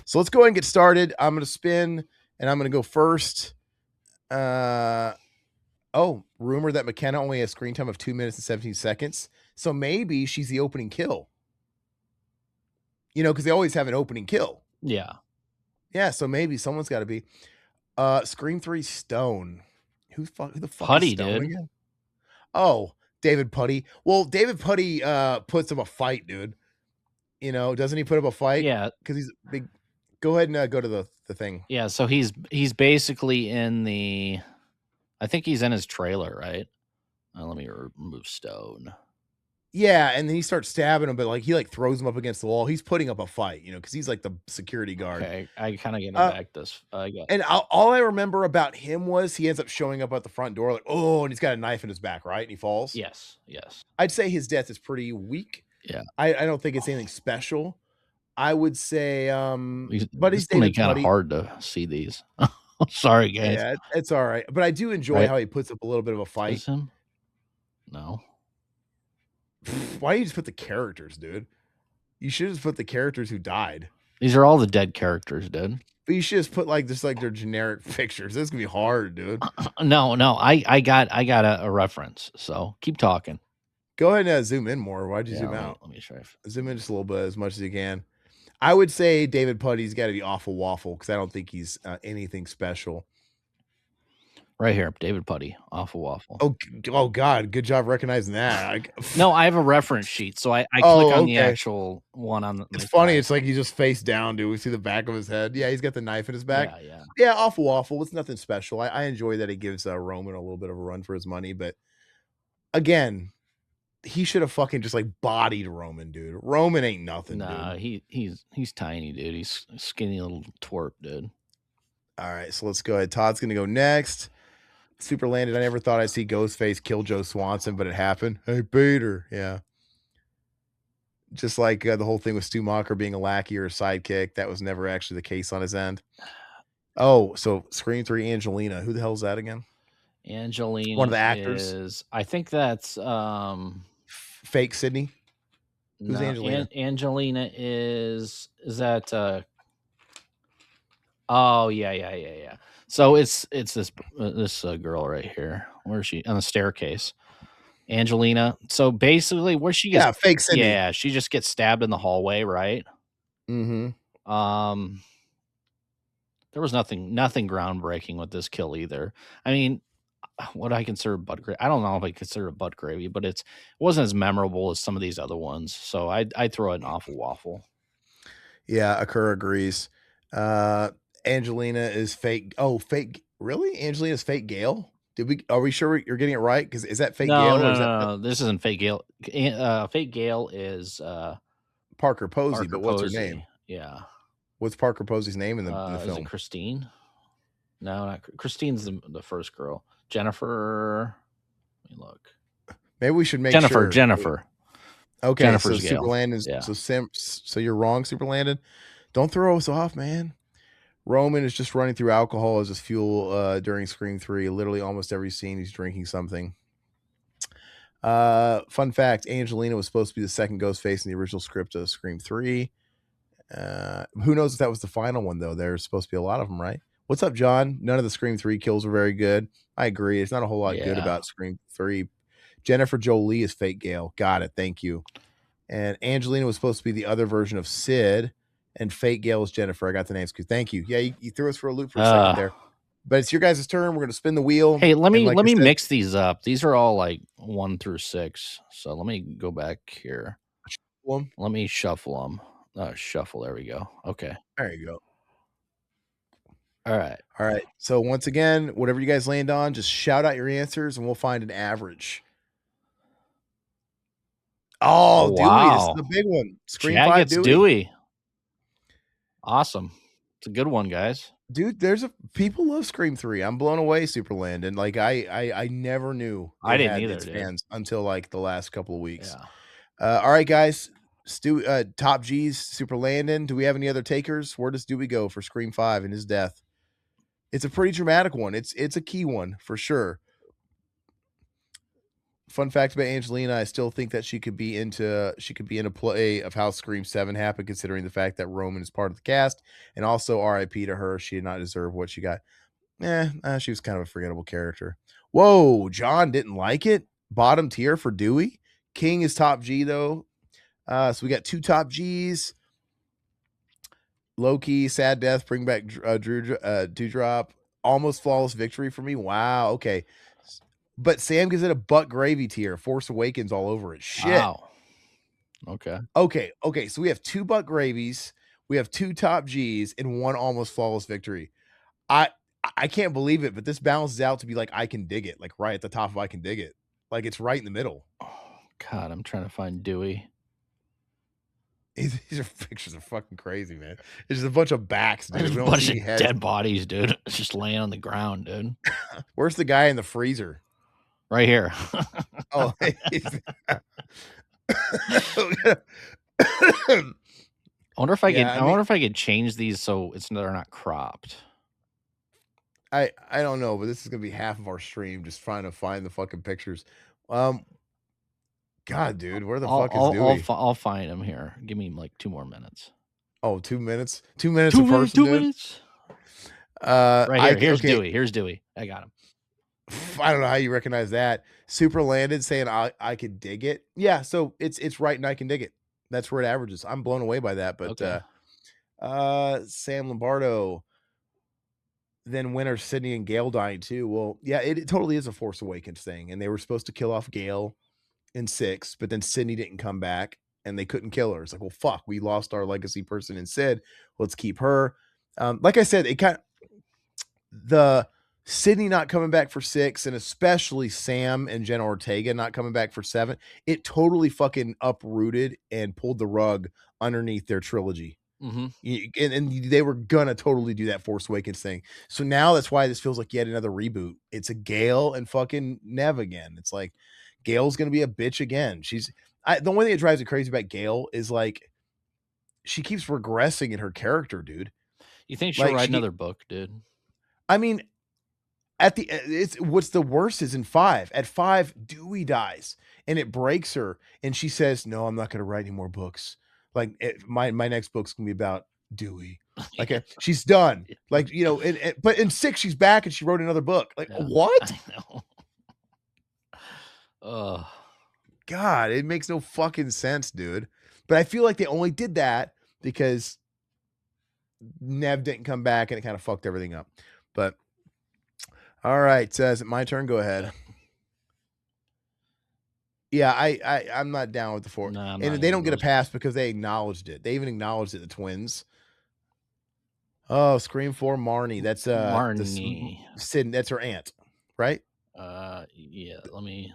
So let's go ahead and get started. I'm going to spin, and I'm going to go first. Rumor that McKenna only has screen time of 2 minutes and 17 seconds. So maybe she's the opening kill. Because they always have an opening kill. Yeah. Yeah, so maybe someone's got to be. Scream 3 Stone. Who the fuck Putty, is Stone dude. again? Oh, David Putty. Well, David Putty puts up a fight, dude. Doesn't he put up a fight? Yeah. Because he's big. Go ahead and go to the thing. Yeah, so he's basically in the, I think he's in his trailer, right? Let me remove Stone. Yeah, and then he starts stabbing him, but he throws him up against the wall. He's putting up a fight, because he's like the security guard. Okay, I kind of get it back this. And all I remember about him was he ends up showing up at the front door, and he's got a knife in his back, right? And he falls. Yes. I'd say his death is pretty weak. Yeah, I don't think it's anything special. I would say, but he's David kind of hard to see these. Sorry, guys. Yeah, it's all right. But I do enjoy how he puts up a little bit of a fight. Is him? No. Why don't you just put the characters, dude? You should just put the characters who died. These are all the dead characters, dude. But you should just put their generic pictures. This is gonna be hard, dude. No, I got a reference. So keep talking. Go ahead and zoom in more. Why'd you zoom out? Let me try. Zoom in just a little bit, as much as you can. I would say David Putty's got to be awful waffle because I don't think he's anything special. Right here, David Putty, awful waffle. Oh God, good job recognizing that. No, I have a reference sheet, so I click on the actual one on the. It's funny. It's like he's just face down, dude. We see the back of his head. Yeah, he's got the knife in his back. Yeah, awful waffle. It's nothing special. I enjoy that he gives Roman a little bit of a run for his money, but again, he should have fucking just bodied Roman, dude. Roman ain't nothing. Nah, dude. He's tiny, dude. He's a skinny little twerp, dude. All right, so let's go ahead. Todd's gonna go next. Super landed. I never thought I'd see Ghostface kill Joe Swanson, but it happened. Hey, Peter. Yeah. Just like the whole thing with Stu Macher being a lackey or a sidekick. That was never actually the case on his end. Oh, so Scream 3 Angelina. Who the hell is that again? Angelina. One of the actors. I think that's fake Sydney. Who's Angelina? Angelina is that oh yeah. So it's this girl right here. Where is she? On the staircase. Angelina. So basically, where she gets fake Sydney. Yeah, she just gets stabbed in the hallway, right? Mm-hmm. There was nothing groundbreaking with this kill either. I mean, what I consider butt gravy. I don't know if I consider it butt gravy, but it wasn't as memorable as some of these other ones. So I'd throw it an awful waffle. Yeah, Akura agrees. Angelina is fake. Oh, fake. Really? Angelina is fake Gale? Are we sure you're getting it right? Because is that fake Gale? No, this isn't fake Gale. Fake Gale is Parker Posey, but what's her name? Yeah. What's Parker Posey's name in the film? Is it Christine? No, not Christine's the first girl. Jennifer. Let me look. Maybe we should make Jennifer. Jennifer. Okay, Jennifer's so Super Landon. Yeah. So you're wrong, Super Landon. Don't throw us off, man. Roman is just running through alcohol as his fuel during Scream 3. Literally almost every scene he's drinking something. Fun fact, Angelina was supposed to be the second Ghostface in the original script of Scream 3. Who knows if that was the final one, though? There's supposed to be a lot of them, right? What's up, John? None of the Scream 3 kills were very good. I agree. It's not a whole lot good about Scream 3. Jennifer Jolie is fake Gale. Got it. Thank you. And Angelina was supposed to be the other version of Sid. And fake Gale is Jennifer. I got the names. Thank you. Yeah, you threw us for a loop for a second there. But it's your guys' turn. We're going to spin the wheel. Hey, let me mix these up. These are all 1 through 6. So let me go back here. Let me shuffle them. Shuffle. There we go. Okay. There you go. All right. So once again, whatever you guys land on, just shout out your answers and we'll find an average. Oh, wow. Dewey. This is the big one. Scream 5 Dewey. Awesome. It's a good one, guys. Dude, people love Scream 3. I'm blown away, Super Landon. I never knew I didn't either, fans until the last couple of weeks. Yeah. All right, guys. Top G's, Super Landon. Do we have any other takers? Where does Dewey go for Scream 5 and his death? It's a pretty dramatic one. It's a key one for sure. Fun fact about Angelina, I still think that she could be in a play of how Scream 7 happened, considering the fact that Roman is part of the cast. And also RIP to her. She did not deserve what she got. She was kind of a forgettable character. Whoa, John didn't like it. Bottom tier for Dewey. King is top G though. So we got 2 top Gs. Loki, sad death, bring back Dewdrop. Almost flawless victory for me. Wow. Okay. But Sam gives it a butt gravy tier. Force Awakens all over it. Shit. Wow. Okay. Okay. So we have 2 butt gravies. We have 2 top Gs and 1 almost flawless victory. I can't believe it, but this balances out to be like I can dig it, like right at the top of I can dig it. Like it's right in the middle. Oh, God, I'm trying to find Dewey. These pictures are fucking crazy, man. It's just a bunch of backs, dude. There's We a don't bunch see of any heads. dead bodies, dude. It's just laying on the ground, dude. Where's the guy in the freezer? Right here. Oh, I wonder if I Yeah, could. I mean- wonder if I could change these so they're not cropped. I don't know, but this is gonna be half of our stream just trying to find the fucking pictures. God, dude, where the fuck is Dewey? I'll find him here. Give me like 2 more minutes. Oh, 2 minutes. 2 minutes a person, Two dude. minutes. Right here. Here's Dewey. Here's Dewey. I got him. I don't know how you recognize that. Super landed saying I could dig it. Yeah, so it's right and I can dig it. That's where it averages. I'm blown away by that. But Okay. Sam Lombardo, then winner Sydney and Gale dying too. Well, yeah, it totally is a Force Awakens thing. And they were supposed to kill off Gale in 6, but then Sydney didn't come back and they couldn't kill her. It's like, well, fuck, we lost our legacy person in Sid. Let's keep her. Like I said, it kind of the Sydney not coming back for 6, and especially Sam and Jenna Ortega not coming back for 7, it totally fucking uprooted and pulled the rug underneath their trilogy. Mm-hmm. And they were gonna totally do that Force Awakens thing. So now that's why this feels like yet another reboot. It's a Gale and fucking Nev again. It's like Gale's gonna be a bitch again. The only thing that drives me crazy about Gale is like she keeps regressing in her character, dude. You think she'll write another book, dude? I mean, what's the worst is in 5. At 5, Dewey dies and it breaks her, and she says, "No, I'm not going to write any more books. Like my next book's gonna be about Dewey." Like she's done. Like but in 6 she's back and she wrote another book. Like what? I know. God, it makes no fucking sense, dude. But I feel like they only did that because Nev didn't come back and it kind of fucked everything up. But all right, is it my turn? Go ahead. Yeah, I'm not down with the 4. Nah, and they don't get a pass because they acknowledged it. They even acknowledged it, the twins. Oh, Scream 4 Marnie. That's Marnie. Sid, that's her aunt, right? Yeah, let me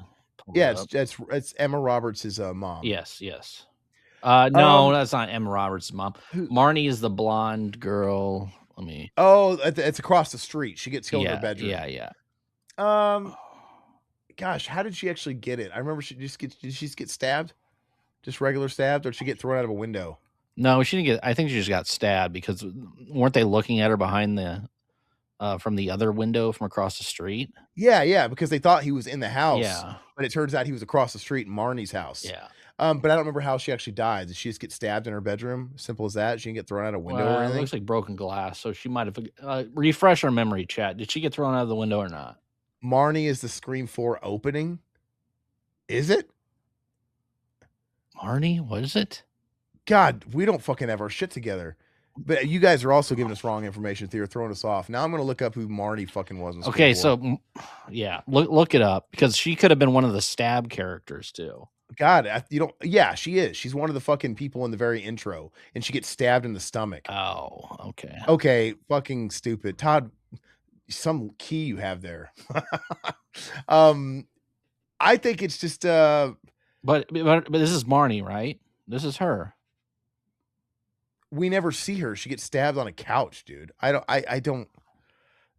it's Emma Roberts' mom. Yes. No, that's not Emma Roberts' mom. Marnie is the blonde girl. Let me. Oh, it's across the street. She gets killed in her bedroom. Yeah. Gosh, how did she actually get it? I remember did she just get stabbed? Just regular stabbed, or did she get thrown out of a window? No, she didn't get. I think she just got stabbed because weren't they looking at her behind the from the other window from across the street? Yeah, because they thought he was in the house. Yeah, but it turns out he was across the street in Marnie's house. Yeah. But I don't remember how she actually died. Did she just get stabbed in her bedroom? Simple as that. She didn't get thrown out a window or anything. It looks like broken glass, so she might have. Refresh our memory, chat. Did she get thrown out of the window or not? Marnie is the Scream 4 opening. Is it? Marnie, what is it? God, we don't fucking have our shit together. But you guys are also giving us wrong information. You're throwing us off. Now I'm going to look up who Marnie fucking was. Okay, so yeah, look it up because she could have been one of the stab characters too. God, yeah, she is. She's one of the fucking people in the very intro, and she gets stabbed in the stomach. Oh, okay. Okay, fucking stupid. Todd, some key you have there. I think it's just but this is Marnie, right? This is her. We never see her. She gets stabbed on a couch, dude. I don't.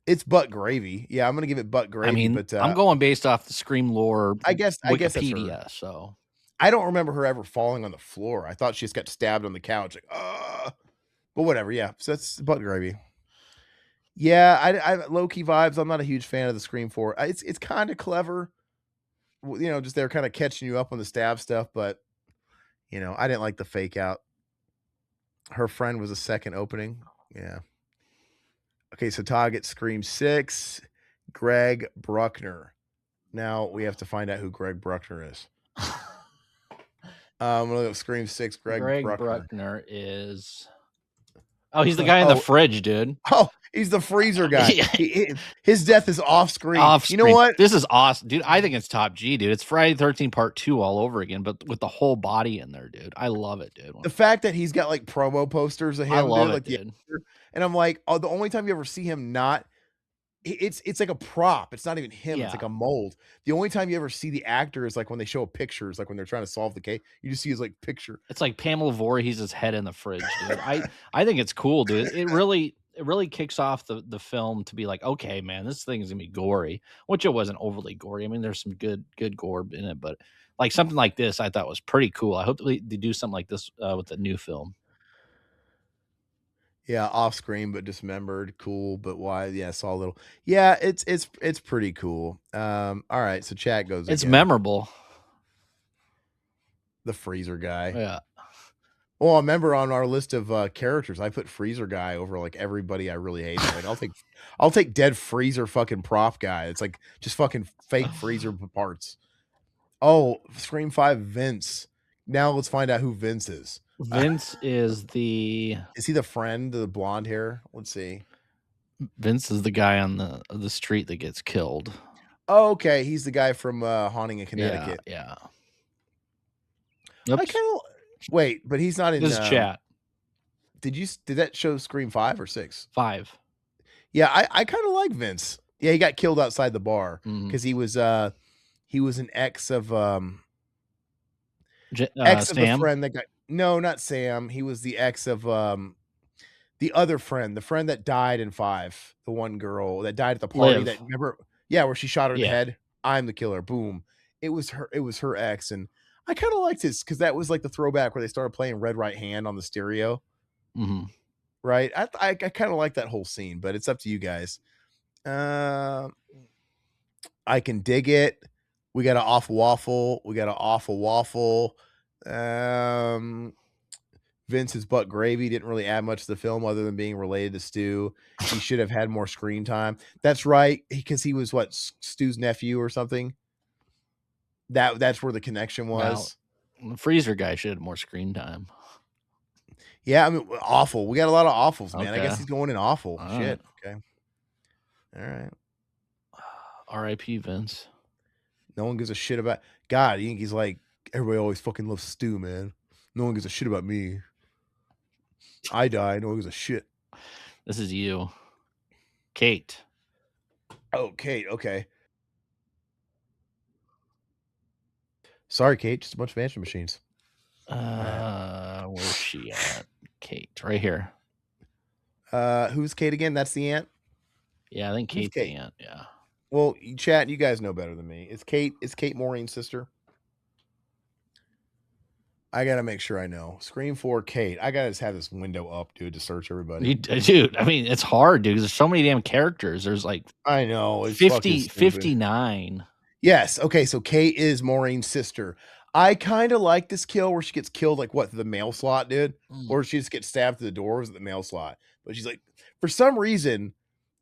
It's butt gravy. Yeah, I'm gonna give it butt gravy. I mean, but I'm going based off the Scream lore. I guess Wikipedia. That's her. So I don't remember her ever falling on the floor. I thought she just got stabbed on the couch. Like, but whatever. Yeah, so that's butt gravy. Yeah, I low key vibes. I'm not a huge fan of the Scream 4. It's kind of clever, just they're kind of catching you up on the stab stuff, but I didn't like the fake out. Her friend was a second opening. Yeah. Okay, so Todd gets Scream 6, Greg Bruckner. Now we have to find out who Greg Bruckner is. I'm gonna look up Scream 6, Greg Greg Bruckner. Bruckner is. Oh, he's the guy in the fridge, dude. Oh, he's the freezer guy. His death is off screen. Off You know screen. what? This is awesome, dude. I think it's top G, dude. It's Friday 13 Part 2 all over again, but with the whole body in there, dude. I love it, dude. The fact that he's got like promo posters of him, I love dude, it, like the dude. actor, and I'm like, oh, the only time you ever see him not it's like a prop. It's not even him. It's like Yeah. a mold. The only time you ever see the actor is like when they show pictures, like when they're trying to solve the case. You just see his like picture. It's like Pamela Voorhees' his head in the fridge, dude. I think it's cool, dude. It really kicks off the film to be like, okay, man, this thing is gonna be gory, which it wasn't overly gory. I mean, there's some good gore in it, but like something like this, I thought was pretty cool. I hope they do something like this with the new film. Yeah, off screen but dismembered. Cool, but why? Yeah, saw a little. Yeah, it's pretty cool. All right, so chat goes It's again. memorable. The freezer guy. Yeah. Well, I remember on our list of characters, I put freezer guy over like everybody I really hate. Like I'll take dead freezer fucking prop guy. It's like just fucking fake freezer parts. Oh, Scream 5 Vince. Now let's find out who Vince is. Vince is he the friend, the blonde hair? Let's see. Vince is the guy on the street that gets killed. Oh, okay. He's the guy from Haunting in Connecticut. Yeah. I kind of wait, but he's not in this chat. Did that show Scream 5 or 6? 5. Yeah, I kind of like Vince. Yeah, he got killed outside the bar because he was an ex of the friend that got not Sam. He was the ex of the other friend, the friend that died in 5, the one girl that died at the party. Liv. That remember, where she shot her in the head. I'm the killer. Boom. It was her ex, and I kind of liked this because that was like the throwback where they started playing Red Right Hand on the stereo. Mm-hmm. Right. I kind of like that whole scene, but it's up to you guys. I can dig it. We got an awful waffle. Vince's butt gravy didn't really add much to the film other than being related to Stu. He should have had more screen time. That's right, because he was what, Stu's nephew or something. That's where the connection was. Now, the freezer guy should have more screen time. Yeah, I mean, awful. We got a lot of awfuls, man. Okay. I guess he's going in awful. All Shit. right. Okay. All right. R.I.P. Vince. No one gives a shit about God. You think he's like, everybody always fucking loves Stu, man. No one gives a shit about me. I die. No one gives a shit. This is you, Kate. Oh, Kate. Okay. Sorry, Kate. Just a bunch of answer machines. Where's she at? Kate, right here. Who's Kate again? That's the aunt. Yeah, I think Kate's the aunt. Yeah. Well, chat, you guys know better than me. Is Kate Maureen's sister? I gotta make sure I know. Scream 4 Kate. I gotta just have this window up, dude, to search everybody. Dude, I mean, it's hard, dude. There's so many damn characters. There's like I know it's 59. Yes. Okay. So Kate is Maureen's sister. I kind of like this kill where she gets killed, like what, the mail slot, dude, or she just gets stabbed through the doors at the mail slot. But she's like, for some reason,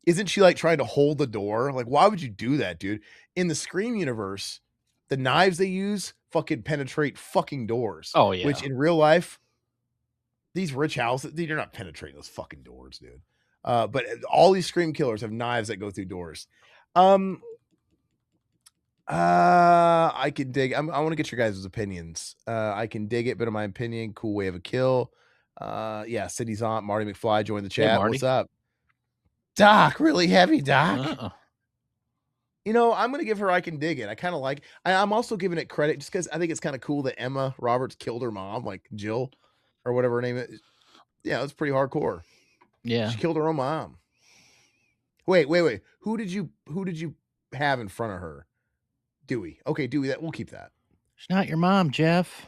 isn't she like trying to hold the door? Like, why would you do that, dude? In the Scream universe, the knives they use fucking penetrate fucking doors. Oh yeah. Which in real life, these rich houses, you're not penetrating those fucking doors, dude. But all these Scream killers have knives that go through doors. I can dig. I want to get your guys' opinions. I can dig it, but in my opinion, cool way of a kill. Yeah, Cindy's aunt, Marty McFly, joined the chat. Hey, what's up? Doc, really heavy, Doc. Uh-uh. I'm gonna give her I can dig it. I kind of like. I'm also giving it credit just because I think it's kind of cool that Emma Roberts killed her mom, like Jill, or whatever her name is. Yeah, it's pretty hardcore. Yeah, she killed her own mom. Wait. Who did you have in front of her? Dewey. Okay, Dewey. We'll keep that. She's not your mom, Jeff.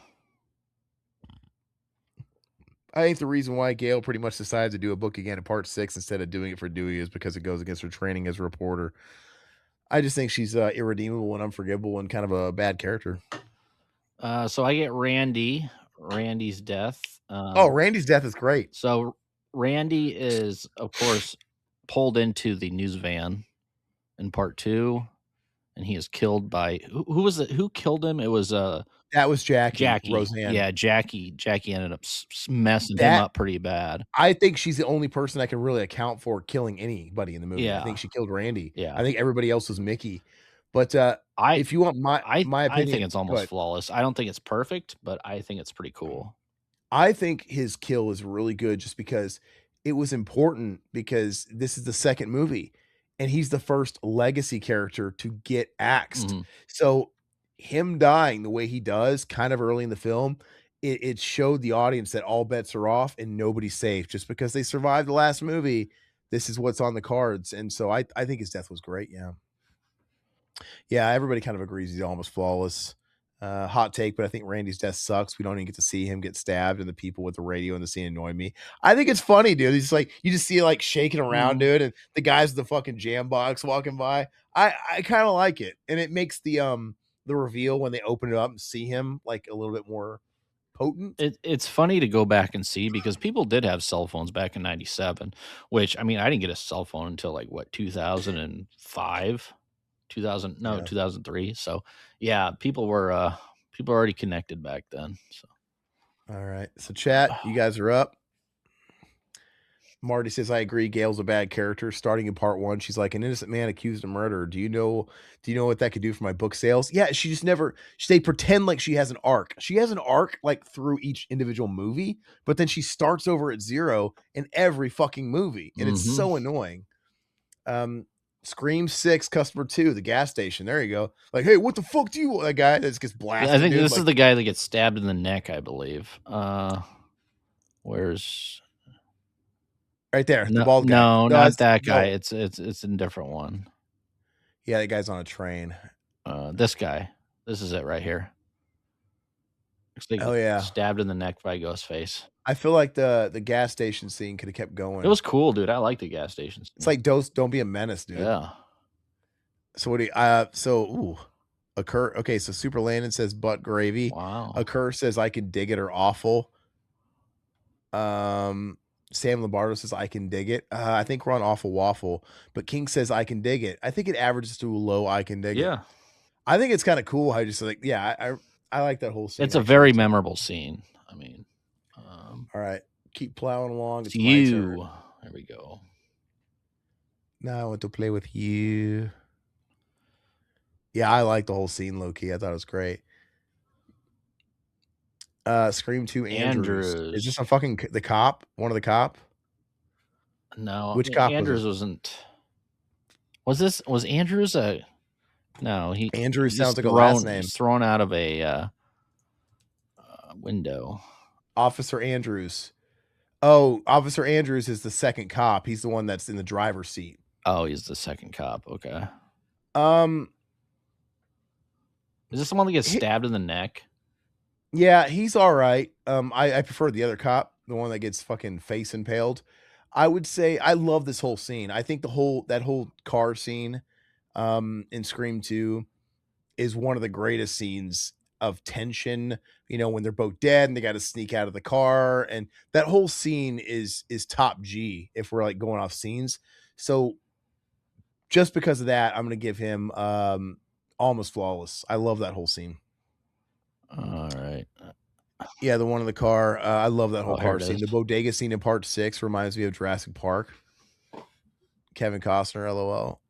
I think the reason why Gail pretty much decides to do a book again in part 6 instead of doing it for Dewey is because it goes against her training as a reporter. I just think she's irredeemable and unforgivable and kind of a bad character. So I get Randy's death. Oh, Randy's death is great. So Randy is, of course, pulled into the news van in part 2, and he is killed by who was it? Who killed him? It was That was Jackie, Jackie. Roseanne. Yeah, Jackie. Jackie ended up messing him That up pretty bad. I think she's the only person that can really account for killing anybody in the movie. I Yeah, think she killed Randy. yeah. I think everybody else was Mickey. But I if you want my I think opinion, it's go almost ahead. flawless. I don't think it's perfect, but I think it's pretty cool. I think his kill is really good just because it was important because this is the second movie and he's the first legacy character to get axed. Mhm. So him dying the way he does kind of early in the film, it showed the audience that all bets are off and nobody's safe just because they survived the last movie. This is what's on the cards. And so I think his death was great. Yeah. Yeah, everybody kind of agrees he's almost flawless. Hot take, but I think Randy's death sucks. We don't even get to see him get stabbed, and the people with the radio in the scene annoy me. I think it's funny, dude. He's like, you just see it like shaking around, Mhm. dude, and the guys with the fucking jam box walking by. I kind of like it, and it makes the reveal when they open it up and see him like a little bit more potent. It's funny to go back and see because people did have cell phones back in '97, which I mean, I didn't get a cell phone until like what 2005, 2000 no Yeah. 2003. So yeah, people were already connected back then. So All right. So chat, you guys are up. Marty says, "I agree. Gail's a bad character. Starting in part one, she's like an innocent man accused of murder. Do you know what that could do for my book sales? Yeah, she just never. They pretend like she has an arc. She has an arc like through each individual movie, but then she starts over at zero in every fucking movie, and it's mhm. so annoying. Um, Scream 6, Customer 2, the gas station. There you go. Like, hey, what the fuck do you? That guy that just gets I blasted, think dude. this is Like, the guy that gets stabbed in the neck, I believe. Where's right there, the no, bald guy. no, No, not that guy. no. It's a different one. Yeah, that guy's on a train. This guy. This is it right here. Looks like he Oh gets yeah. stabbed in the neck by Ghostface. I feel like the gas station scene could have kept It going. was cool, dude. I like the gas station It's scene. like don't be a menace, dude. Yeah. So what do you so ooh. Occur okay, so Super Landon says butt gravy. Wow. Occur says I can dig it or awful. Um Sam Lombardo says I can dig it. I think we're on awful waffle, but King says I can dig it. I think it averages to a low I can dig it. Yeah. I think it's kind of cool how you just like, yeah, I like that whole scene It's a actually. very So, memorable scene. I mean, all right, keep plowing along. it's It's my turn. you. There we go. Now I want to play with you. Yeah, I like the whole scene, low key. I thought it was great. Scream 2 Andrews. Is this Andrews. a fucking the cop? One of the cop? No, Which cop was Andrews this? wasn't. Was Andrews a no? Andrews sounds like a last name. He's thrown out of a window. Officer Andrews. Oh, Officer Andrews is the second cop. He's the one that's in the driver's seat. Oh, he's the second cop. Okay. Um, Is this the one that gets he, stabbed in the neck? yeah, he's all right. I prefer the other cop, the one that gets fucking face impaled. I would say I love this whole scene. I think that whole car scene, in Scream 2 is one of the greatest scenes of tension, when they're both dead and they got to sneak out of the car, and that whole scene is top G if we're like going off scenes. So just because of that, I'm going to give him almost flawless. I love that whole scene. All right. Yeah, the one in the car. I love that whole Oh, here car it scene. is. The bodega scene in part 6 reminds me of Jurassic Park. Kevin Costner, LOL.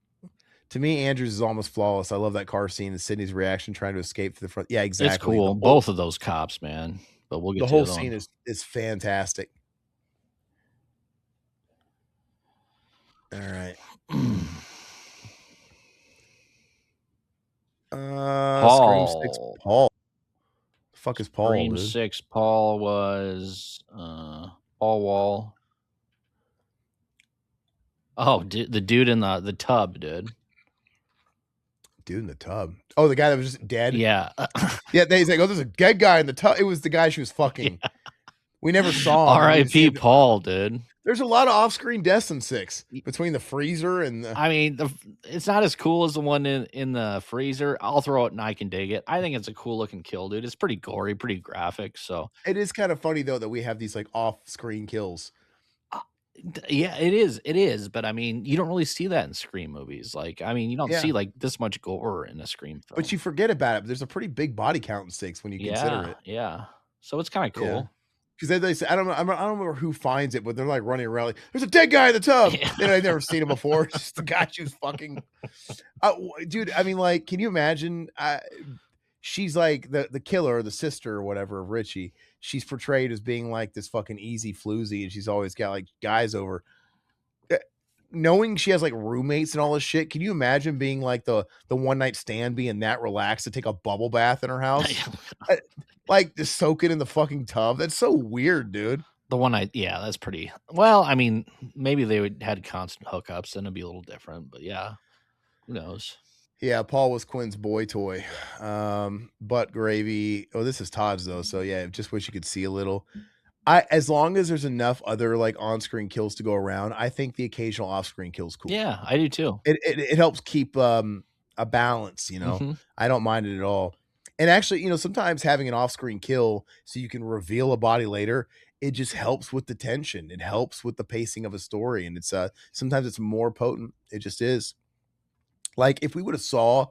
To me, Andrews is almost flawless. I love that car scene and Sydney's reaction trying to escape to the front. Yeah, It's exactly. cool. Both of those cops, man. But we'll get The to the whole other scene one. is fantastic. All right. Scream 6 Paul. Paul. The fuck is Paul, Scream dude? 6, Paul was Paul Wall. Oh, the dude in the tub, dude. Dude in the tub. Oh, the guy that was just dead. Yeah. Yeah, he's like, oh, there's a dead guy in the tub. It was the guy she was Yeah. fucking. We never saw him, and we just see R.I.P. him. Paul, dude. There's a lot of off-screen deaths in 6 between the freezer and the. I mean, it's not as cool as the one in the freezer. I'll throw it and I can dig it. I think it's a cool looking kill, dude. It's pretty gory, pretty graphic. So, It is kind of funny though that we have these like off-screen kills. uh, yeah, it is. It is. But I mean, you don't really see that in Scream movies. Like, I mean, you don't Yeah, see like this much gore in a Scream but film. you forget about it. But there's a pretty big body count in 6 when you consider Yeah, it. yeah. So it's kind of Yeah. cool. Because they say, I don't remember who finds it, but they're like running around like, "There's a dead guy in the tub." Yeah. I've never seen him before. Just the guy she was fucking. Dude, I mean, like, can you imagine? She's like the killer, the sister or whatever of Richie. She's portrayed as being like this fucking easy floozy, and she's always got like guys over. Eh, Knowing she has like roommates and all this shit, can you imagine being like the one night stand, being that relaxed to take a bubble bath in her house, Uh, like just soak it in the fucking tub? That's so weird, dude. The one yeah, that's pretty well. I mean, maybe they would had constant hookups, then it'd be a little different. But yeah, who knows? Yeah, Paul was Quinn's boy toy. Butt gravy. Oh, this is Todd's though, so yeah, just wish you could see a little. I As long as there's enough other like on-screen kills to go around, I think the occasional off-screen kill's cool. Yeah, I do too. It helps keep a balance, you know. Hmm. I don't mind it at all. And actually, sometimes having an off-screen kill so you can reveal a body later, it just helps with the tension. It helps with the pacing of a story, and it's sometimes it's more potent. It just is. Like if we would have saw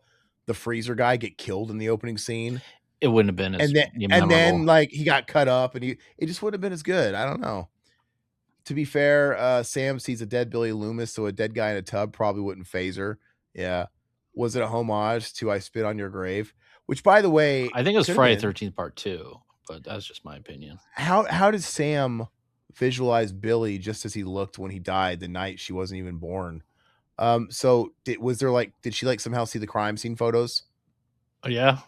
the freezer guy get killed in the opening scene, It wouldn't have been as and then memorable. like he got cut up and it just would have been as good. I don't know. To be fair, Sam sees a dead Billy Loomis, so a dead guy in a tub probably wouldn't phase her. Yeah. Was it a homage to I Spit on Your Grave? Which by the way, I think it was could have Friday been. 13th Part 2, but that's just my opinion. How did Sam visualize Billy just as he looked when he died the night she wasn't even born? So did she like somehow see the crime scene photos? Oh, yeah?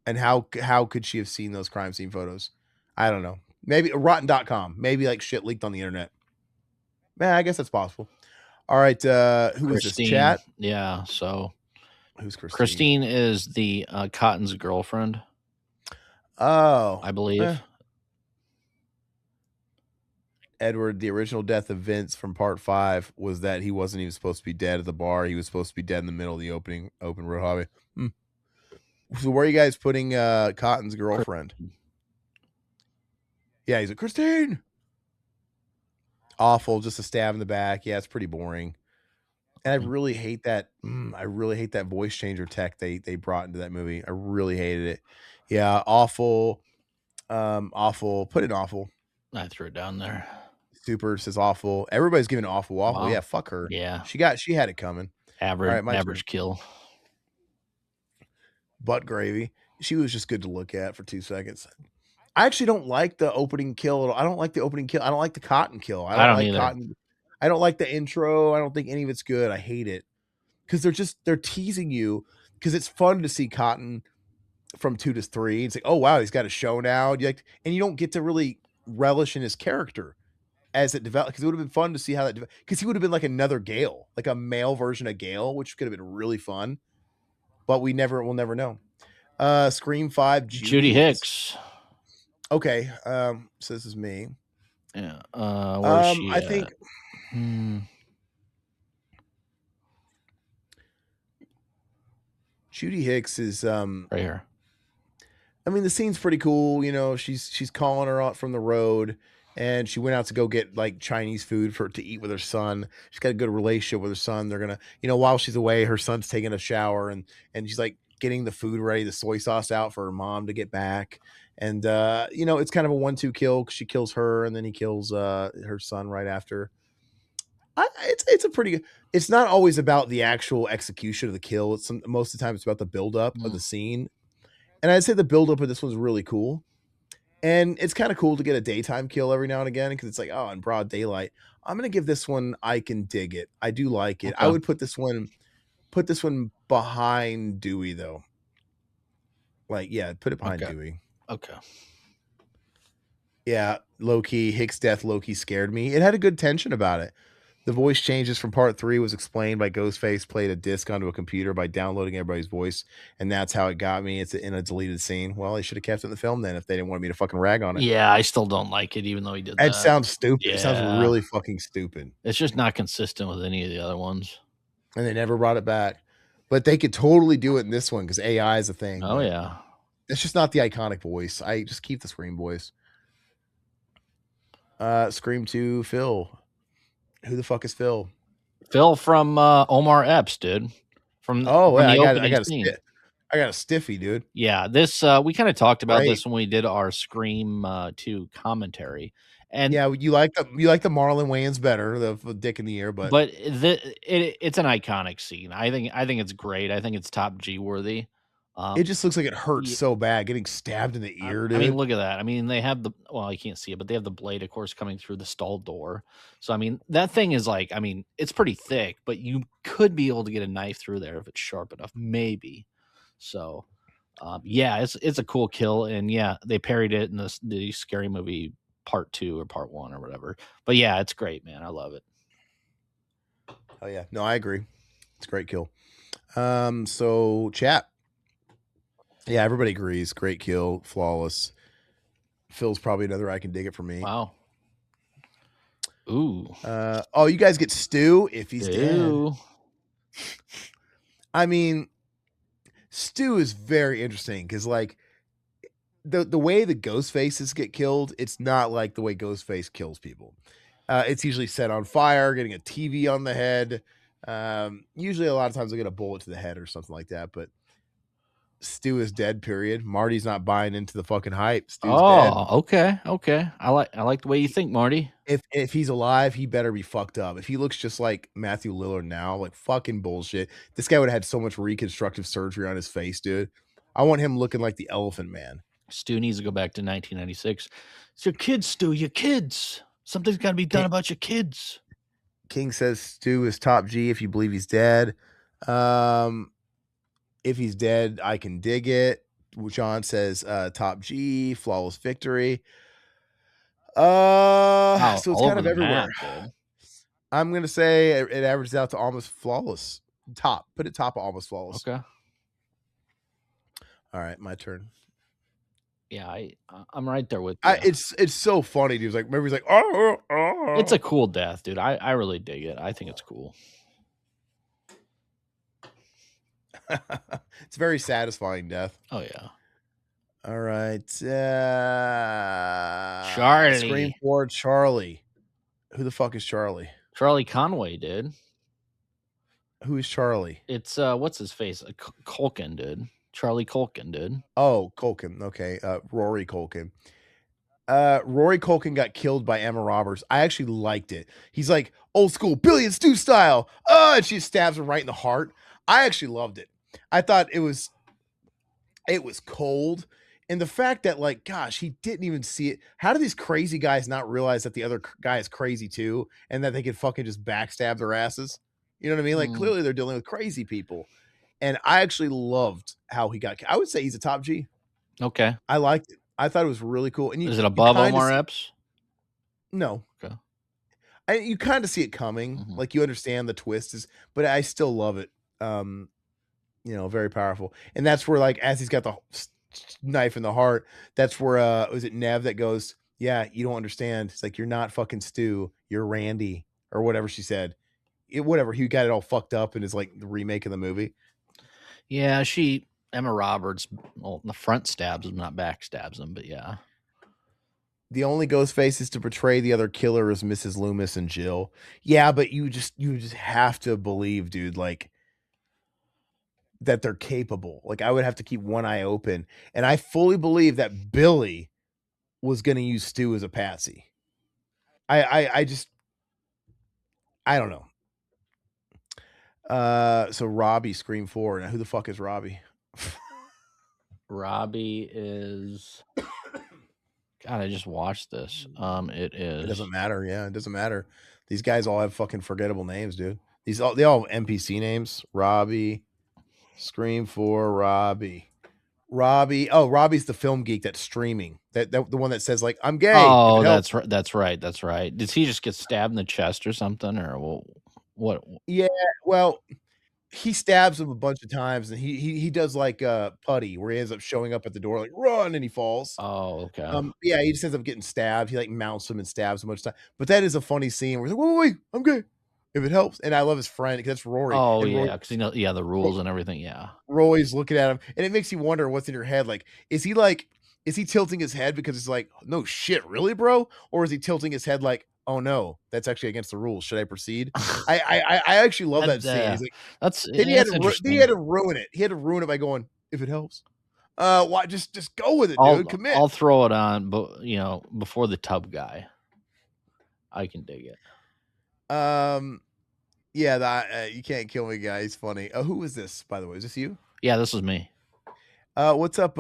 And how could she have seen those crime scene photos? I don't know. Maybe rotten.com. Maybe like shit leaked on the internet. Man, I guess that's possible. All right, who is this? Christine. Chat? Yeah, so Who's Christine? Christine is the, Cotton's girlfriend, Oh, I eh. believe. Edward, the original death of Vince from part 5 was that he wasn't even supposed to be dead at the bar. He was supposed to be dead in the middle of the open road hobby. So where are you guys putting Cotton's girlfriend? Yeah, he's like, Christine. Awful, just a stab in the back. Yeah, it's pretty boring. And I really hate that. I really hate that voice changer tech they brought into that movie. I really hated it. Yeah, awful. Awful. Put it awful. I threw it down there. Super says awful. Everybody's giving it awful. Awful. Wow. Yeah, fuck her. Yeah. She had it coming. All right, my turn. Average kill. Butt gravy. She was just good to look at for 2 seconds. I actually don't like the opening kill. I don't like the opening kill. I don't like the Cotton kill. I I don't don't like either. Cotton. I don't like the intro. I don't think any of it's good. I hate it because they're teasing you because it's fun to see Cotton from 2 to 3. It's like, oh wow, he's got a show now. And you don't get to really relish in his character as it developed because it would have been fun to see how that because he would have been like another Gale, like a male version of Gale, which could have been really fun. But we'll never know. Scream 5, Judy Judy. Hicks. Okay. So this is me. Yeah. Where's she I at? think Judy Hicks is Right here. I mean the scene's pretty cool, she's calling her out from the road and she went out to go get like Chinese food to eat with her son. She's got a good relationship with her son. They're gonna, while she's away, her son's taking a shower and she's like getting the food ready, the soy sauce out for her mom to get back. And it's kind of a 1-2 kill because she kills her and then he kills her son right after. It's a pretty good. It's not always about the actual execution of the kill. Most of the time it's about the buildup of the scene. And I'd say the buildup of this one's really cool. And it's kind of cool to get a daytime kill every now and again because it's like, oh, in broad daylight. I'm gonna give this one. I can dig it. I do like it. I Okay. would put this one behind Dewey though. Like, yeah, put it behind Okay. Dewey. Okay. Yeah, low key Hicks' death low key scared me. It had a good tension about it. The voice changes from part 3 was explained by Ghostface played a disc onto a computer by downloading everybody's voice, and that's how it got me. It's in a deleted scene. Well, they should have kept it in the film then if they didn't want me to fucking rag on it. Yeah, I still don't like it, even though he did It that. sounds stupid. It sounds Yeah, really fucking stupid. it's just not consistent with any of the other ones. And they never brought it back. But they could totally do it in this one because AI is a thing. Oh But yeah, it's just not the iconic voice. I just keep the Scream voice. Scream 2, Phil. Who the fuck is Phil? Phil from Omar Epps, dude. Oh, From yeah, the opening scene. I got a stiffy, dude. Yeah, this we kind of talked about Great. this when we did our Scream 2 commentary, and Yeah, you like the Marlon Wayans better, the dick in the ear, but it's an iconic scene. I think it's great. I think it's top G worthy. it just looks like it hurts Yeah, so bad getting stabbed in the ear, I mean, dude. look at that. I mean, they have you can't see it, but they have the blade, of course, coming through the stall door. So, I mean, that thing is like, I mean, it's pretty thick, but you could be able to get a knife through there if it's sharp enough, maybe. So, yeah, it's a cool kill, and yeah, they parried it in the Scary Movie Part 2 or Part 1 or whatever. But yeah, it's great, man. I love it. Oh yeah. No, I agree. It's a great kill. So chat. Yeah, everybody agrees. Great kill, flawless. Phil's probably another I can dig it for me. Wow. Ooh. Oh, you guys get Stu if he's dead. Ew. I mean, Stu is very interesting because like the way the ghost faces get killed, it's not like the way Ghostface kills people. It's usually set on fire, getting a TV on the head. Usually a lot of times they get a bullet to the head or something like that, but Stu is dead, period. Marty's not buying into the fucking hype. Stu's dead. Oh, okay. Okay. I like the way you think, Marty. If he's alive, he better be fucked up. If he looks just like Matthew Lillard now, like fucking bullshit. This guy would have had so much reconstructive surgery on his face, dude. I want him looking like the Elephant Man. Stu needs to go back to 1996. It's your kids, Stu. Your kids. Something's got to be done about your kids. King says Stu is top G if you believe he's dead. If he's dead, I can dig it. John says top G, flawless victory. Wow, So it's all kind over of the everywhere. map, dude. I'm gonna say it averages out to almost flawless. Top. Put it top of almost flawless. Okay. All right, my turn. Yeah, I'm right there with you. It's so funny, dude. He's like, remember he's like, oh. It's a cool death, dude. I really dig it. I think it's cool. It's very satisfying death. Oh yeah. All right. Charlie. Scream for Charlie. Who the fuck is Charlie? Charlie Conway, dude. Who is Charlie? It's what's his face? Culkin, dude. Charlie Culkin, dude. Oh, Culkin. Okay. Rory Culkin. Rory Culkin got killed by Emma Roberts. I actually liked it. He's like old school Billy and Stu style. Oh, and she stabs him right in the heart. I actually loved it. I thought it was cold. And the fact that, like, gosh, he didn't even see it. How do these crazy guys not realize that the other guy is crazy too, and that they could fucking just backstab their asses? You know what I mean? Like, clearly they're dealing with crazy people. And I actually loved how he got. I would say he's a top G. Okay. I liked it. I thought it was really cool. And Is it above Omar Epps? No. Okay. You kind of see it coming. Mhm. Like you understand the twist is, but I still love it. Very powerful. And that's where, like, as he's got the knife in the heart, that's where was it Nev that goes, yeah, you don't understand. It's like, you're not fucking Stu, you're Randy, or whatever she said. Whatever, he got it all fucked up in his like the remake of the movie. Yeah, Emma Roberts, well, in the front stabs him, not back stabs him, but yeah. The only ghost faces to portray the other killer is Mrs. Loomis and Jill. Yeah, but you just have to believe, dude, like that they're capable. Like I would have to keep one eye open. And I fully believe that Billy was gonna use Stu as a patsy. I don't know. So Robbie Scream 4. Now who the fuck is Robbie? Robbie is God, I just watched this. It is. It doesn't matter. Yeah, it doesn't matter. These guys all have fucking forgettable names, dude. They all have NPC names. Robbie, Scream 4, Robbie. Robbie. Oh, Robbie's the film geek that's streaming. That the one that says like, "I'm gay if Oh, it helps." that's right. That's right. That's right. Did he just get stabbed in the chest or something, or what? Yeah, well, he stabs him a bunch of times, and he does like, Putty, where he ends up showing up at the door like, "Run," and he falls. Oh, okay. Yeah, he just ends up getting stabbed. He, like, mounts him and stabs him a bunch of time. But that is a funny scene where he's like, "Wait, wait, wait, I'm gay, if it helps." And I love his friend because that's Rory, Oh, and yeah, because yeah, the Ro rules and everything. Yeah. Roy's looking at him, and it makes you wonder what's in your head. Like, is he tilting his head because it's like, "No shit, really, bro?" Or is he tilting his head like, "Oh, no, that's actually against the rules. Should I proceed?" I actually love that That, scene. He's like then that's he had interesting. to ruin it. He had to ruin it by going, "If it helps." Why just go with it, dude. Commit. I'll throw it on, but before the tub guy, I can dig it. Um, yeah, that you can't kill me, guy. He's funny. Who was this, by the way? Is this you? Yeah, this was me. What's up?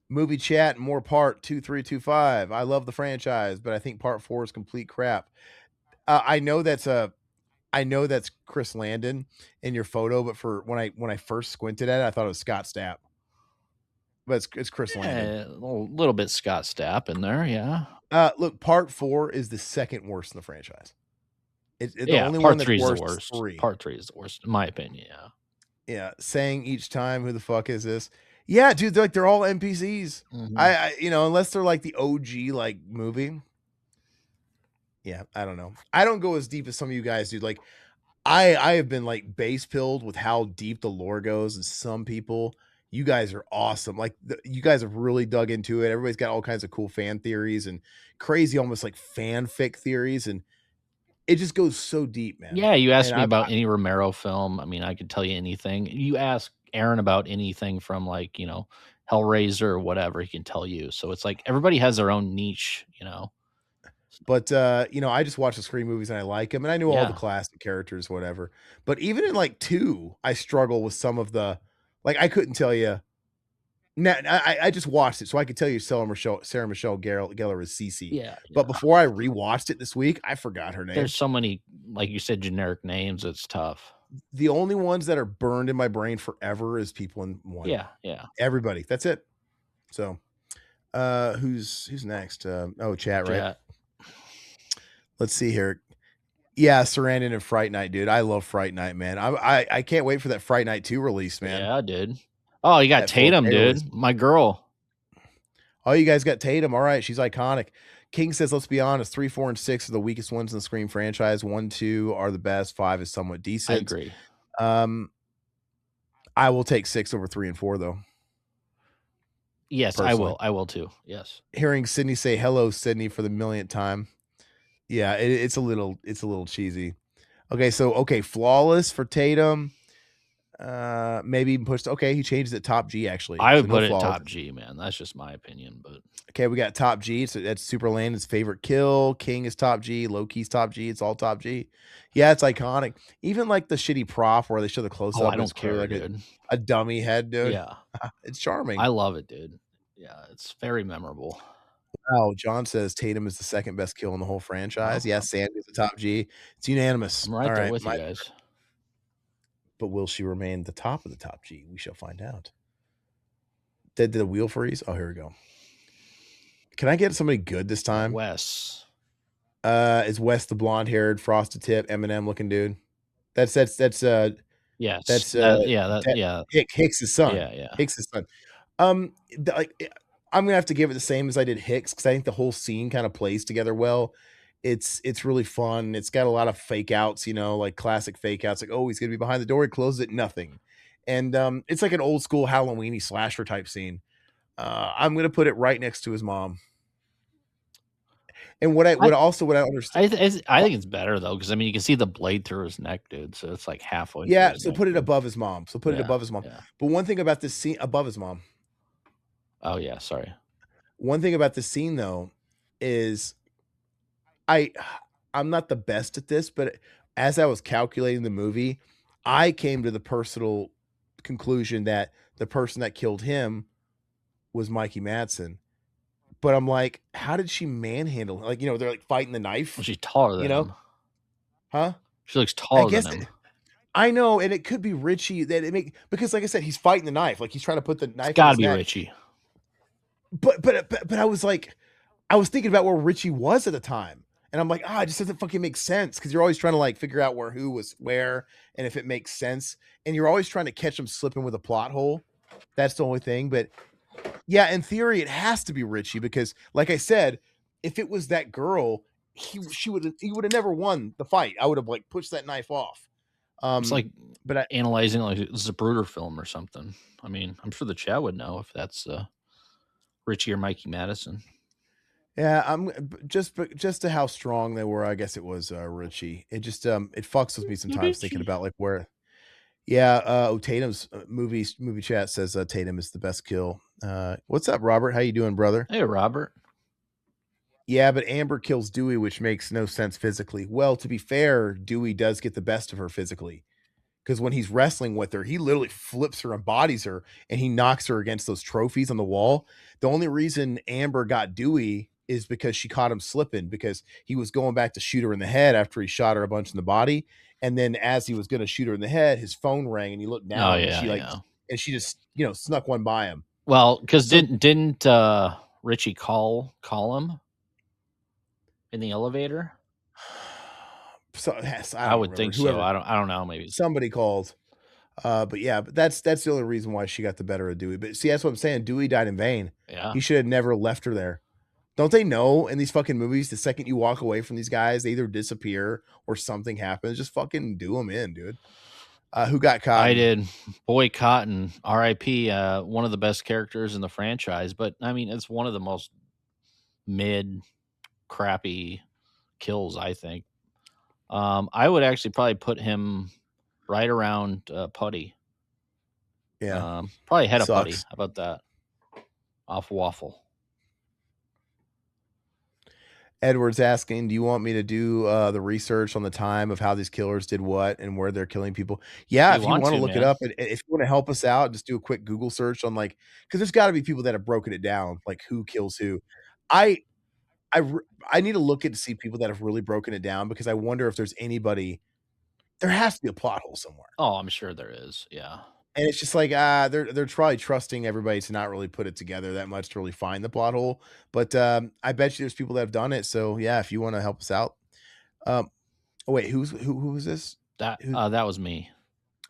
Movie chat, more part 2325. I love the franchise, but I think part 4 is complete crap. I know that's Chris Landon in your photo, but for when I first squinted at it, I thought it was Scott Stapp. But it's Chris Landon. Yeah, a little bit Scott Stapp in there. Yeah. Look, part 4 is the second worst in the franchise. The Yeah, only one part that's 3 is the worse is worst. 3. Part 3 is the worst, in my opinion. Yeah. Yeah, saying each time, "Who the fuck is this?" Yeah, dude, they're all NPCs. Mhm. Unless they're like the OG like movie. Yeah, I don't know. I don't go as deep as some of you guys do. Like I have been like base pilled with how deep the lore goes, and some people, you guys are awesome. Like you guys have really dug into it. Everybody's got all kinds of cool fan theories and crazy, almost like fanfic theories, and it just goes so deep, man. Yeah, you And asked me about any Romero film. I mean, I could tell you anything. You ask Aaron about anything from like, Hellraiser or whatever, he can tell you. So it's like everybody has their own niche. But, I just watch the Scream movies and I like them, and I knew all the Yeah. classic characters, whatever. But even in, like, 2, I struggle with some of the like, I couldn't tell you I just watched it, so I could tell you Sarah Michelle Gellar is Cece. Yeah, But yeah. before I rewatched it this week, I forgot her There's name. so many, like you said, generic names, it's tough. The only ones that are burned in my brain forever is people in 1. Yeah, yeah. Everybody, that's it. So, who's next? Chat, right? Yeah. Let's see here. Yeah, Sarandon and Fright Night, dude. I love Fright Night, man. I can't wait for that Fright Night 2 release, man. Yeah, dude. Oh, you got That 4K Tatum, release. dude. My girl. Oh, you guys got Tatum. All right, she's iconic. King says, let's be honest, 3, 4, and 6 are the weakest ones in the Scream franchise. 1, 2 are the best. 5 is somewhat I decent. agree. I will take 6 over 3 and 4, though. Yes, I Personally. will. I will too. Yes. Hearing Sydney say hello, Sydney, for the millionth time. Yeah, it's a little cheesy. Okay, flawless for Tatum. Maybe even pushed. Okay, he changed it top G actually. I So would no put it flawless. top G, man. That's just my opinion, but Okay, we got top G. So that's Super Landon's favorite kill. King is top G. Loki's top G. It's all top G. Yeah, it's iconic. Even like the shitty prop where they show the close up, I and it's don't clearly care, like dude. a dummy head, dude. Yeah. It's charming. I love it, dude. Yeah, it's very memorable. Wow, John says Tatum is the second best kill in the whole franchise. Well, Yes, Sandy is the top G. It's unanimous. I'm right All there right, with you guys. but will she remain the top of the top G? We shall find out. Did the wheel freeze? Oh, here we go. Can I get somebody good this time? Wes. Is Wes the blonde haired, frosted tip, Eminem looking dude? That's Yes. That's Yeah. Hicks's son. Yeah, yeah. Hicks's son. Um, I'm gonna have to give it the same as I did Hicks because I think the whole scene kind of plays together well. It's really fun. It's got a lot of fake outs, like classic fake outs, like, oh, he's gonna be behind the door, he closes it, nothing. And it's like an old school Halloweeny slasher type scene. I'm gonna put it right next to his mom. And what I I what also what I understand. I think it's better though, because I mean you can see the blade through his neck, dude. So it's like halfway through Yeah, his so neck, put it dude. above his mom. So put it Yeah, above his mom. yeah. But one thing about this scene above his mom. Oh yeah, sorry. One thing about this scene though is I I'm not the best at this, but as I was calculating the movie, I came to the personal conclusion that the person that killed him was Mikey Madsen. But I'm like, how did she manhandle him? Like, they're like fighting the Well, knife, she's taller you than know? him. Huh? She looks I taller than guess him. I know, and it could be Richie that because like I said, he's fighting the knife, like he's trying to put the It's knife in got to his be neck. Richie. But I was like, I was thinking about where Richie was at the time. And I'm like, it just doesn't fucking make sense because you're always trying to like figure out who was where and if it makes sense. And you're always trying to catch him slipping with a plot hole. That's the only thing. But yeah, in theory, it has to be Richie because, like I said, if it was that girl, he would have never won the fight. I would have like pushed that knife off. It's like But I, analyzing like a Zapruder film or something. I mean, I'm sure the chat would know if that's Richie or Mikey Madison. Yeah, just to how strong they were. I guess it was Richie. It just it fucks with me sometimes thinking Richie. about like where. Yeah, Tatum's movie chat says Tatum is the best kill. What's up, Robert? How you doing, brother? Hey, Robert. Yeah, but Amber kills Dewey, which makes no sense physically. Well, to be fair, Dewey does get the best of her physically because when he's wrestling with her, he literally flips her and bodies her and he knocks her against those trophies on the wall. The only reason Amber got Dewey is because she caught him slipping because he was going back to shoot her in the head after he shot her a bunch in the body. And then as he was going to shoot her in the head, his phone rang and he looked Oh down and yeah, yeah. she just, snuck one by him. Well, because So didn't Richie call him in the elevator? yes, I I don't would remember. think so. Whoever I don't know. Maybe. somebody called. But yeah, but that's the only reason why she got the better of Dewey. But see, that's what I'm saying. Dewey died in vain. Yeah. He should have never left her there. Don't they know in these fucking movies, the second you walk away from these guys, they either disappear or something happens. Just fucking do them in, dude. Who got I Cotton? did. Boy Cotton, R.I.P. One of the best characters in the franchise, but I mean, it's one of the most mid, crappy kills. I think. I would actually probably put him right around Putty. Yeah, Probably ahead of Putty. sucks. How about that? Off Waffle. Edward's asking, do you want me to do the research on the time of how these killers did what and where they're killing people? Yeah, You if you want want to to, look it man? up, and if you want to help us out, just do a quick Google search on because there's got to be people that have broken it down, like who kills who. I I re- I need to look at to see people that have really broken it down because I wonder if there's anybody. There has to be a plot hole somewhere, Oh, I'm sure there is. Yeah. and it's just like they're probably trusting everybody to not really put it together that much to really find the plot hole. But I bet you there's people that have done it. So yeah, if you want to help us out, um, oh wait, who was this? That Who? that was me.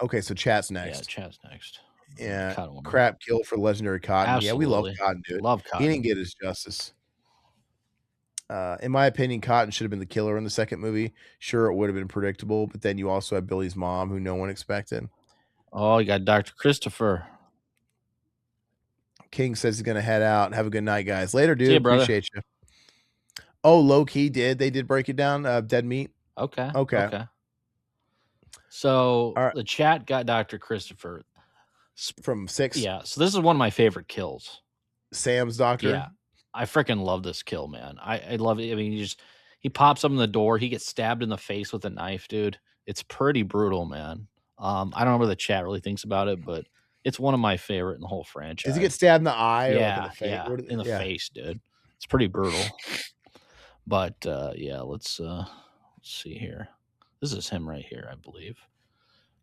Okay, so chat's Yeah, next. Chad's next. Yeah, Cut one. crap kill for legendary Cotton. Yeah, we love Absolutely. Cotton, dude. Love He Cotton. didn't get his justice. In my opinion, Cotton should have been the killer in the second movie. Sure, it would have been predictable, but then you also have Billy's mom, who no one expected. Oh, you got Dr. Christopher. King says he's gonna head out. Have a good night, guys. Later, See dude. you, brother. Appreciate you. Oh, low key did. They did break it down. Dead meat. Okay. Okay. Okay. So All right. the chat got Dr. Christopher. From 6, Yeah. So this is one of my favorite kills. Sam's doctor. Yeah. I freaking love this kill, man. I love it. I mean, he pops up in the door. He gets stabbed in the face with a knife, dude. It's pretty brutal, man. I don't know what the chat really thinks about it, but it's one of my favorite in the whole franchise. Does he get stabbed in the eye or like in Yeah, the face? yeah, in the Yeah. face, dude. It's pretty brutal. But yeah, let's see here. This is him right here, I believe.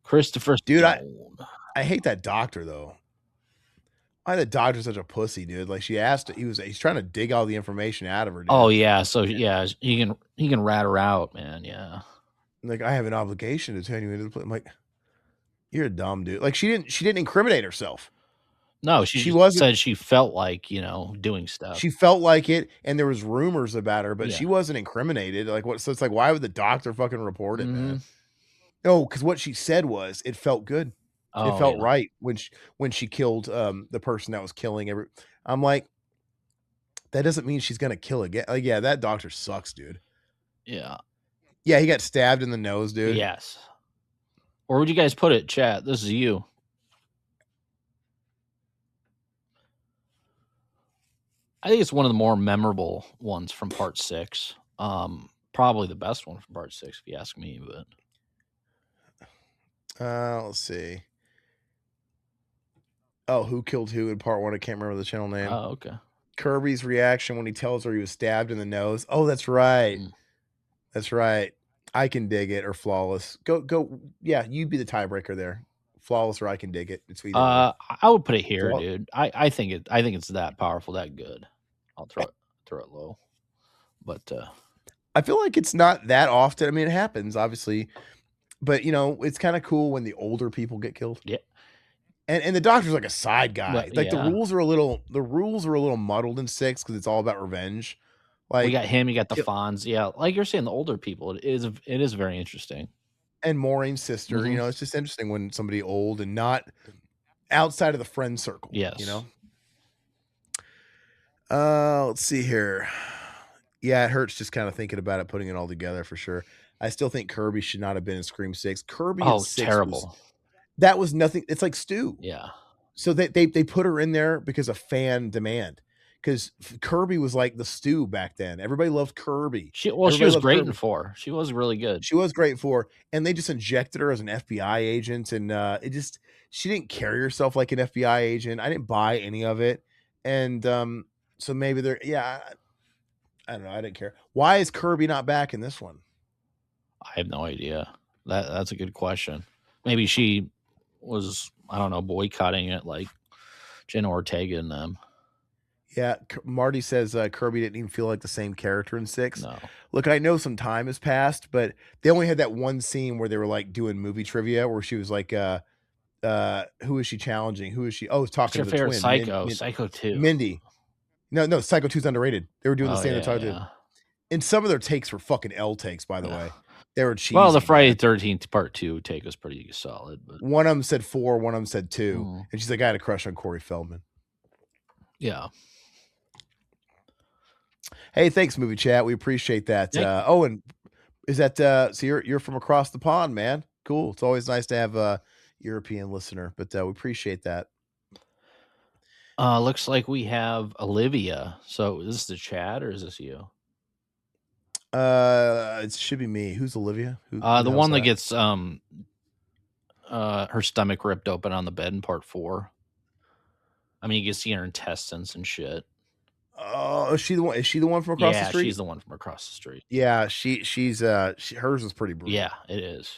Christopher Dude, Stone. I hate that doctor though. Why the doctor's such a pussy, dude? Like she asked, he's trying to dig all the information out of her, dude. Oh yeah, so yeah, he can rat her out, man. Yeah. Like I have an obligation to turn you into the place. I'm like, you're a dumb dude. Like she didn't incriminate herself. No, She just wasn't. said she felt like, doing stuff. She felt like it, and there was rumors about her, but Yeah. she wasn't incriminated. Like what? So it's like, why would the doctor fucking report it, man? Mhm. No, because what she said was it felt good. It Oh felt yeah. right when she killed the person that was killing every. I'm like, that doesn't mean she's gonna kill again. Like, yeah, that doctor sucks, dude. Yeah. Yeah, he got stabbed in the nose, dude. Yes. Where would you guys put it, chat? This is you. I think it's one of the more memorable ones from part 6. Probably the best one from part 6, if you ask me, but Let's see. Oh, who killed who in part 1? I can't remember the channel name. oh, okay. Kirby's reaction when he tells her he was stabbed in the nose. Oh, that's right. Mm. That's right. I Can Dig It or Flawless. Go. Yeah, you be the tiebreaker there. Flawless or I Can Dig It. It's either or. I would put it here, Flaw dude. I think it's that powerful, that good. I'll throw it low. But I feel like it's not that often. I mean, it happens, obviously, but it's kind of cool when the older people get killed. yeah, And the doctor's like a side well, guy. Like yeah. the rules are a little muddled in 6 because it's all about revenge. We Like got him, you got the kill Fonz. Yeah, like you're saying, the older people, it is very interesting. and Maureen's sister, Mhm. it's just interesting when somebody old and not outside of the friend circle, you Yes. know? Let's see here. Yeah, it hurts just kind of thinking about it, putting it all together for sure. I still think Kirby should not have been in Scream 6. Kirby in Oh, 6 was terrible. that was nothing. It's like Stu. Yeah. So they put her in there because of fan demand. Because Kirby was like the stew back then. Everybody loved Kirby. She Everybody was loved great in Kirby. 4. She was really good. She was great for, and they just injected her as an FBI agent, and it just she didn't carry herself like an FBI agent. I didn't buy any of it, and so maybe they're yeah. I don't know. I didn't care. Why is Kirby not back in this one? I have no idea. That's a good question. Maybe she was, I don't know, boycotting it like Jenna Ortega and them. Yeah, Marty says Kirby didn't even feel like the same character in 6. No. Look, I know some time has passed, but they only had that one scene where they were like doing movie trivia where she was like, who is she challenging? Who is she? Oh, What's talking your to the favorite twin, Psycho? Psycho 2. Mindy. No, Psycho 2's underrated. They were doing the Oh, same yeah, Psycho 2. yeah. And some of their takes were fucking L takes, by the Yeah. way. They were Well, the cheesy, Friday man. the 13th part 2 take was pretty solid, but One of them said 4, one of them said 2. Mm. And she's like, I had a crush on Corey Feldman. yeah. Hey, thanks, movie chat. We appreciate that. Thank And is that so you're from across the pond, man? Cool. It's always nice to have a European listener, but we appreciate that. Looks like we have Olivia. So is this the chat or is this you? It should be me. Who's Olivia? Who the The hell's one that that? gets her stomach ripped open on the bed in part 4. I mean, you can see her intestines and shit. Oh, is she the one? Is she the one from across the Yeah, street? she's the one from across the street. Yeah, she's hers was pretty brutal. Yeah, it is.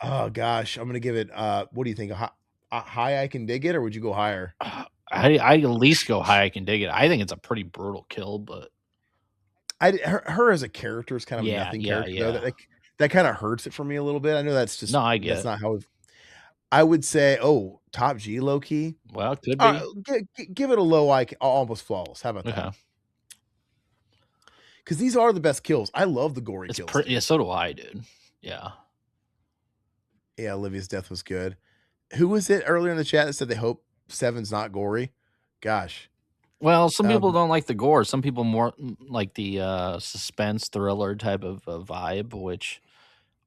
Oh gosh, I'm gonna give it. What do you think? A high I Can Dig It, or would you go higher? I at least go high. I can dig it. I think it's a pretty brutal kill, but Her as a character is kind of a yeah, nothing yeah, character though. yeah. That kind of hurts it for me a little bit. I know that's just No, I get that's it. not how I would say. Oh, top G low key. Well, it could be. Give it a low almost flawless. How about that? Okay. Because these are the best kills. I love the gory It's kills. pretty. Yeah, so do I, dude. Yeah. Yeah, Olivia's death was good. Who was it earlier in the chat that said they hope 7's not gory? Gosh. Well, some people don't like the gore. Some people more like the suspense thriller type of vibe, which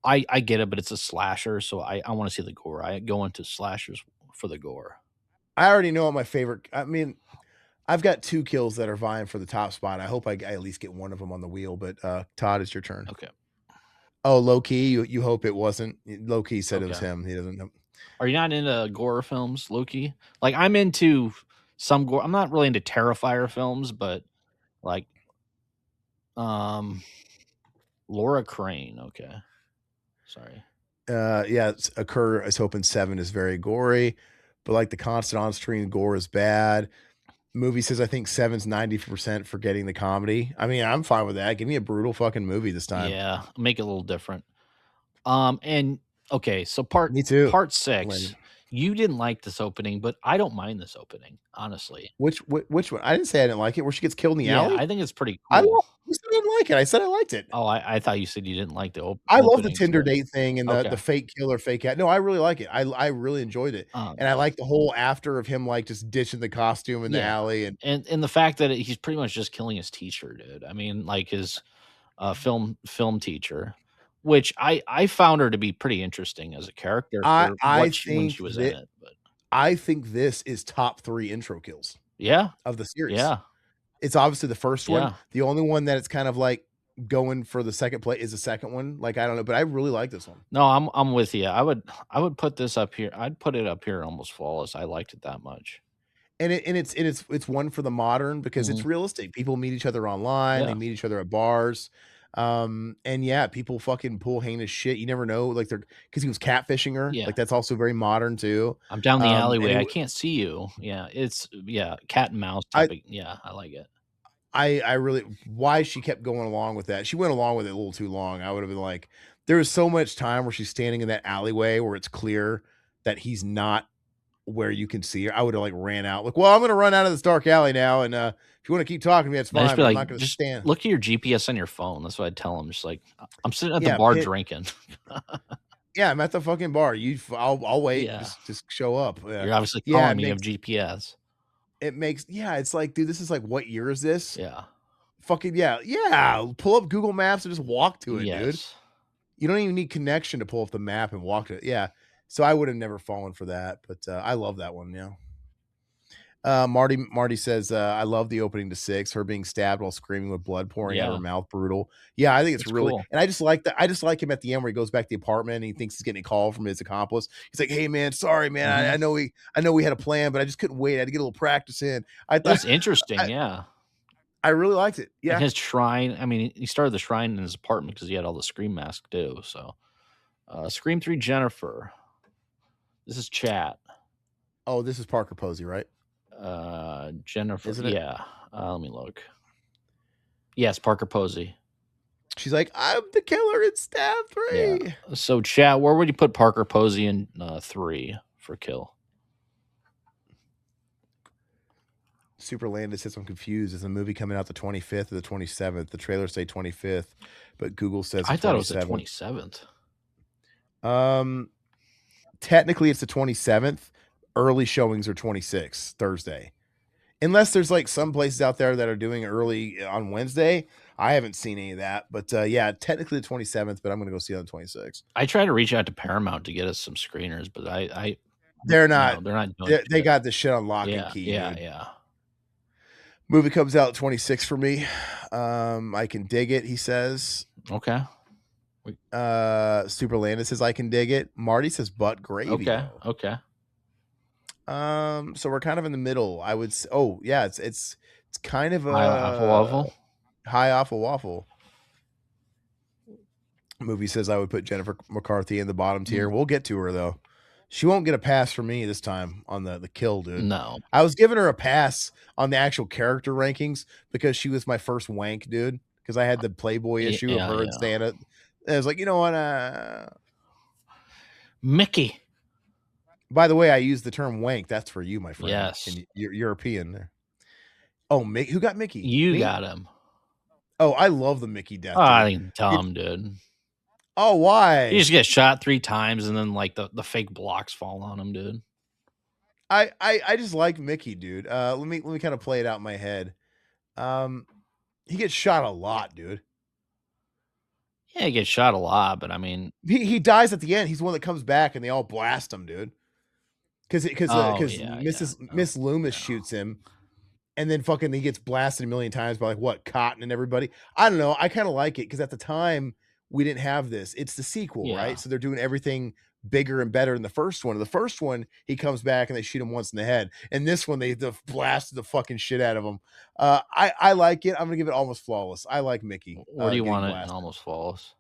I get it, but it's a slasher, so I want to see the gore. I go into slashers for the gore. I already know what my favorite. I mean, I've got 2 kills that are vying for the top spot. I hope I at least get one of them on the wheel. But Todd, it's your turn. Okay. Oh, low key, you hope it wasn't. Low key said it was Okay. him. He doesn't know. Are you not into gore films, Loki? Like I'm into some gore. I'm not really into Terrifier films, but like Laura Crane. Okay. Sorry. Yeah, occur. I was hoping 7 is very gory, but like the constant on screen gore is bad. Movie says I think 7's 90% forgetting the comedy. I mean, I'm fine with that. Give me a brutal fucking movie this time. Yeah, make it a little different. And okay, so Me too. part 6, you didn't like this opening, but I don't mind this opening, honestly. Which one? I didn't say I didn't like it. Where she gets killed in the Yeah, alley? I think it's pretty I cool. don't. I said I didn't like it. I said I liked it. Oh, I thought you said you didn't like the I love the opening, Tinder so date thing and the okay. fake killer, fake cat. No, I really like it. I really enjoyed it, and I like the whole after of him like just ditching the costume in the alley and the fact that he's pretty much just killing his teacher, dude. I mean, like his film teacher, which I found her to be pretty interesting as a character for when she was in it. But I think this is top 3 intro kills. Yeah, of the series. yeah, It's obviously the first one. Yeah. The only one that it's kind of like going for the second play is the second one. Like I don't know, but I really like this one. no, I'm with you. I would put this up here. I'd put it up here almost flawless. I liked it that much. And it's one for the modern because it's realistic. People meet each other online. They Yeah. meet each other at bars. And yeah, people fucking pull heinous shit. You never know, like they're because he was catfishing her. Yeah. Like that's also very modern too. I'm down the And alleyway, it, I can't see you. Yeah, it's yeah, cat and mouse I type of yeah, I like it. I really why she kept going along with that. She went along with it a little too long. I would have been like, there was so much time where she's standing in that alleyway where it's clear that he's not where you can see her. I would have like ran out, like, well, I'm gonna run out of this dark alley now, and if you want to keep talking to me, that's I just fine, be but I'm like, not gonna "Just stand. look at your GPS on your phone." That's what I'd tell him, just like, I'm sitting at the Yeah, bar pit. drinking." Yeah, I'm at the fucking bar. I'll wait. Yeah. Just show up. You're obviously Yeah, calling me, you have GPS. it makes yeah. It's like, dude, this is like, what year is this? Yeah. Fucking yeah, yeah. Pull up Google Maps and just walk to it, dude. Yes. You don't even need connection to pull up the map and walk to it. Yeah. So I would have never fallen for that, but I love that one. Yeah. Marty says, I love the opening to 6, her being stabbed while screaming with blood pouring out of Yeah, her mouth. Brutal. Yeah, I think it's it's really, cool. and I just like that. I just like him at the end where he goes back to the apartment and he thinks he's getting a call from his accomplice. He's like, "Hey man, sorry man, Mhm. I know we had a plan, but I just couldn't wait. I had to get a little practice in." I It thought was interesting, I, yeah. I really liked it. And Yeah. his shrine, I mean, he started the shrine in his apartment because he had all the Scream masks too, so, Scream 3 Jennifer. This is chat. Oh, this is Parker Posey, right? Jennifer Isn't it? yeah, let me look. Yes, Parker Posey. She's like, "I'm the killer in Stab Yeah. 3." So, chat, where would you put Parker Posey in, 3 for kill? Super Landis says, I'm confused. Is the movie coming out the 25th or the 27th? The trailers say 25th, but Google says the I thought it was the 27th. 27th. Um, Technically it's the 27th. Early showings are 26th, Thursday. Unless there's like some places out there that are doing early on Wednesday. I haven't seen any of that, but yeah, technically the 27th, but I'm going to go see it on the 26th. I tried to reach out to Paramount to get us some screeners, but I They're not, no, they're not doing they shit. got this shit on lock and Yeah, key, yeah, dude. yeah. Movie comes out at 26 for me. I can dig it, he says. Okay. Super Landis says I can dig it. Marty says butt gravy Okay, though. okay. So we're kind of in the middle. I would say, oh yeah, it's kind of High Waffle a Waffle? high off a waffle. Movie says I would put Jennifer McCarthy in the bottom tier. Mm, We'll get to her though. She won't get a pass from me this time on the kill, dude. no. I was giving her a pass on the actual character rankings because she was my first wank, dude. Because I had the Playboy issue of Yeah, her and yeah. Santa. And I was like, you know what? Mickey. By the way, I use the term wank. That's for you, my friend. Yes. And you're European there. Oh, who got Mickey? You Me? got him. Oh, I love the Mickey Oh, death, I dude. think It. dumb, dude. Oh, You why? just get shot 3 times and then, like, the fake blocks fall on him, dude. I just like Mickey, dude. Let me kind of play it out in my head. Um, he gets shot a lot, dude. Yeah, he gets shot a lot, but I mean He dies at the end. He's the one that comes back and they all blast him, dude. oh, Because yeah, yeah. Mrs. No, Miss Loomis no. shoots him, and then fucking he gets blasted a million times by like what Cotton and everybody. I don't know. I kind of like it because at the time we didn't have this. It's the sequel, right? Yeah. So they're doing everything bigger and better in the first one. The first one, he comes back and they shoot him once in the head. And this one, they blasted the fucking shit out of him. I like it. I'm gonna give it almost flawless. I like Mickey Where do you getting want it in blasted. Almost Flawless?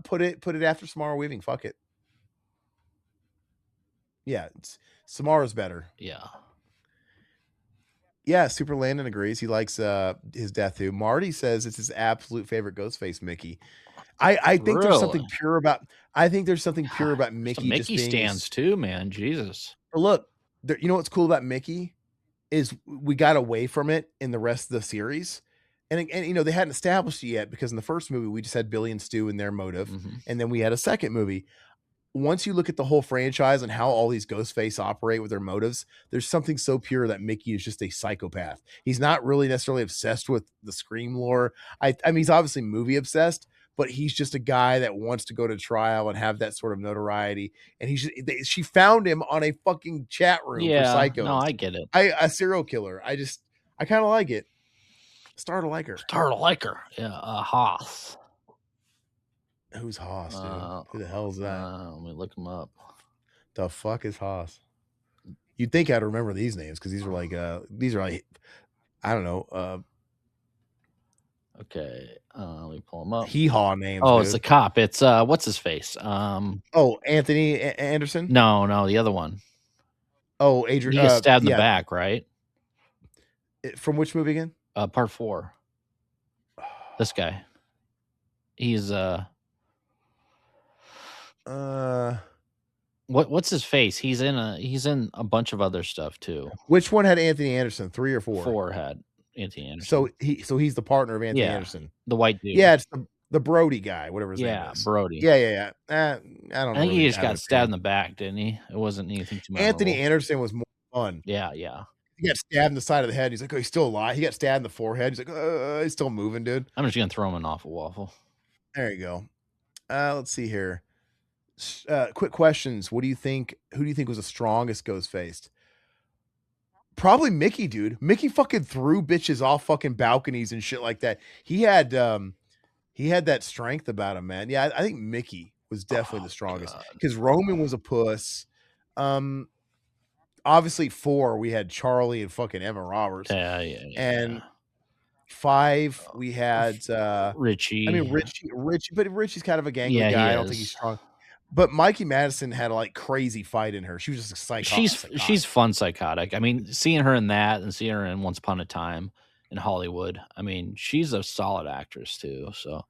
Put it after Samara Weaving. Fuck it. Yeah, Samara's better. Yeah. Yeah, Super Landon agrees. He likes his death too. Marty says it's his absolute favorite Ghostface Mickey. I think there's Really? something pure about I think there's something pure about There's some Mickey just Mickey being stands too, man, Jesus. look, you know what's cool about Mickey is we got away from it in the rest of the series. And you know, they hadn't established it yet because in the first movie we just had Billy and Stu and their motive, Mhm. and then we had a second movie. Once you look at the whole franchise and how all these Ghostface operate with their motives, there's something so pure that Mickey is just a psychopath. He's not really necessarily obsessed with the Scream lore. I mean, he's obviously movie obsessed, but he's just a guy that wants to go to trial and have that sort of notoriety. And she found him on a fucking chat room for Yeah, no, psychos. I get it. A serial killer. I kind of like it. Started to like her. Started to like her. Yeah, Hoth. Who's Haas, dude? Uh, Who the hell is that? Let me look him up. The fuck is Haas? You'd think I'd remember these names because these are like I don't know, Okay, let me pull him up. Hee haw names, Oh, it's the dude. cop. It's what's his face? Oh, Anthony Anderson. No, the other one. Oh, Adrian. He gets stabbed in the Yeah. back, right? From which movie again? Part 4. This guy. He's Uh, what's his face? He's in a bunch of other stuff too. which one had Anthony Anderson? 3 or 4? 4 had Anthony So Anderson. he's the partner of Anthony Yeah, Anderson. the white dude. Yeah, it's the Brody guy, whatever his name Yeah, is. Brody. Yeah. I I don't think he really just have an got stabbed in opinion. the back, didn't he? It wasn't anything too Anthony memorable. Anderson was more fun. Yeah. He got stabbed in the side of the head. He's like, "Oh, he's still alive." He got stabbed in the forehead. He's like, he's still moving, dude." I'm just gonna throw him an awful waffle. There you go. Let's see here. Quick questions. What do you think? Who do you think was the strongest ghost faced? Probably Mickey, dude. Mickey fucking threw bitches off fucking balconies and shit like that. He had that strength about him, man. Yeah, I think Mickey was definitely Oh the strongest god. because Roman was a puss. Um, Obviously 4 we had Charlie and fucking Emma Roberts, Yeah. and 5 we had. I mean Richie. Richie, but Richie's kind of a gangly Yeah, he guy. I don't think he's is. strong. But Mikey Madison had a like crazy fight in her. She was just a She's psychotic. fun psychotic. I mean, seeing her in that and seeing her in Once Upon a Time in Hollywood, I mean, she's a solid actress too. So,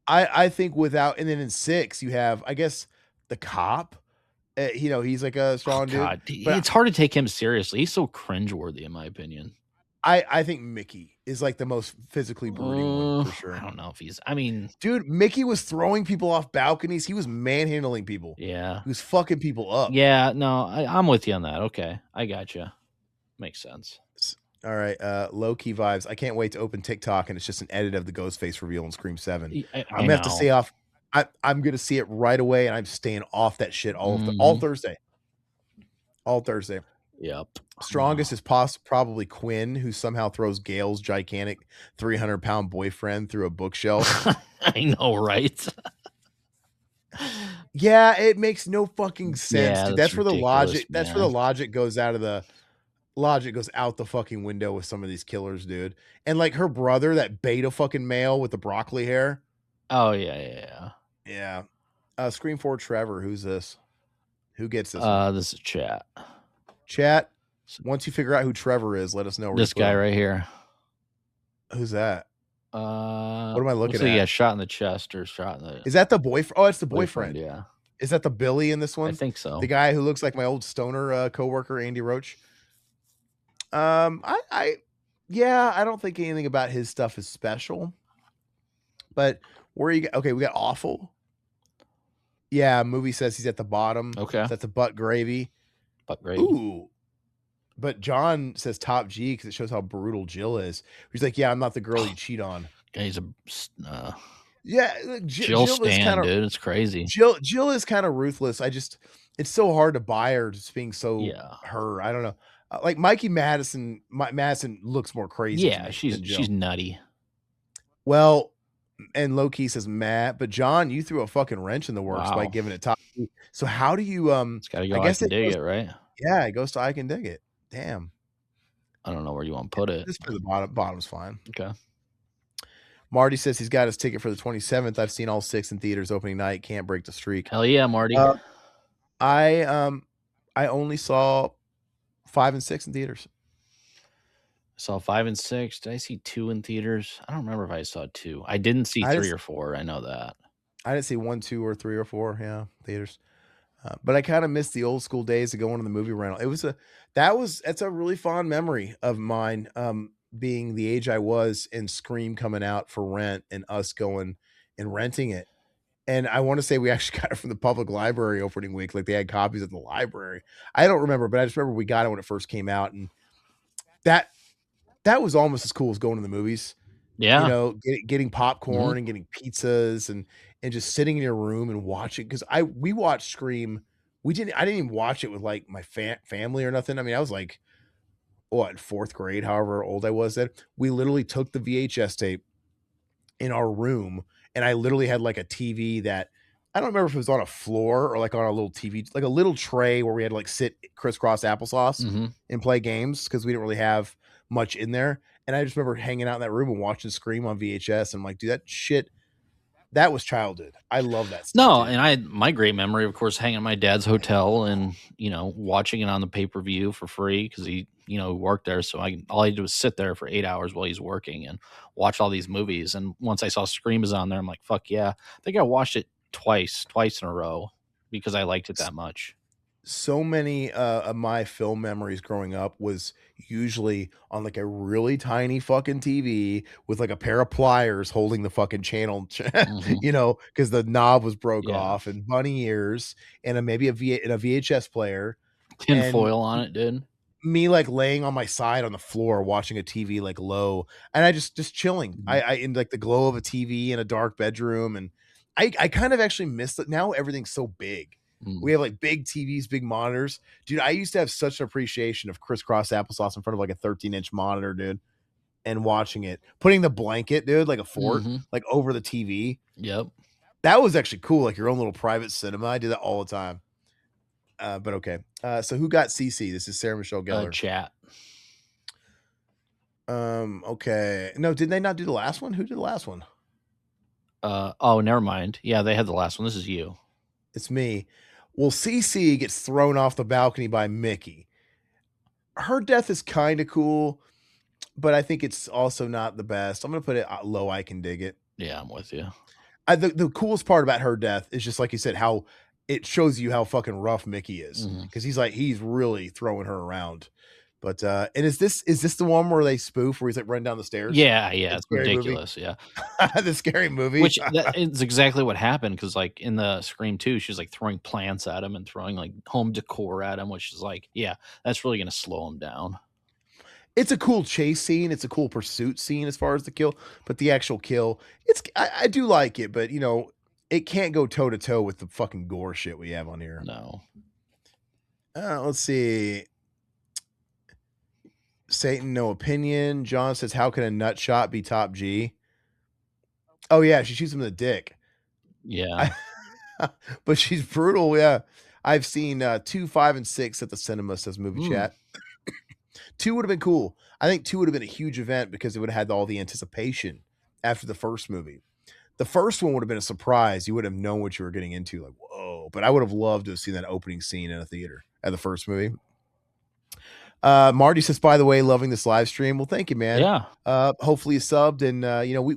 I think without, and then in 6 you have, I guess, the cop. He's like a oh strong dude, god, but it's hard to take him seriously. He's so cringeworthy, in my opinion. I think Mickey is like the most physically brooding one for I sure. don't know if he's. I mean, Dude, Mickey was throwing people off balconies. He was manhandling people. yeah, He was fucking people up. yeah. No, I'm with you on that. Okay, I got you. Makes sense. All right, low key vibes. I can't wait to open TikTok and it's just an edit of the Ghostface reveal in Scream 7. I I'm gonna have to know. stay off. I'm gonna see it right away, and I'm staying off that shit all Hmm. Thursday. All Thursday. Yep. Strongest is probably Quinn, who somehow throws Gail's gigantic 300-pound boyfriend through a bookshelf. I know, right? Yeah, it makes no fucking sense, Yeah, dude. that's ridiculous, That's where the man. logic goes out the fucking window with some of these killers, dude. And like her brother, that beta fucking male with the broccoli hair. Oh yeah. Yeah. Scream 4 Trevor. Who's this? Who gets this one? This is chat. Chat. Once you figure out who Trevor is, let us know where This you put guy him. right here. Who's that? What am I looking looks like he at? got shot in the chest or shot in the Is that the boyfriend? Oh, it's the boyfriend. Yeah, Is that the Billy in this I one? think so. The guy who looks like my old stoner coworker, Andy Roach. I don't think anything about his stuff is special. But where you okay, we got awful. Yeah, movie says he's at the bottom. Okay. That's a butt gravy. But great. Ooh. But John says top G because it shows how brutal Jill is. He's like, yeah, I'm not the girl you cheat on. He's a Yeah, Jill Jill is stan, kind of dude. It's crazy. Jill is kind of ruthless. It's so hard to buy her just being so her. I don't know. Like Mikey Madison looks more crazy. Yeah, to me she's than Jill. she's nutty. Well, and low key says Matt, but John, you threw a fucking wrench in the works by giving it top. So how do you It's gotta go. I guess I can dig it, right? Yeah, it goes to I can dig it. Damn. I don't know where you want to put it. Just for the bottom. Bottom's fine. Okay. Marty says he's got his ticket for the 27th. I've seen all 6 in theaters opening night. Can't break the streak. Hell yeah, Marty. I only saw 5 and 6 in theaters. I saw 5 and 6. Did I see 2 in theaters? I don't remember if I saw 2. I didn't see 3 or 4. I know that. I didn't see 1, 2, or 3 or 4. Yeah, theaters. But I kind of missed the old school days of going to the movie rental. That's a really fond memory of mine. Being the age I was and Scream coming out for rent and us going and renting it. And I want to say we actually got it from the public library opening week. Like they had copies at the library. I don't remember, but I just remember we got it when it first came out. And that was almost as cool as going to the movies. Yeah. Getting popcorn and getting pizzas and just sitting in your room and watching. Cause we watched Scream. I didn't even watch it with like my family or nothing. I mean, I was like, what, 4th grade, however old I was then. We literally took the VHS tape in our room, and I literally had like a TV that I don't remember if it was on a floor or like on a little TV, like a little tray where we had to like sit crisscross applesauce and play games because we didn't really have much in there. And I just remember hanging out in that room and watching Scream on VHS. I'm like, dude, that shit, that was childhood. I love that stuff, No, dude. and I had my great memory, of course, hanging at my dad's hotel and, watching it on the pay-per-view for free because he, worked there. So all I did was sit there for 8 hours while he's working and watch all these movies. And once I saw Scream is on there, I'm like, fuck yeah. I think I watched it twice in a row because I liked it that much. So many of my film memories growing up was usually on like a really tiny fucking TV with like a pair of pliers holding the fucking channel, Hmm. because the knob was broke Yeah. off, and bunny ears, and maybe a VHS player, Tin and foil on it, dude. me like laying on my side on the floor watching a TV like low, and I just chilling. Mhm. I in like the glow of a TV in a dark bedroom, and I kind of actually miss it now. Everything's so big. We Mm. have like big TVs, big monitors, dude. I used to have such an appreciation of crisscross applesauce in front of like a 13-inch monitor, dude, and watching it, putting the blanket, dude, like a fort, Mhm. like over the TV. Yep. That was actually cool, like your own little private cinema. I did that all the time. But okay. So who got CC? This is Sarah Michelle Gellar. Chat. Okay. No, did they not do the last one? Who did the last one? Oh, never mind. Yeah, they had the last one. This is you. It's me. Well, CC gets thrown off the balcony by Mickey. Her death is kind of cool, but I think it's also not the best. I'm gonna put it low. I can dig it. Yeah, I'm with you. The coolest part about her death is just like you said, how it shows you how fucking rough Mickey is, Mhm. because he's really throwing her around. But and is this the one where they spoof where he's like running down the stairs? Yeah, yeah, That it's scary movie. ridiculous, yeah. The scary movie. Which that is exactly what happened because, like, in the Scream 2, she's, like, throwing plants at him and throwing, like, home decor at him, which is like, yeah, that's really gonna slow him down. It's a cool chase scene. It's a cool pursuit scene as far as the kill, but the actual kill, I do like it, but it can't go toe to toe with the fucking gore shit we have on here. No. Let's see. Satan, no opinion. John says, "How can a nut shot be top G?" Oh yeah, she shoots him in the dick. Yeah. I, but she's brutal. Yeah, I've seen 2, 5, and 6 at the cinema. Says movie Mm. chat. 2 would have been cool. I think 2 would have been a huge event because it would have had all the anticipation after the first movie. The first one would have been a surprise. You would have known what you were getting into. Like, whoa. But I would have loved to have seen that opening scene in a theater at the first movie. Marty says, by the way, loving this live stream. Well, thank you, man. Yeah. Hopefully you subbed. And,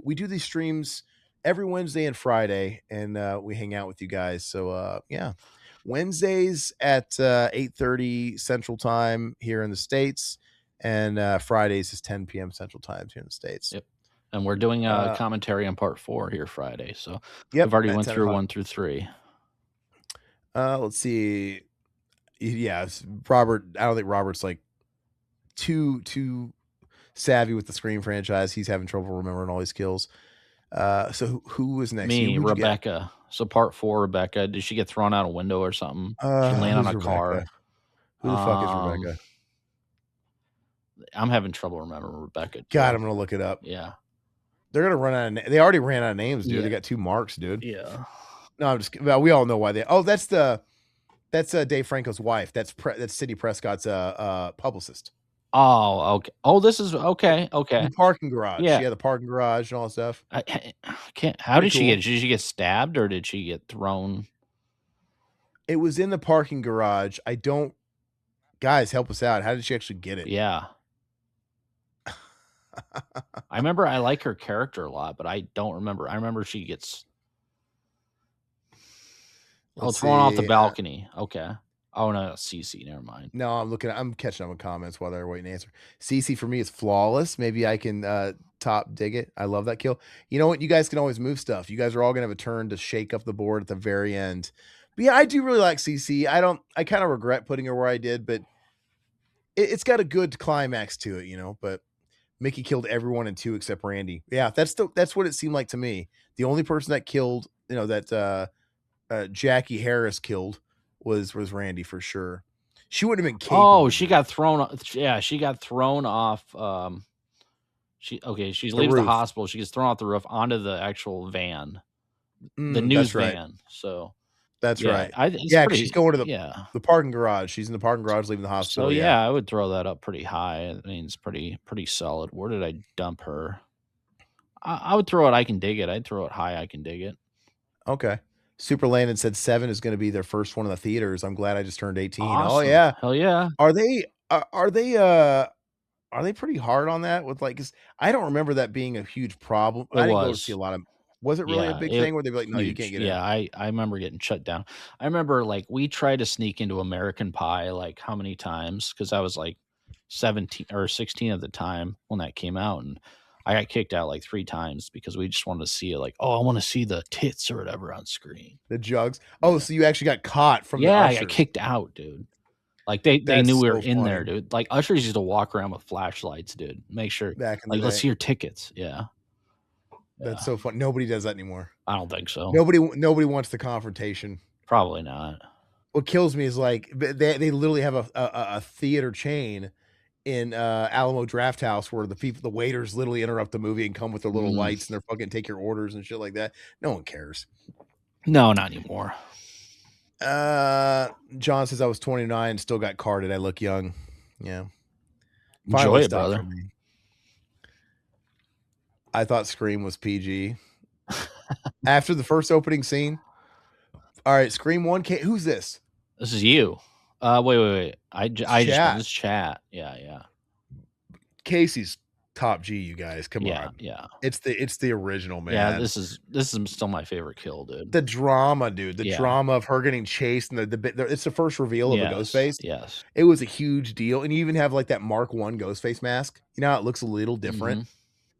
we do these streams every Wednesday and Friday, and we hang out with you guys. So, yeah. Wednesdays at 8:30 Central Time here in the States, and Fridays is 10 p.m. Central Times here in the States. Yep. And we're doing a Uh, commentary on part 4 here Friday, so we've yep, already at went 10 through o'clock. 1 through 3. Let's see. Yeah, Robert. I don't think Robert's like too savvy with the Scream franchise. He's having trouble remembering all his kills. So who was next? You? Me, Who'd you get? Rebecca. So part 4, Rebecca, did she get thrown out a window or something? She land on Who's a Rebecca? car. Who the fuck is Um, Rebecca? I'm having trouble remembering Rebecca God, too. I'm gonna look it up. Yeah. They're gonna run out of. They already ran out of names, dude. Yeah. They got 2 marks, dude. Yeah. No, I'm just. Well, we all know why they. Oh, that's Dave Franco's wife. That's Sidney Prescott's publicist. Oh, okay. Oh, this is okay, okay. The parking garage. Yeah. Yeah, the parking garage and all that stuff. I can't how Pretty did she cool. get did she get stabbed or did she get thrown? It was in the parking garage. I don't. Guys, help us out. How did she actually get it? Yeah. I remember I like her character a lot, but I don't remember. I remember she gets Let's thrown off the see. balcony. Okay. Oh, no, CC, never mind. No, I'm catching up with comments while they're waiting to answer. CC for me is flawless. Maybe I can top dig it. I love that kill. You know what? You guys can always move stuff. You guys are all gonna have a turn to shake up the board at the very end. But yeah, I do really like CC. I kind of regret putting her where I did, but it's got a good climax to it. But Mickey killed everyone in 2 except Randy. Yeah, that's what it seemed like to me. The only person that killed, that Jackie Harris killed was Randy for sure. She wouldn't have been Oh, capable, she dude. got thrown yeah, she got thrown off, she The leaves the roof. hospital, she gets thrown off the roof onto the actual van, the news That's right. van, so That's Yeah, right. it's Yeah, 'cause she's pretty going to yeah. the parking garage. She's in the parking garage leaving the So, hospital, yeah. yeah, I would throw that up pretty high. I mean, it's pretty solid. Where did I dump her? I would throw it I Can Dig It. I'd throw it high, I Can Dig It. Okay. Super Landon said 7 is gonna be their first one in the theaters. I'm glad I just turned 18. Oh, Awesome. yeah. Hell yeah. Are they are they pretty hard on that with, like 'cause I don't remember that being a huge problem. It I didn't go to see a was. lot of was it really a Yeah, big it thing where they'd be like, "No, you can't huge. get in?" Yeah, I remember getting shut down. I remember, like, we tried to sneak into American Pie, like, how many times? Because I was, like, 17 or 16 at the time when that came out, and I got kicked out, like, 3 times because we just wanted to see it, like, "Oh, I wanna see the tits or whatever on screen." The jugs? Oh, Yeah. so you actually got caught from the Yeah, I got ushers. kicked out, dude. Like, they knew That's we were so in there, funny dude. Like, ushers used to walk around with flashlights, dude. Make sure back in the like, "Let's day. see your tickets." Yeah, That's yeah. so fun. Nobody does that anymore. I don't think so. Nobody wants the confrontation. Probably not. What kills me is, like, they literally have a theater chain in, Alamo Drafthouse where the waiters literally interrupt the movie and come with their little Mm. lights and they're fucking take your orders and shit like that. No one cares. No, not anymore. Uh, John says I was 29, still got carded. I look young. Yeah. Enjoy Finally it, stopped for brother. me. I thought Scream was PG. After the first opening scene. All right, Scream 1 who's this? This is you. Wait. It's I just went. chat. This is chat. Yeah. Casey's top G, you guys. Come Yeah, on. yeah. It's the original, Yeah, man. this is still my favorite kill, dude. The drama, dude. The Yeah. drama of her getting chased and it's the first reveal of a Yes, Ghostface. yes. It was a huge deal. And you even have like that Mark One Ghostface mask. You know how it looks a little different? Mhm.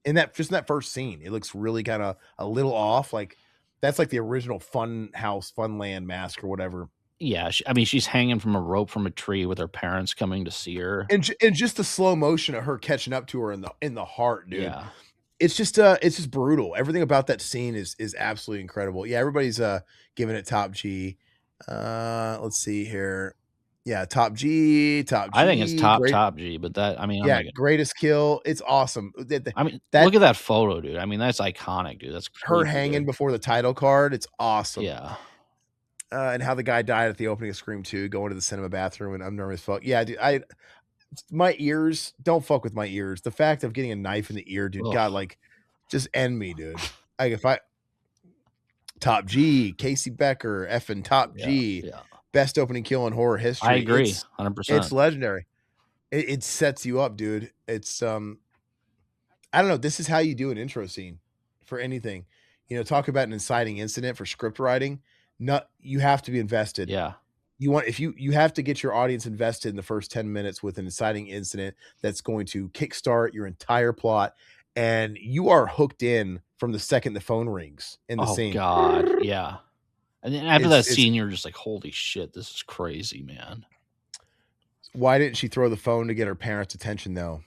In that first scene, it looks really kind of a little off. Like that's like the original Fun House, Funland mask or whatever. Yeah, I mean, she's hanging from a rope from a tree with her parents coming to see her. And just the slow motion of her catching up to her in the heart, dude. Yeah. It's just brutal. Everything about that scene is absolutely incredible. Yeah, everybody's giving it top G. Let's see here. Yeah, top I think it's G, great. top G, but that I mean, I'm Yeah, not gonna greatest kill. It's awesome. I mean, That look at that photo, dude. I mean, that's iconic, dude. That's her creepy, hanging dude. before the title card, it's awesome. Yeah. And how the guy died at the opening of Scream 2, going to the cinema bathroom and I'm nervous fuck. Yeah, dude, I my ears, don't fuck with my ears. The fact of getting a knife in the ear, dude, Ugh. God, like, just end me, dude. Like, if I top G, Casey Becker, effing top Yeah, G, yeah. best opening kill in horror I history. agree, It's 100%. legendary. It sets you up, dude. It's I don't know. This is how you do an intro scene for anything. You know, talk about an inciting incident for script writing. Not you have to be invested. Yeah. You want if you have to get your audience invested in the first 10 minutes with an inciting incident that's going to kickstart your entire plot, and you are hooked in from the second the phone rings in the Oh scene. god, yeah. And then after that It's scene, you're just like, "Holy shit, this is crazy, man." why didn't she throw the phone to get her parents' attention though?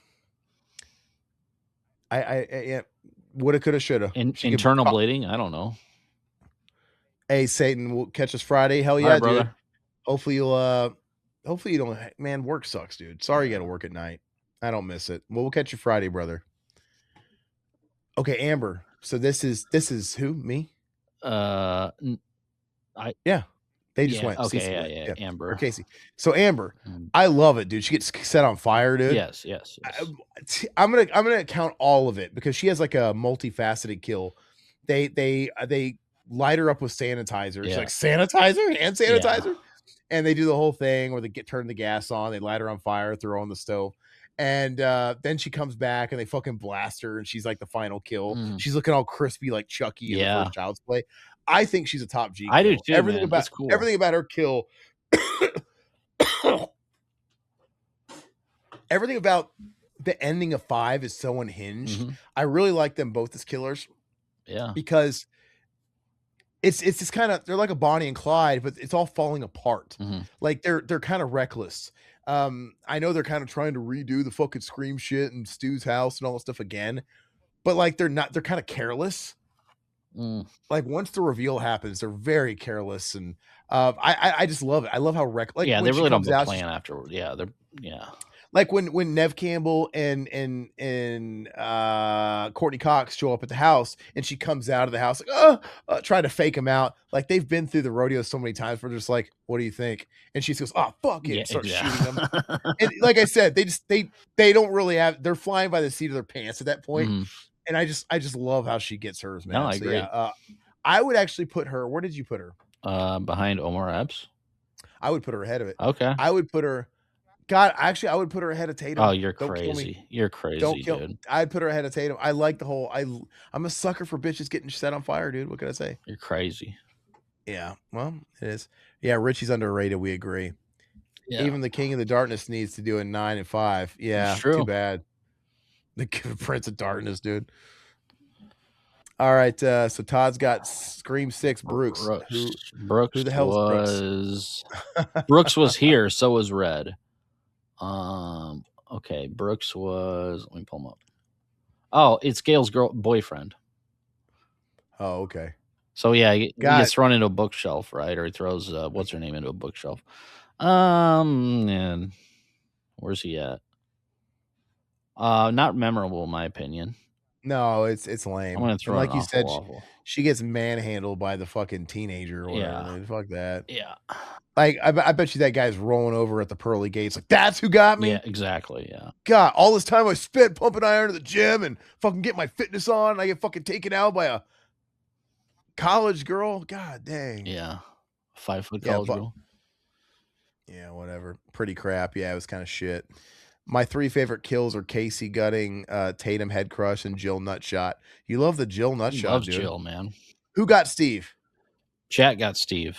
Yeah, woulda, coulda, shoulda. She could Internal bleeding? I don't know. hey, Satan, will catch us Friday. Hell Alright, yeah, dude. brother. Hopefully hopefully you don't man, work sucks, dude. Sorry you Yeah. gotta work at night. I don't miss it. Well, we'll catch you Friday, brother. Okay, Amber. So this is who? Me? N I Yeah. They just yeah, went. okay, Cece went. yeah, Yeah. Or Amber. Casey. So Amber, Mm. I love it, dude. She gets set on fire, dude. I, Yes. I'm gonna count all of it because she has like a multifaceted kill. They light her up with sanitizer. She's like Yeah, sanitizer, hand yeah. sanitizer, and they do the whole thing where they turn the gas on, they light her on fire, throw her on the stove, and then she comes back and they fucking blast her, and she's like the final kill. Mm. She's looking all crispy like Chucky in the Yeah. first Child's Play. I think she's a top G I do kill. too, man. It's cool. Everything about her kill. Everything about the ending of 5 is so unhinged. Mhm. I really like them both as killers Yeah. because it's just kind of they're like a Bonnie and Clyde, but it's all falling apart. Mhm. Like they're kind of reckless. I know they're kind of trying to redo the fucking Scream shit and Stu's house and all that stuff again, but like they're not. They're kind of careless. Mm. Like once the reveal happens, they're very careless, and I just love it. I love how like Yeah, they when she really don't comes have a out, plan afterward. Yeah, they're yeah. like when Nev Campbell and Courtney Cox show up at the house, and she comes out of the house like, trying to fake him out. Like they've been through the rodeo so many times. We're just like, what do you think? And she goes, oh fuck it, Yeah, and starts shooting them. exactly. And like I said, they don't really have. They're flying by the seat of their pants at that point. Mhm. And I just love how she gets hers, No, man. I So yeah, agree. I would actually put her. Where did you put her? Behind Omar Epps. I would put her ahead of it. Okay. I would put her. God, actually, I would put her ahead of Oh, Tatum. you're Don't kill me. crazy. You're Don't crazy, kill. dude. I'd put her ahead of Tatum. I like the whole. I'm a sucker for bitches getting set on fire, dude. What can I say? You're crazy. Yeah, well, it is. Yeah, Richie's underrated. We agree. Yeah, Even the King of the Darkness needs to do a 9 and 5. it's Yeah, too true. bad. The Prince of Darkness, dude. All right, so Todd's got Scream 6 Brooks. Who Brooks the hell's Brooks? was Brooks was here, so was Red. Okay, Brooks was. Let me pull him up. Oh, it's Gail's boyfriend. Oh, okay. So yeah, he Got gets thrown into a bookshelf, right? Or he throws what's her name into a bookshelf. And where's he at? Not memorable in my opinion. No, it's I'm lame. gonna And throw in like an you awful, said, awful. she gets manhandled by the fucking teenager or whatever. Yeah, Like, fuck that. yeah, Like, I bet you that guy's rolling over at the pearly gates. Like, that's who got yeah, me. exactly. Yeah, God, all this time I spent pumping iron to the gym and fucking get my fitness on. And I get fucking taken out by a college girl. God dang. yeah. 5 foot Yeah, college but girl. yeah, whatever. Pretty crap. Yeah, it was kind of shit. My 3 favorite kills are Casey gutting, Tatum head crush, and Jill nutshot. You love the Jill He nutshot, loves dude. Jill, man. Who got Steve? Chat got Steve.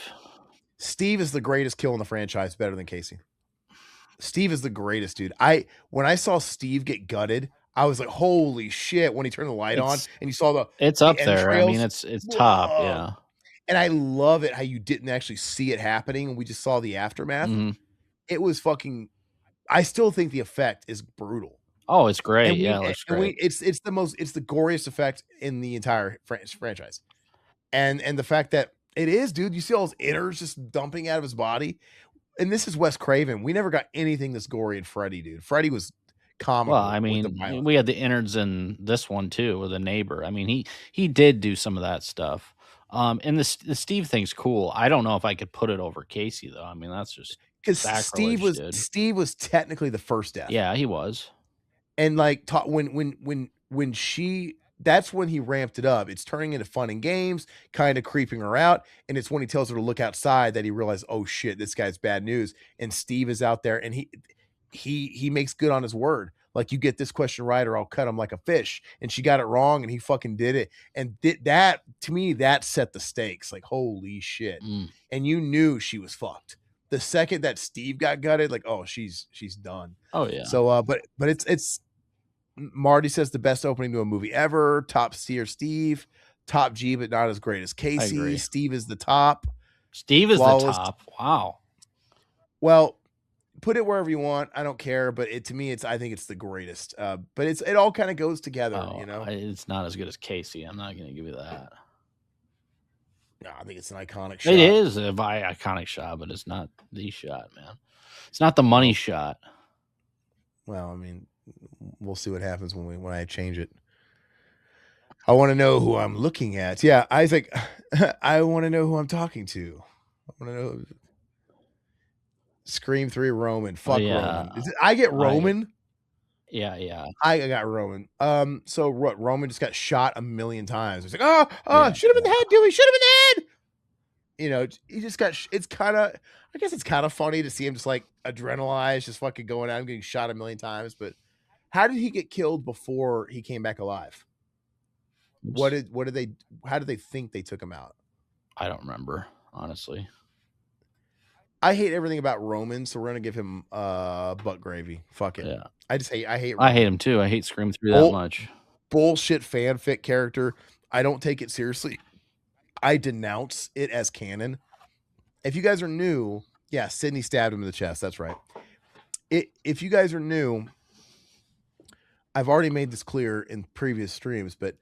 Steve is the greatest kill in the franchise, better than Casey. Steve is the greatest, dude. When I saw Steve get gutted, I was like, holy shit, when he turned the light on It's and you saw it's the up there. I mean, entrails. it's top. Whoa. Yeah. And I love it how you didn't actually see it happening and we just saw the aftermath. Hmm. It was fucking I still think the effect is brutal. Oh, it's great. And Yeah, we it looks and we great. it's the goriest effect in the entire franchise. And the fact that it is, dude, you see all his innards just dumping out of his body. And this is Wes Craven. We never got anything this gory in Freddy, dude. Freddy was Well, comical I with the mean, violence. we had the innards in this one too with a neighbor. I mean, he did do some of that stuff. And the Steve thing's cool. I don't know if I could put it over Casey though. I mean, that's just Because sacrilege, dude. Steve was technically the first death. Yeah, he was. And like when she that's when he ramped it up. It's turning into fun and games, kind of creeping her out. And it's when he tells her to look outside that he realized, oh shit, this guy's bad news. And Steve is out there and he makes good on his word. Like, you get this question right, or I'll cut him like a fish. And she got it wrong, and he fucking did it. And that to me, that set the stakes. Like, holy shit. Mm. And you knew she was fucked. The second that Steve got gutted, like, oh, she's done. Oh yeah, So but it's Marty says the best opening to a movie ever. Top tier Steve. Top G, but not as great as I Casey. agree. Steve is the top. Steve is the Flawless. top. Wow. Well, put it wherever you want. I don't care, but to me, I think it's the greatest. But it all kind of goes together, Oh, you know. it's not as good as Casey. I'm not going to give you that. No, I think it's an iconic shot. It is a iconic shot, but it's not the shot, man. It's not the money shot. Well, I mean, we'll see what happens when I change it. I want to know who I'm looking at. Yeah, Isaac, I want to know who I'm talking to. I want to know. Scream 3 Roman. Fuck yeah. Roman. I get Roman. Yeah. I got Roman. So Roman just got shot a million times. It's like, Yeah. should have been the head, Dewey. Should have been the head. You know, he just got. It's kind of. I guess it's kind of funny to see him just like adrenalized, just fucking going out and getting shot a million times. But how did he get killed before he came back alive? How did they think they took him out? I don't remember, honestly. I hate everything about Roman, so we're gonna give him butt gravy. Fuck it. Yeah. I hate Roman. I hate him too. I hate Scream 3 that much. Bullshit fanfic character. I don't take it seriously. I denounce it as canon. If you guys are new, yeah, Sydney stabbed him in the chest. That's right. If you guys are new, I've already made this clear in previous streams, but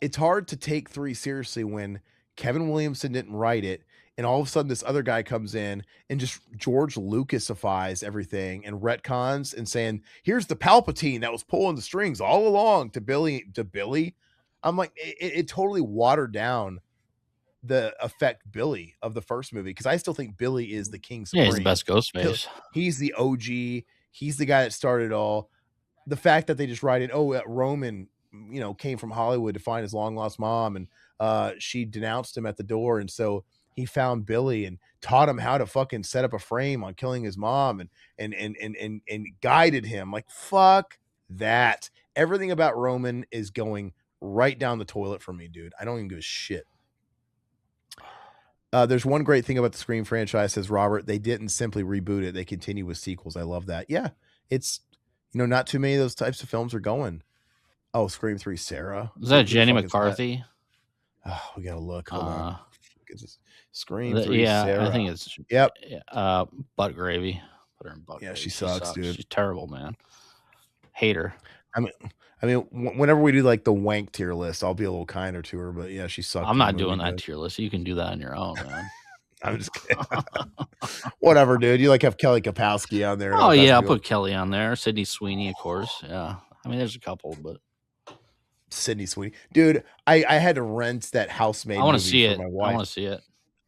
it's hard to take 3 seriously when Kevin Williamson didn't write it, and all of a sudden this other guy comes in and just George Lucasifies everything and retcons and saying, "Here's the Palpatine that was pulling the strings all along to Billy." To Billy, I'm like, it totally watered down the effect Billy of the first movie because I still think Billy is the king Yeah, he's the supreme. best Ghostface. He's the OG. He's the guy that started it all. The fact that they just write in, oh, Roman, came from Hollywood to find his long lost mom, and she denounced him at the door, and so he found Billy and taught him how to fucking set up a frame on killing his mom, and guided him. Like fuck that. Everything about Roman is going right down the toilet for me, dude. I don't even give a shit. There's one great thing about the Scream franchise, says Robert. They didn't simply reboot it; they continue with sequels. I love that. Yeah, it's not too many of those types of films are going. Oh, Scream 3, Sarah. Is Who that the Jenny fuck is that? McCarthy? Oh, we gotta look. Hold on. Uh, Is this Scream 3, yeah, I Sarah? think it's Yep. butt gravy. Put her in butt Yeah, gravy. she She sucks, sucks. dude. She's terrible, man. Hate her. I mean, whenever we do like the wank tier list, I'll be a little kinder to her. But yeah, she sucked. I'm In the not movie, doing that dude. tier list. You can do that on your own, man. I'm just kidding. Whatever, dude. You like have Kelly Kapowski on there. And Oh all yeah, I'll kinds of put Kelly on there. Sydney Sweeney, of course. Yeah, I mean, there's a couple, but Sydney Sweeney, dude. I had to rent that I Housemaid want to movie see for it. my I wife. want to see it.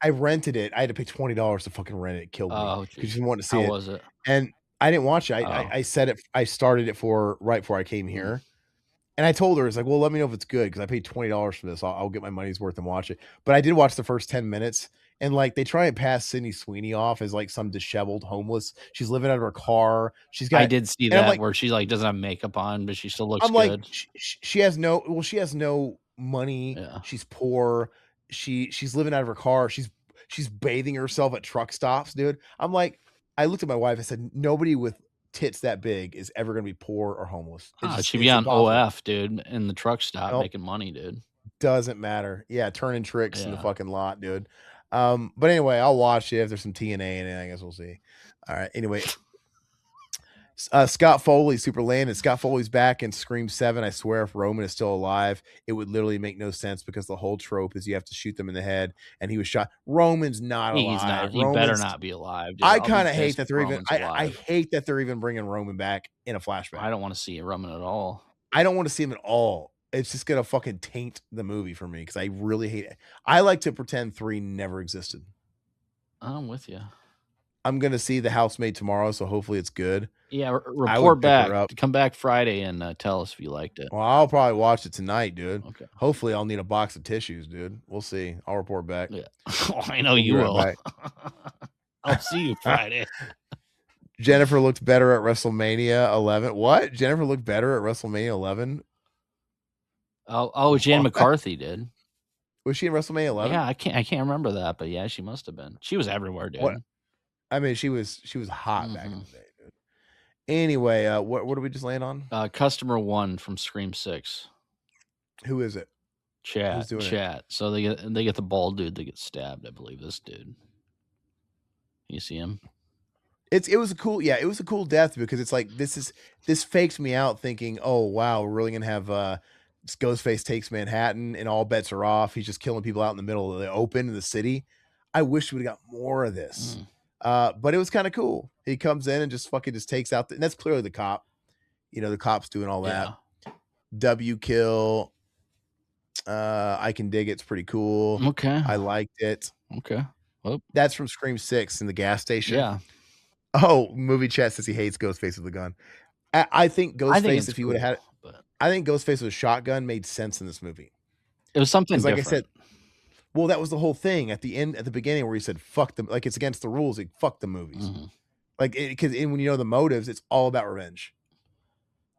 I rented it. I had to pay $20 to fucking rent it. It killed me Oh because geez, she wanted to see how it, was it? and I didn't watch it. Oh, I said it. I started it for right before I came mm. here, and I told her, it's like, well, let me know if it's good because I paid $20 for this. I'll get my money's worth and watch it. But I did watch the first 10 minutes, and like they try and pass Sydney Sweeney off as like some disheveled homeless. She's living out of her car. She's I got, did see and that where she like doesn't have makeup on, but she still looks I'm like, good. she has no, well, she has no money. Yeah. She's poor. She's living out of her car. She's bathing herself at truck stops, dude. I'm like, I looked at my wife. I said, nobody with tits that big is ever gonna be poor or homeless. She'd be It's on impossible. OF, dude, in the truck stop Nope, making money, dude. doesn't matter. Yeah, turning tricks in the Yeah. fucking lot, dude. But anyway, I'll watch it if there's some TNA in it. I guess we'll see. All right. Anyway, Scott Foley, Superland, and Scott Foley's back in Scream 7. I swear, if Roman is still alive, it would literally make no sense because the whole trope is you have to shoot them in the head, and he was shot. Roman's not He's not. alive. He better Roman's. not be alive, dude. I I'll be kind of hate pissed that if they're even. Roman's I alive. hate that they're even bringing Roman back in a flashback. I don't want to see Roman at all. I don't want to see him at all. It's just gonna fucking taint the movie for me because I really hate it. I like to pretend 3 never existed. I'm with you. I'm gonna see The Housemaid tomorrow, so hopefully it's good. Yeah, I would report pick her back. up. Come back Friday and tell us if you liked it. Well, I'll probably watch it tonight, dude. Okay. Hopefully, I'll need a box of tissues, dude. We'll see. I'll report back. Yeah. I know We'll you be right will. back. I'll see you Friday. Jennifer looked better at WrestleMania 11. What? Jennifer looked better at WrestleMania 11? Jan What? McCarthy did. Was she in WrestleMania 11? Yeah, I can't remember that, but yeah, she must have been. She was everywhere, dude. What? I mean, she was hot back in the day, dude. Anyway, what did we just land on? Customer 1 from Scream 6. Who is it? Who's doing Chat. So they get the bald dude that gets stabbed. I believe this dude. You see him? It was a cool, yeah, it was a cool death because it's like this fakes me out thinking, oh wow, we're really gonna have Ghostface takes Manhattan and all bets are off. He's just killing people out in the middle of the open in the city. I wish we'd have got more of this. But it was kind of cool. He comes in and just fucking just takes out and that's clearly the cop. The cop's doing all that. Yeah. W kill. I can dig it's pretty cool. Okay. I liked it. Okay. Well, that's from Scream 6 in the gas station. Yeah. Oh, movie chat says he hates Ghostface with a gun. I think Ghostface, if he would have had, I think Ghostface with a shotgun made sense in this movie. It was something like different. I said, well, that was the whole thing at the beginning where he said, fuck them. Like it's against the rules. Like, fuck the movies. Mm-hmm. Like, because when you know the motives, it's all about revenge.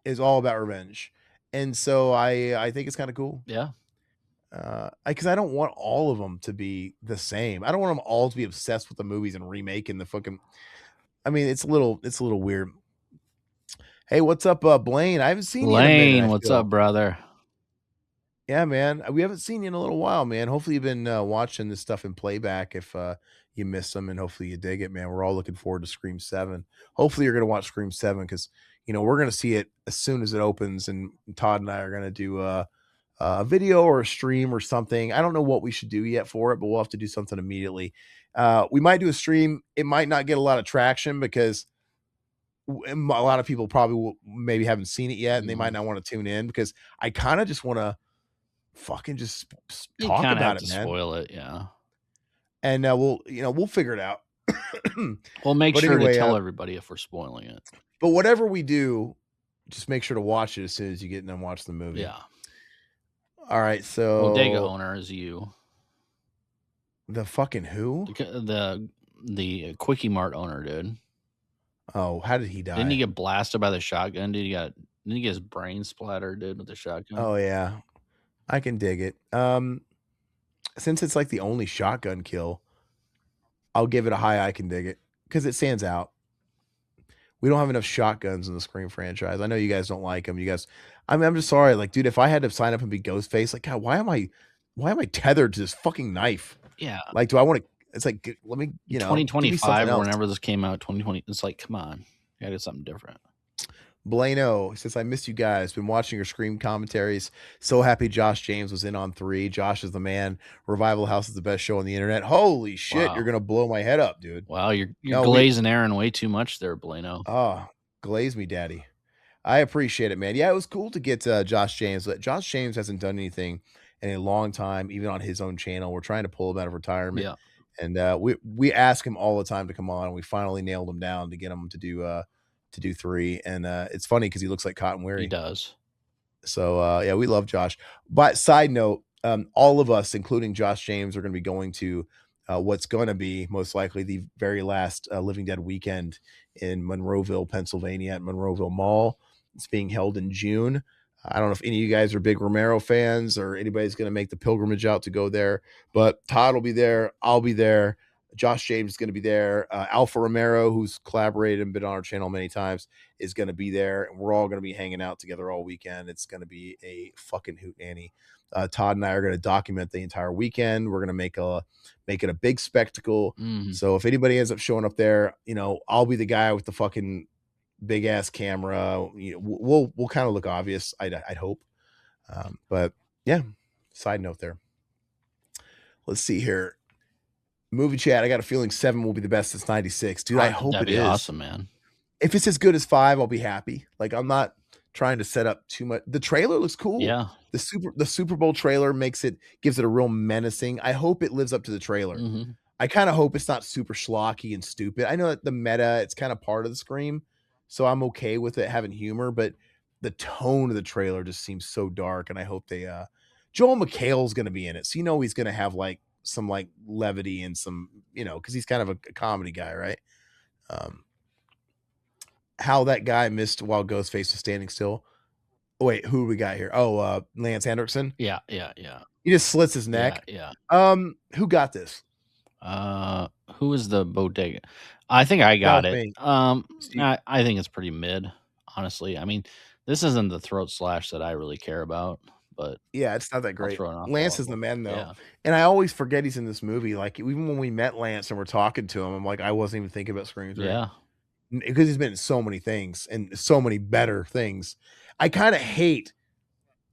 It's all about revenge. And so I think it's kind of cool. Yeah. Because I don't want all of them to be the same. I don't want them all to be obsessed with the movies and remaking the fucking. I mean, it's a little weird. Hey, what's up, Blaine? I haven't seen you in a minute. What's up, brother? Yeah, man. We haven't seen you in a little while, man. Hopefully you've been watching this stuff in playback if you missed them, and hopefully you dig it, man. We're all looking forward to Scream 7. Hopefully you're going to watch Scream 7 because, we're going to see it as soon as it opens, and Todd and I are going to do a video or a stream or something. I don't know what we should do yet for it, but we'll have to do something immediately. We might do a stream. It might not get a lot of traction because a lot of people probably maybe haven't seen it yet, and they might Mhm. not want to tune in because I kind of just want to fucking just You talk kinda have about it, to man. spoil it, yeah. And we'll figure it out. Well, make But sure to anyway, tell everybody if we're spoiling it. but whatever we do, just make sure to watch it as soon as you get done watch the movie. Yeah. All right, Bodega so owner is you. the fucking who? The Quickie Mart owner, dude. Oh, how did he Didn't he die? get blasted by the shotgun, dude? Didn't he get his brain splattered, dude, with the shotgun? Oh yeah, I can dig it. Since it's like the only shotgun kill, I'll give it a high I can dig it because it stands out. We don't have enough shotguns in the Scream franchise. I know you guys don't like them. You guys, I mean, I'm just sorry. Like, dude, if I had to sign up and be Ghostface, like, God, why am I tethered to this fucking knife? Yeah. Like, do I want to? It's like, let me, give me something 2025 or else. whenever this came out, 2020, it's like, come on. You gotta get something different. Blano says, I miss you guys. Been watching your Scream commentaries. So happy Josh James was in on 3. Josh is the man. Revival House is the best show on the internet. Holy shit, you're Wow. gonna blow my head up, dude. Wow, you're No, we glazing Aaron way too much there, Blano. glaze me, daddy. I appreciate it, man. Yeah, it was cool to get Josh James, but Josh James hasn't done anything in a long time, even on his own channel. We're trying to pull him out of retirement, Yeah, and we ask him all the time to come on. And we finally nailed him down to get him to do 3. And it's funny because he looks like Cotton he Weary. does. So yeah, we love Josh. But side note, all of us, including Josh James, are going to be going to what's going to be most likely the very last Living Dead weekend in Monroeville, Pennsylvania, at Monroeville Mall. It's being held in June. I don't know if any of you guys are big Romero fans or anybody's going to make the pilgrimage out to go there, but Todd will be there. I'll be there. Josh James is going to be there. Alpha Romero, who's collaborated and been on our channel many times, is going to be there, and we're all going to be hanging out together all weekend. It's going to be a fucking hoot nanny. Todd and I are going to document the entire weekend. We're going to make it a big spectacle. Mhm. So if anybody ends up showing up there, I'll be the guy with the fucking big ass camera. We'll kind of look obvious. I'd hope. But yeah. Side note there. Let's see here. Movie chat. I got a feeling 7 will be the best since 96. Dude, I hope That'd it be is. awesome, man. If it's as good as 5, I'll be happy. Like, I'm not trying to set up too much. The trailer looks cool. Yeah. The Super Bowl trailer gives it a real menacing. I hope it lives up to the trailer. Mhm. I kind of hope it's not super schlocky and stupid. I know that the meta, it's kind of part of the Scream, so I'm okay with it having humor, but the tone of the trailer just seems so dark, and I hope they Joel McHale's gonna be in it. So he's gonna have like some like levity and some, because he's kind of a comedy guy, right? Um, how that guy missed while Ghostface was standing still. Oh, wait, who we got here? Oh, Lance Henriksen. Yeah, yeah, yeah. He just slits his Yeah, neck. yeah. Who got this? Who is the bodega? I think I That got was it. me. Steve. I think it's pretty mid, honestly. I mean, this isn't the throat slash that I really care about, but Yeah, it's not that I'll great. throw it off the Lance is the level. man though. Yeah. And I always forget he's in this movie. Like even when we met Lance and we're talking to him, I'm like, I wasn't even thinking about Scream 3. Yeah. Because he's been in so many things and so many better things. I kind of hate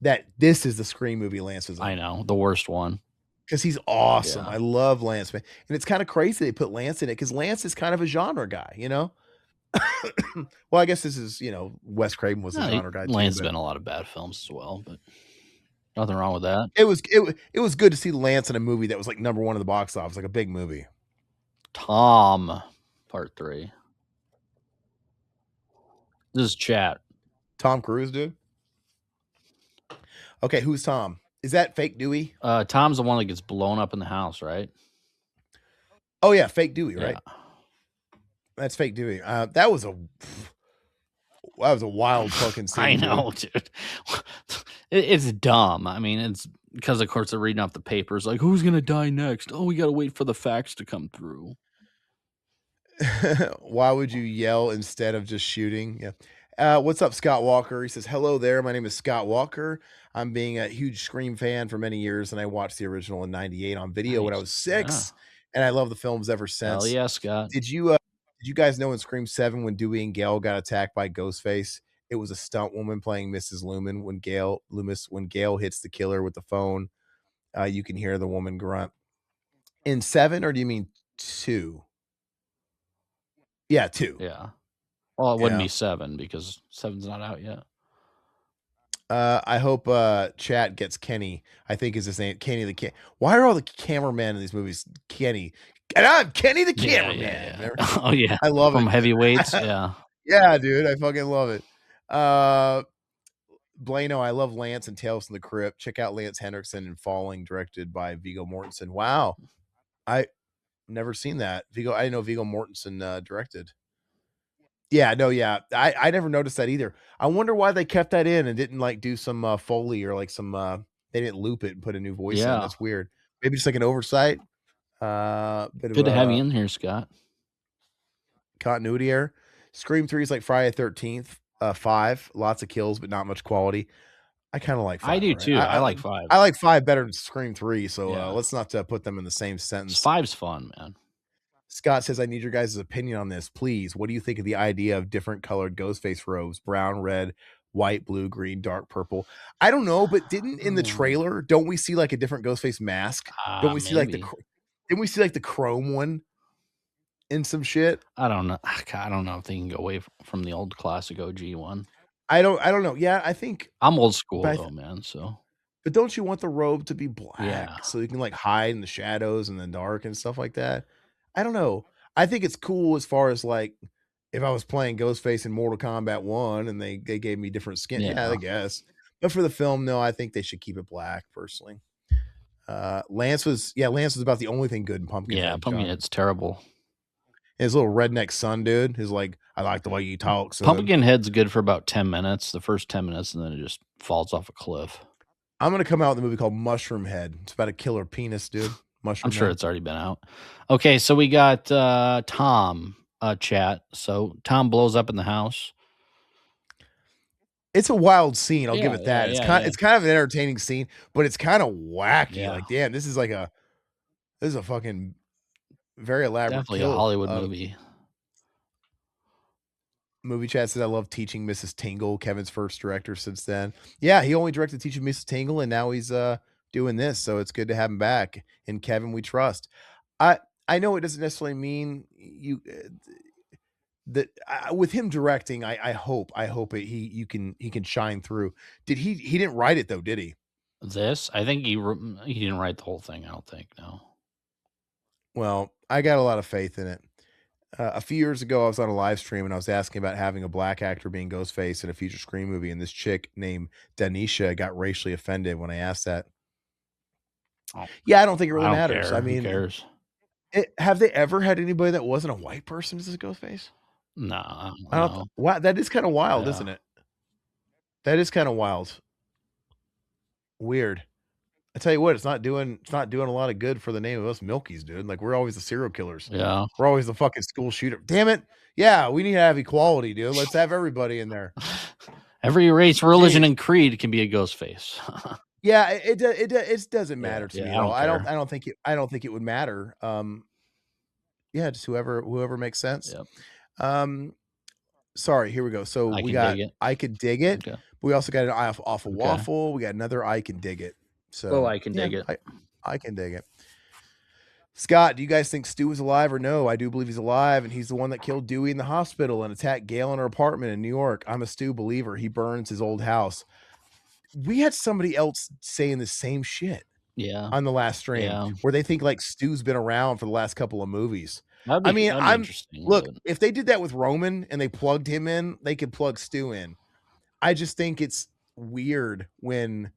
that this is the Scream movie Lance is in. I know. The worst one. Because he's awesome. Yeah. I love Lance, man. And it's kind of crazy they put Lance in it because Lance is kind of a genre guy. Well, I guess this is, Wes Craven was a No, genre guy too, Lane's but been in a lot of bad films as well, but nothing wrong with that. it was good to see Lance in a movie that was like number 1 in the box office, like a big movie. Tom, part 3. This is chat. Tom Cruise, dude. Okay, who's Tom? Is that Fake Dewey? Tom's the one that gets blown up in the house, right? Oh yeah, Fake Dewey, Yeah. right? That's Fake Dewey. That was a wild fucking scene. I know, dude. It's dumb. I mean, it's because, of course, they're reading off the papers like, who's going to die next? Oh, we got to wait for the facts to come through. Why would you yell instead of just shooting? Yeah. What's up, Scott Walker? He says, hello there. My name is Scott Walker. I'm being a huge Scream fan for many years, and I watched the original in 98 on video when I Nice. was 6, and I love the films ever Hell since. yeah, Scott. Did you guys know in Scream 7 when Dewey and Gale got attacked by Ghostface it was a stunt woman playing Mrs. Loomis. When Gail hits the killer with the phone, you can hear the woman grunt. In 7, or do you mean 2? Yeah, 2. Yeah. Well, it wouldn't Yeah. be 7 because 7's not out yet. I hope chat gets Kenny. I think is his name. Kenny the Why are all the cameramen in these movies Kenny? And I'm Kenny the Yeah, cameraman. yeah, Remember? yeah. Oh, yeah. I love it, From dude. Heavyweights, yeah. Yeah, dude. I fucking love it. Blano, I love Lance and Tales from the Crypt. Check out Lance Henriksen and Falling, directed by Viggo Mortensen. Wow. I never seen that. I didn't know Viggo Mortensen directed. Yeah, no, yeah. I never noticed that either. I wonder why they kept that in and didn't like do some Foley or like some they didn't loop it and put a new voice in. Yeah. That's weird. Maybe just like an oversight. Bit of Good to have you a in here, Scott. continuity error. Scream 3 is like Friday 13th. 5, lots of kills, but not much quality. I kind of like I 5, do all right. too. I like 5. I like 5 better than Scream 3, so Yeah. let's not put them in the same sentence. 5's fun, man. Scott says, I need your guys' opinion on this, please. What do you think of the idea of different colored Ghostface robes? Brown, red, white, blue, green, dark purple. I don't know, but didn't in the trailer, don't we see like a different Ghostface mask? Don't we see like Maybe. didn't we see like the chrome one in some shit? I don't know. I don't know if they can go away from the old classic OG one. I don't know. Yeah, I think I'm old school but though, man. So But don't you want the robe to be black yeah, so you can like hide in the shadows and the dark and stuff like that? I don't know. I think it's cool as far as like if I was playing Ghostface in Mortal Kombat 1 and they gave me different skin. Yeah, yeah, I guess. But for the film, no, I think they should keep it black personally. Lance was about the only thing good in yeah. Pumpkinhead, John. Pumpkinhead's terrible. His little redneck son dude is like, I like the way you talk, son. Pumpkinhead's good for about 10 minutes, the first 10 minutes, and then it just falls off a cliff. I'm gonna come out with a movie called Mushroom Head. It's about a killer penis, dude. Mushroom I'm sure Head. it's already been out. Okay, so we got Tom chat. So Tom blows up in the house. It's a wild scene. I'll give Yeah, it that. yeah, It's kind of an entertaining scene, but it's kind of wacky. Yeah. Like, damn, this is a fucking very elaborate Definitely a kill. Hollywood movie. Movie chat says I love Teaching Mrs. Tingle, Kevin's first director since then. Yeah, he only directed Teaching Mrs. Tingle, and now he's doing this. So it's good to have him back. And Kevin, we trust. I know it doesn't necessarily mean you that with him directing. I hope he can shine through. He didn't write it though, did he? This, I think he didn't write the whole thing. I don't think, no. Well, I got a lot of faith in it. A few years ago, I was on a live stream and I was asking about having a black actor being Ghostface in a future Scream movie, and this chick named Danisha got racially offended when I asked that. Oh, Yeah, I don't think it really I don't matters. care. I Who mean, cares? have they ever had anybody that wasn't a white person as a Ghostface? No, I don't I don't. know. Wow, that is kind of wild, Yeah. isn't it? That is kind of wild. Weird. I tell you what, it's not doing a lot of good for the name of us Milkies, dude. Like we're always the serial killers. Yeah. We're always the fucking school shooter. Damn it. Yeah, we need to have equality, dude. Let's have everybody in there. Every race, religion, Jeez. and creed can be a ghost face. Yeah, it doesn't matter to me at all. I don't I don't think it would matter. Yeah, just whoever makes sense. Yep. Sorry, here we go. So I we Can got Dig It. I Could Dig It. Okay. But we also got an eye off a Okay. waffle. We got another I Can Dig It. So I Can Dig It. I can dig it. Scott, do you guys think Stu is alive or no? I do believe he's alive, and he's the one that killed Dewey in the hospital and attacked Gail in her apartment in New York. I'm a Stu believer. He burns his old house. We had somebody else saying the same shit. Yeah. On the last stream, where they think like Stu's been around for the last couple of movies. I mean, look, if they did that with Roman and they plugged him in, they could plug Stu in. I just think it's weird when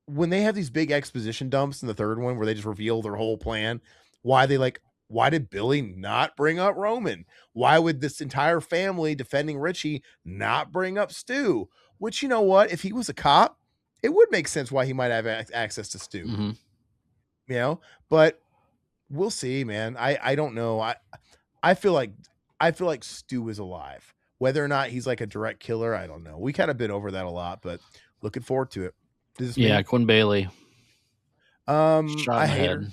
they have these big exposition dumps in the third one where they just reveal their whole plan. Why did Billy not bring up Roman? Why would this entire family defending Richie not bring up Stu? Which, you know what, if he was a cop, it would make sense why he might have access to Stu. Mm-hmm. You know, but we'll see, man. I don't know. I feel like Stu is alive. Whether or not he's like a direct killer, I don't know. We kind of been over that a lot, but looking forward to it. Quinn Bailey. I hate her.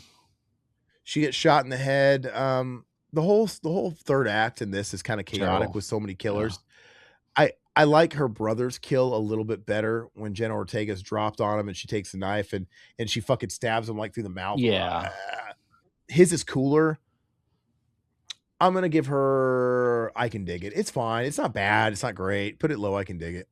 She gets shot in the head. The whole third act in this is kind of chaotic with so many killers. I I like her brother's kill a little bit better when Jenna Ortega's dropped on him and she takes the knife and she fucking stabs him like through the mouth. Yeah. His is cooler. I'm gonna give her I can dig it. It's fine. It's not bad. It's not great. Put it low. I can dig it.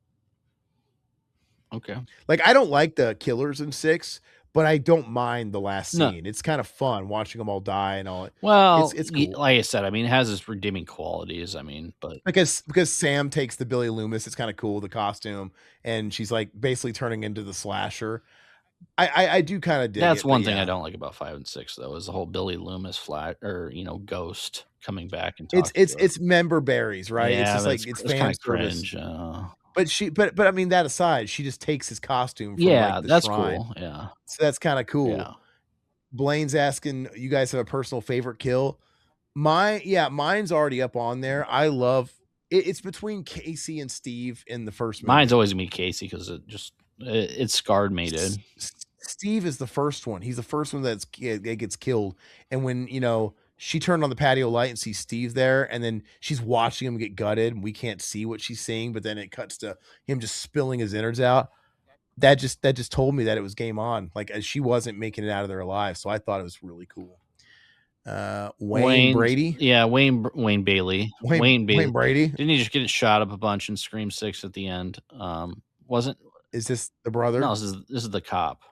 Okay. Like I don't like the killers in 6, but I don't mind the last No. scene. It's kind of fun watching them all die and all. Well, It's cool. like I said, I mean, it has its redeeming qualities. I mean, but Because Sam takes the Billy Loomis, it's kind of cool, the costume, and she's like basically turning into the slasher. I do kind of dig that's it, but one thing I yeah. don't like about 5 and 6, though, is the whole Billy Loomis flat or ghost coming back and It's talking it's to her. it's member berries, right? It's Yeah, just but like it's it's kind fan of service. cringe. But I mean that aside, she just takes his costume from like Yeah, the that's shrine. cool. Yeah, So that's kind of cool. yeah. Blaine's asking, you guys have a personal favorite kill? Mine's already up on there. I love it's between Casey and Steve in the first Mine's movie. always gonna be Casey because it scarred me, dude. Steve is the first one. He's the first one that gets killed. And when she turned on the patio light and sees Steve there, and then she's watching him get gutted, and we can't see what she's seeing, but then it cuts to him just spilling his innards out. That just told me that it was game on. Like she wasn't making it out of there alive. So I thought it was really cool. Wayne Brady. Wayne Bailey. Wayne Brady. Didn't he just get it shot up a bunch in Scream 6 at the end? Wasn't Is this the No, brother? this is the cop.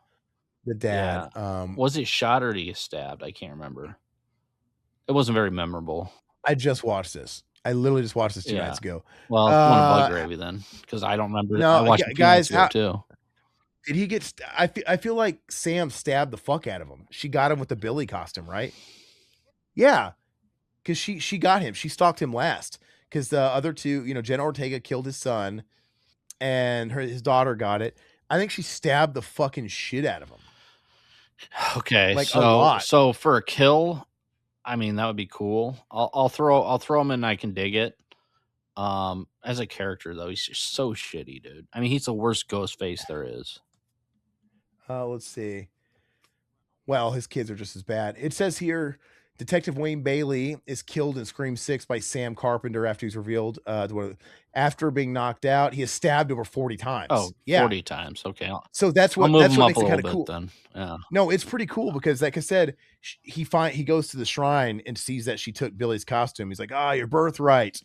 The dad. Yeah. Was it shot or did he get stabbed? I can't remember. It wasn't very memorable. I just watched this. I literally just watched this 2 nights Yeah. ago. Well, it's one of Bug Gravy then, because I don't remember. I No, watched it a few guys, months ago how too. did he get I feel like Sam stabbed the fuck out of him. She got him with the Billy costume, right? Yeah, because she got him. She stalked him last. Because the other two, Jenna Ortega killed his son, and his daughter got it. I think she stabbed the fucking shit out of him. Okay, Like, a lot. so for a kill, I mean that would be cool. I'll throw him in. I can dig it. As a character though, he's just so shitty, dude. I mean, he's the worst Ghostface there is. Let's see. Well, his kids are just as bad. It says here, Detective Wayne Bailey is killed in Scream 6 by Sam Carpenter after he's revealed. After being knocked out, he is stabbed over 40 Oh, times. Yeah. 40 times. Okay, So that's I'll what move him up makes a it little kind of bit cool. then. Yeah. No, it's pretty cool because, like I said, he goes to the shrine and sees that she took Billy's costume. He's like, your birthright,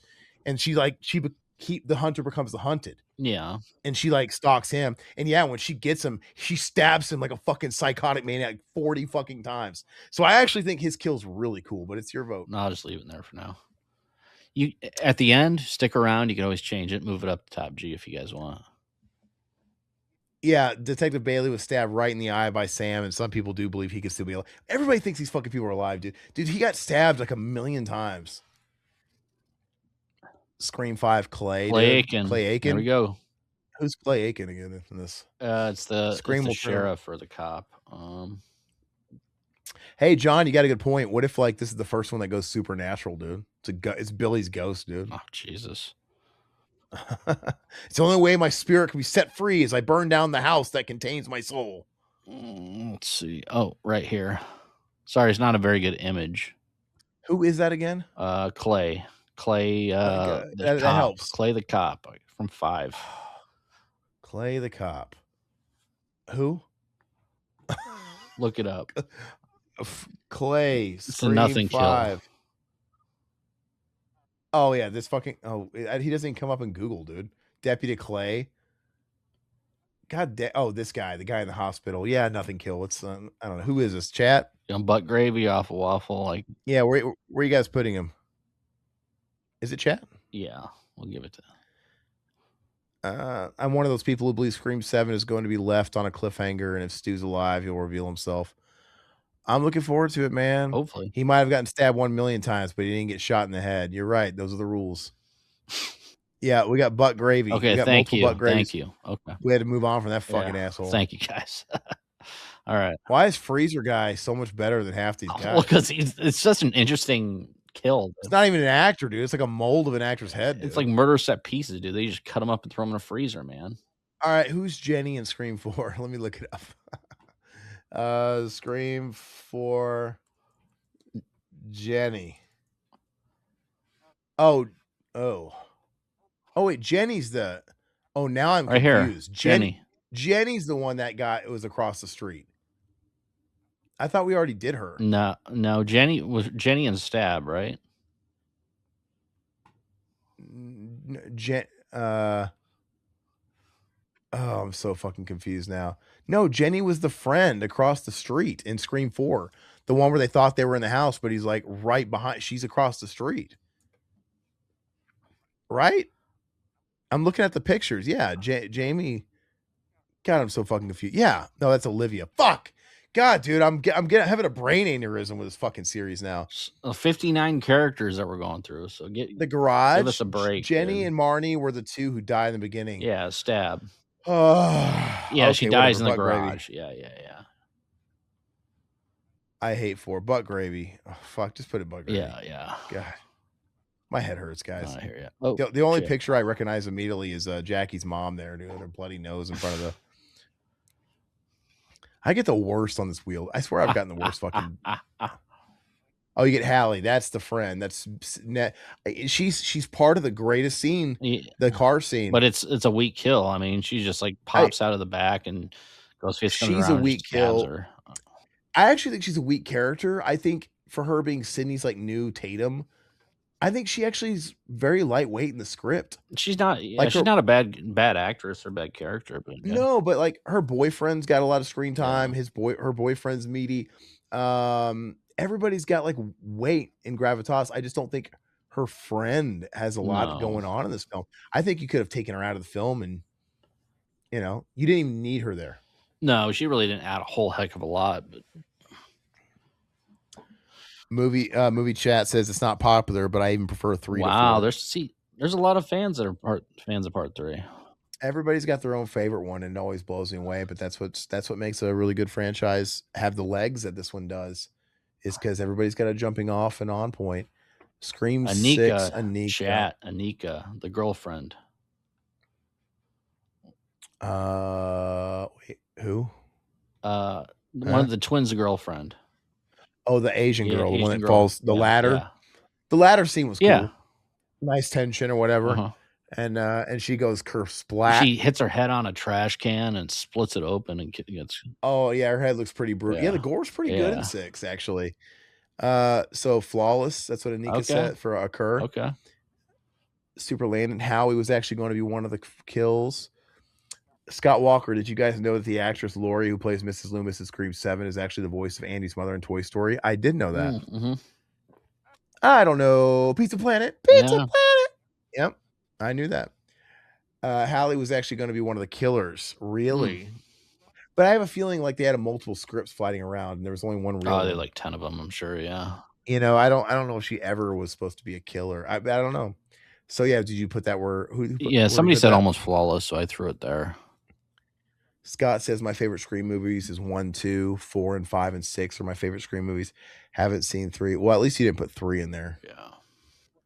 and the hunter becomes the hunted. Yeah. And she like stalks him. And yeah, when she gets him, she stabs him like a fucking psychotic maniac 40 fucking times. So I actually think his kill's really cool, but it's your vote. No, I'll just leave it there for now. You at the end, stick around. You can always change it, move it up to top G if you guys want. Yeah, Detective Bailey was stabbed right in the eye by Sam, and some people do believe he could still be alive. Everybody thinks these fucking people are alive, dude. Dude, he got stabbed like a million times. Scream 5 Clay, Clay dude. Aiken. Clay Aiken. There we go. Who's Clay Aiken again in this? It's the sheriff or the cop. Hey, John, you got a good point. What if like this is the first one that goes supernatural, dude? It's Billy's ghost, dude. Oh, Jesus. It's the only way my spirit can be set free is I burn down the house that contains my soul. Let's see. Oh, right here. Sorry, it's not a very good image. Who is that again? Clay. Clay, the that cop. helps. Clay the cop from 5. Clay the cop. Who? Look it up. Clay. It's a nothing 5. kill. Oh yeah, this fucking. Oh, he doesn't even come up in Google, dude. Deputy Clay. Oh, this guy, the guy in the hospital. Yeah, nothing kill. It's I don't know who is this. Chat. Butt gravy off a waffle, like. Yeah, where are you guys putting him? Is it chat? Yeah, we'll give it to. I'm one of those people who believe Scream 7 is going to be left on a cliffhanger, and if Stu's alive, he'll reveal himself. I'm looking forward to it, man. Hopefully. He might have gotten stabbed 1 million times, but he didn't get shot in the head. You're right. Those are the rules. Yeah, we got butt gravy. Okay, we got thank you. Butt thank you. Okay. We had to move on from that fucking asshole. Thank you, guys. All right. Why is Freezer guy so much better than half these guys? Well, because it's just an interesting kill. Dude. It's not even an actor, dude. It's like a mold of an actor's head, dude. It's like murder set pieces, dude. They just cut them up and throw them in a freezer, man. All right, who's Jenny in Scream 4? Let me look it up. Scream 4 Jenny. Oh, Oh wait, Jenny's the. Oh, now I'm Right here, confused. Jenny. Jenny's the one that got it was across the street. I thought we already did her. No, no, Jenny was Jenny and Stab, right? Jen. Oh, I'm so fucking confused now. No, Jenny was the friend across the street in Scream 4. The one where they thought they were in the house, but he's like right behind. She's across the street. Right? I'm looking at the pictures. Yeah, Jamie. God, I'm so fucking confused. Yeah, no, that's Olivia. Fuck. God, dude, I'm having a brain aneurysm with this fucking series now. 59 characters that we're going through. So The give us garage, a break, Jenny dude. and Marnie were the two who died in the beginning. Yeah, Stab. Oh, Yeah, she okay, dies whatever. in the Butt gravy. garage. Yeah. I hate for butt gravy. Oh, fuck, just put it butt gravy. Yeah. God, my head hurts, guys. I hear you. Oh, the only picture I recognize immediately is Jackie's mom there doing her bloody nose in front of the. I get the worst on this wheel. I swear I've gotten the worst fucking. Oh, you get Hallie. That's the friend. That's she's part of the greatest scene, the car scene. But it's a weak kill. I mean, she just like pops out of the back and Ghostface comes she's around a and weak just stabs kill. her. I actually think she's a weak character. I think for her being Sydney's like new Tatum, I think she actually is very lightweight in the script. She's not. Yeah, like she's not a bad actress or bad character. But yeah. No, but like her boyfriend's got a lot of screen time. Yeah. Her boyfriend's meaty. Everybody's got like weight in gravitas. I just don't think her friend has a lot going on in this film. I think you could have taken her out of the film, and you didn't even need her there. No, she really didn't add a whole heck of a lot. But movie chat says it's not popular, but I even prefer 3 to 4. Wow, there's a lot of fans that are fans of part 3. Everybody's got their own favorite one, and it always blows me away. But that's what makes a really good franchise have the legs that this one does, is because everybody's got a jumping off and on point. Scream 6, Anika. Chat, Anika, the girlfriend. Wait, who? One of the twins' girlfriend. Oh, the Asian girl, the one that girl. falls the ladder. Yeah. The ladder scene was cool. Yeah. Nice tension or whatever. Uh-huh. And she goes splat. She hits her head on a trash can and splits it open and gets. Oh yeah, her head looks pretty brutal. Yeah, the gore's pretty good in 6 actually. So flawless. That's what Anika said for a cur. Okay. Super Landon Howie was actually going to be one of the kills. Scott Walker, did you guys know that the actress Lori, who plays Mrs. Loomis in Scream 7, is actually the voice of Andy's mother in Toy Story? I did know that. Mm-hmm. I don't know. Pizza Planet. Planet. Yep. I knew that. Hallie was actually going to be one of the killers. Really? But I have a feeling like they had multiple scripts floating around, and there was only one real. Oh, they like 10 of them, I'm sure. Yeah. I don't know if she ever was supposed to be a killer. I don't know. So yeah, did you put that where? Somebody said Almost Flawless, so I threw it there. Scott says my favorite Scream movies is 1, 2, 4, and 5, and 6 are my favorite Scream movies. Haven't seen 3. Well, at least you didn't put 3 in there. Yeah.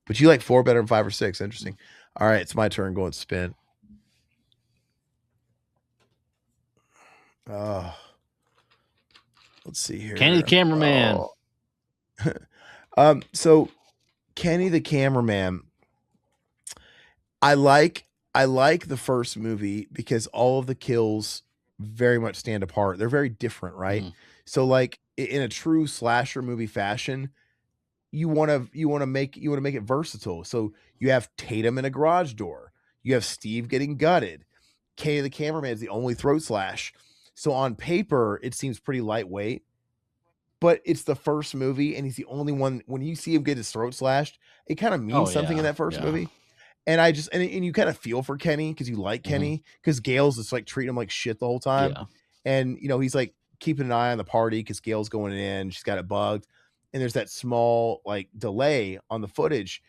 But you like 4 better than 5 or 6. Interesting. All right, it's my turn. Going spin. Let's see here. Kenny the cameraman. So Kenny the cameraman. I like the first movie because all of the kills very much stand apart. They're very different, right? So like in a true slasher movie fashion, you want to make it versatile. So you have Tatum in a garage door. You have Steve getting gutted. Kenny the cameraman is the only throat slash. So on paper, it seems pretty lightweight, but it's the first movie, and he's the only one. When you see him get his throat slashed, it kind of means something in that first movie. And I just and you kind of feel for Kenny because you like Kenny, because Gail's just like treating him like shit the whole time. Yeah. And he's like keeping an eye on the party because Gail's going in, she's got it bugged, and there's that small like delay on the footage.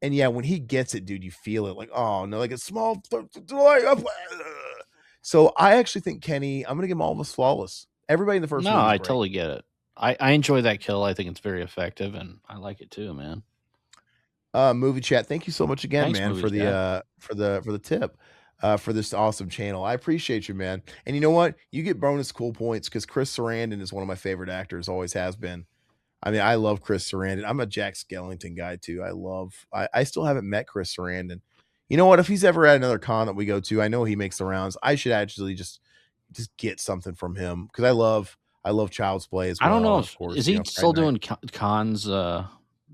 And yeah, when he gets it, dude, you feel it like, oh no, like a small delay. So I actually think Kenny, I'm gonna give him all of us flawless. Everybody in the first movie. No, I totally get it. I enjoy that kill. I think it's very effective, and I like it too, man. Movie chat, thank you so much again. Thanks, man, for the tip for this awesome channel. I appreciate you, man. And you know what? You get bonus cool points because Chris Sarandon is one of my favorite actors, always has been. I mean, I love Chris Sarandon. I'm a Jack Skellington guy too. I still haven't met Chris Sarandon. You know what? If he's ever at another con that we go to, I know he makes the rounds. I should actually just get something from him because I love Child's Play as I don't well, know and of if is course, he Friday still Night. doing cons,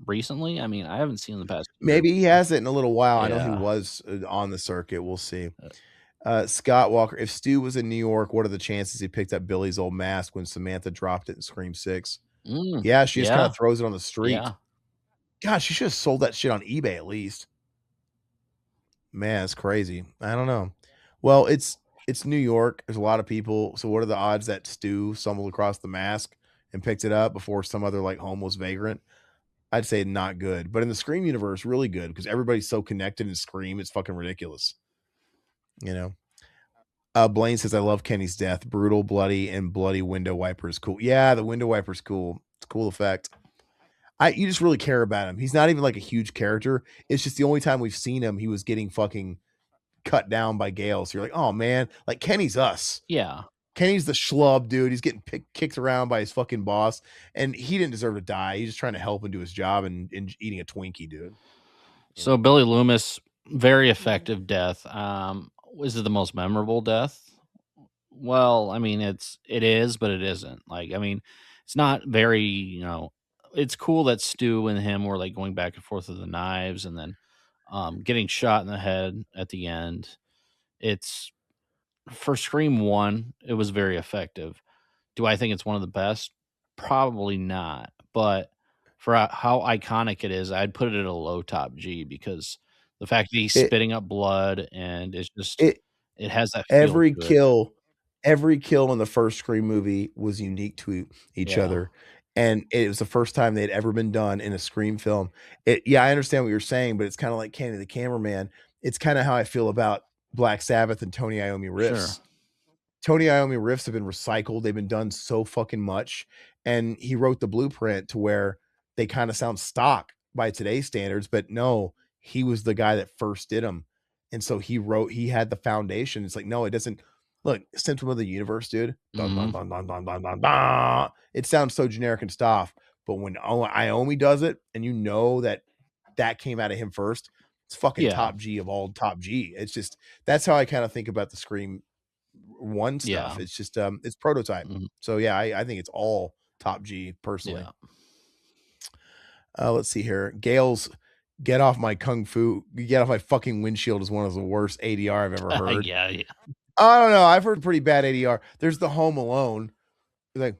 recently? I mean, I haven't seen the past year. Maybe he hasn't in a little while. I know he Yeah. was on the circuit. We'll see. Uh, Scott Walker, if Stu was in New York, what are the chances he picked up Billy's old mask when Samantha dropped it in Scream 6? Yeah, she just kind yeah, of throws it on the street. yeah, Gosh, she should have sold that shit on eBay at least. Man, it's crazy. I don't know. Well, it's New York. There's a lot of people. So what are the odds that Stu stumbled across the mask and picked it up before some other like homeless vagrant? I'd say not good. But in the Scream universe, really good because everybody's so connected in Scream, it's fucking ridiculous. You know. Blaine says I love Kenny's death. Brutal, bloody, and bloody window wiper is cool. Yeah, the window wiper's cool. It's a cool effect. You just really care about him. He's not even like a huge character. It's just the only time we've seen him, he was getting fucking cut down by Gale. So you're like, oh man, like Kenny's us. yeah. Kenny's the schlub, dude. He's getting kicked around by his fucking boss, and he didn't deserve to die. He's just trying to help him do his job and eating a Twinkie, dude. You So know, Billy Loomis, very effective death. Was it the most memorable death? Well, I mean, it is, but it isn't. Like, I mean, it's not very, it's cool that Stu and him were like going back and forth with the knives and then getting shot in the head at the end. It's for Scream 1, it was very effective. Do I think it's one of the best? Probably not. But for how iconic it is, I'd put it at a low top G because the fact that he's it spitting up blood and it's just it it has that feel every to it. kill every kill in the first Scream movie was unique to each Yeah, other, and it was the first time they'd ever been done in a Scream film. Yeah, I understand what you're saying, but it's kinda like Kenny the Cameraman. It's kinda how I feel about Black Sabbath and Tony Iommi sure. riffs. Tony Iommi riffs have been recycled. They've been done so fucking much. And he wrote the blueprint to where they kind of sound stock by today's standards, but no, he was the guy that first did them. And so he had the foundation. It's like, no, it doesn't look Symptom of the Universe, dude. Dun, dun, Mhm. dun, dun, dun, dun, dun, dun. It sounds so generic and stuff. But when Iommi does it, and you know that came out of him first, it's fucking Yeah, top G of all top G. It's just that's how I kind of think about the Scream one stuff. yeah, It's just it's prototype. mhm, So yeah, I think it's all top G personally. yeah. Let's see here. Gale's get off my kung fu, get off my fucking windshield is one of the worst ADR I've ever heard. Yeah, yeah. I don't know. I've heard pretty bad ADR. There's the Home Alone. Like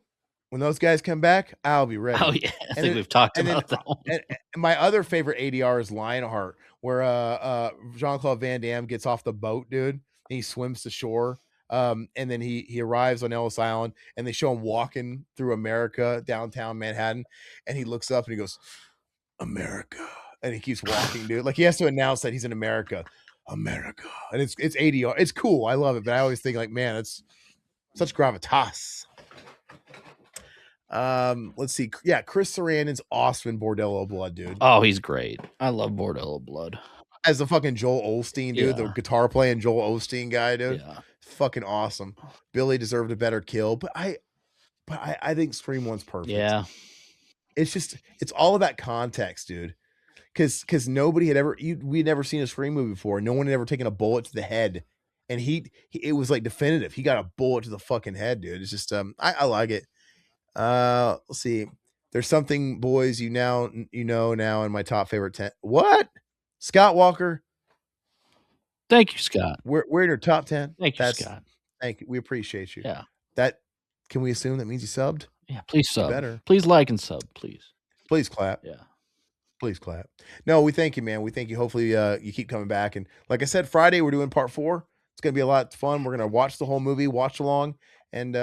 when those guys come back, I'll be Oh, ready. yeah, I And think then we've talked and then about that one. and my other favorite ADR is Lionheart, where Jean-Claude Van Damme gets off the boat, dude, and he swims to shore. And then he arrives on Ellis Island and they show him walking through America, downtown Manhattan, and he looks up and he goes, America. And he keeps walking, dude. Like he has to announce that he's in America. America. And it's ADR. It's cool. I love it. But I always think like, man, it's such gravitas. Let's see. Yeah, Chris Sarandon's awesome in Bordello Blood, dude. Oh, he's great. I love Bordello Blood. As the fucking Joel Osteen, dude, the Yeah, guitar playing Joel Osteen guy, dude. yeah, Fucking awesome. Billy deserved a better kill, but I think Scream One's perfect. yeah, It's just it's all about context, dude. Because nobody had ever we'd never seen a Scream movie before. No one had ever taken a bullet to the head, and he it was like definitive. He got a bullet to the fucking head, dude. It's just I like it. Let's see. There's something, boys, you know now in my top favorite 10. What? Scott Walker, Thank you, Scott. we're in your top 10. Thank you, That's Scott. thank you. We appreciate you. Yeah, That can we assume that means you subbed? yeah, please You sub. better. Please like and sub, please. Please clap. Yeah. Please clap. No, we thank you, man. We thank you. Hopefully, you keep coming back. And like I said, Friday we're doing part 4. It's gonna be a lot of fun. We're gonna watch the whole movie, watch along, and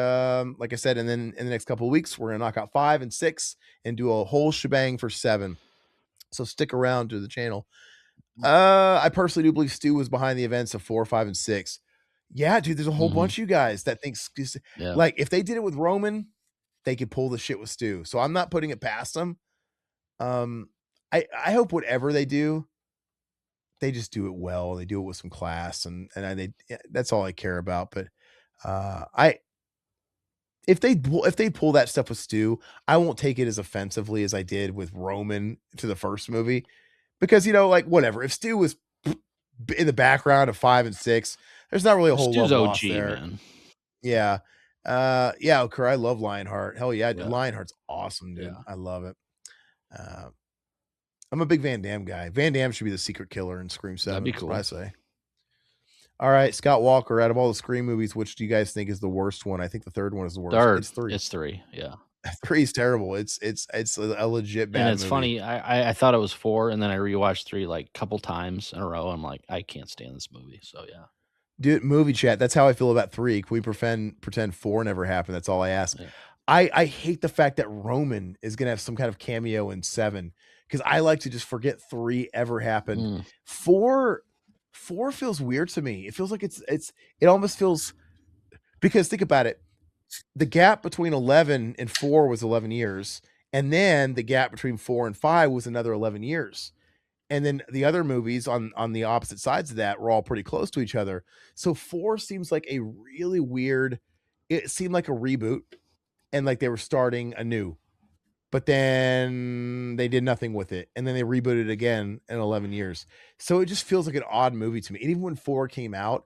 like I said, and then in the next couple of weeks, we're gonna knock out 5 and 6 and do a whole shebang for 7. So stick around to the channel. I personally do believe Stu was behind the events of 4, 5, and 6. Yeah, dude, there's a whole Mhm. bunch of you guys that thinks Yeah. like if they did it with Roman, they could pull the shit with Stu. So I'm not putting it past them. Um, I hope whatever they just do it well. They do it with some class, yeah, that's all I care about. But I if they pull that stuff with Stu, I won't take it as offensively as I did with Roman to the first movie because like whatever. If Stu was in the background of 5 and 6. There's not really a whole Stu's love lost OG, there. man. Yeah. Yeah, okay, I love Lionheart. Hell yeah, Yeah. Lionheart's awesome, dude. Yeah. I love it. Uh, I'm a big Van Damme guy. Van Damme should be the secret killer in Scream That'd 7. be That's what I cool. say. All right, Scott Walker, out of all the Scream movies, which do you guys think is the worst one? I think the third one is the worst. Third. It's 3. It's 3. Yeah. 3 is terrible. It's a legit And bad it's movie. funny, I thought it was 4, and then I rewatched 3, like, a couple times in a row. I'm like, "I can't stand this movie." So, yeah. Dude, movie chat, that's how I feel about 3. Can we pretend 4 never happened? That's all I ask. Yeah. I hate the fact that Roman is gonna have some kind of cameo in 7 because I like to just forget 3 ever happened. Mm. 4 feels weird to me. It feels like it almost feels because think about it. The gap between 11 and 4 was 11 years, and then the gap between 4 and 5 was another 11 years. And then the other movies on the opposite sides of that were all pretty close to each other. So 4 seems like a really weird it seemed like a reboot and like they were starting anew. But then they did nothing with it. And then they rebooted again in 11 years. So it just feels like an odd movie to me. And even when 4 came out,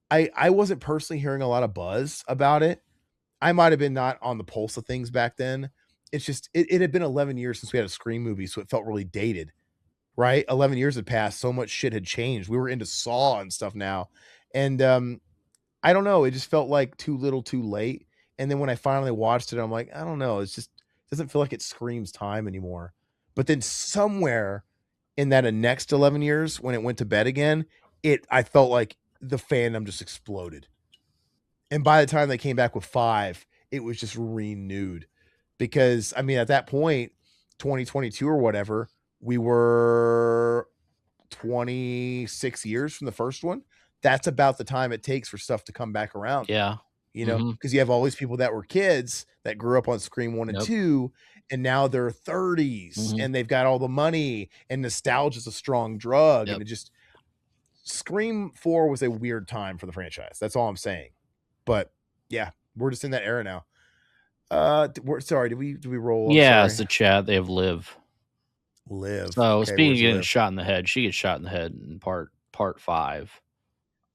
I wasn't personally hearing a lot of buzz about it. I might have been not on the pulse of things back then. It's just it had been 11 years since we had a Scream movie, so it felt really dated. Right? 11 years had passed, so much shit had changed. We were into Saw and stuff now. And I don't know, it just felt like too little, too late. And then when I finally watched it, I'm like, I don't know, it's just it doesn't feel like it screams time anymore. But then somewhere in that next 11 years when it went to bed again, I felt like the fandom just exploded. And by the time they came back with 5, it was just renewed. Because I mean, at that point, 2022 or whatever, we were 26 years from the first one. That's about the time it takes for stuff to come back around, Yeah. you know, Mhm. because you have all these people that were kids that grew up on Scream 1 and Yep. 2, and now they're 30s Mhm. and they've got all the money, and nostalgia is a strong drug. And Yep. it just Scream 4 was a weird time for the franchise. That's all I'm saying. But yeah, we're just in that era now. We're sorry, did we roll? I'm Yeah, it's sorry. the chat. They have Liv. Live. So, Okay, speaking of where's getting Live? shot in the head, she gets shot in the head in part 5.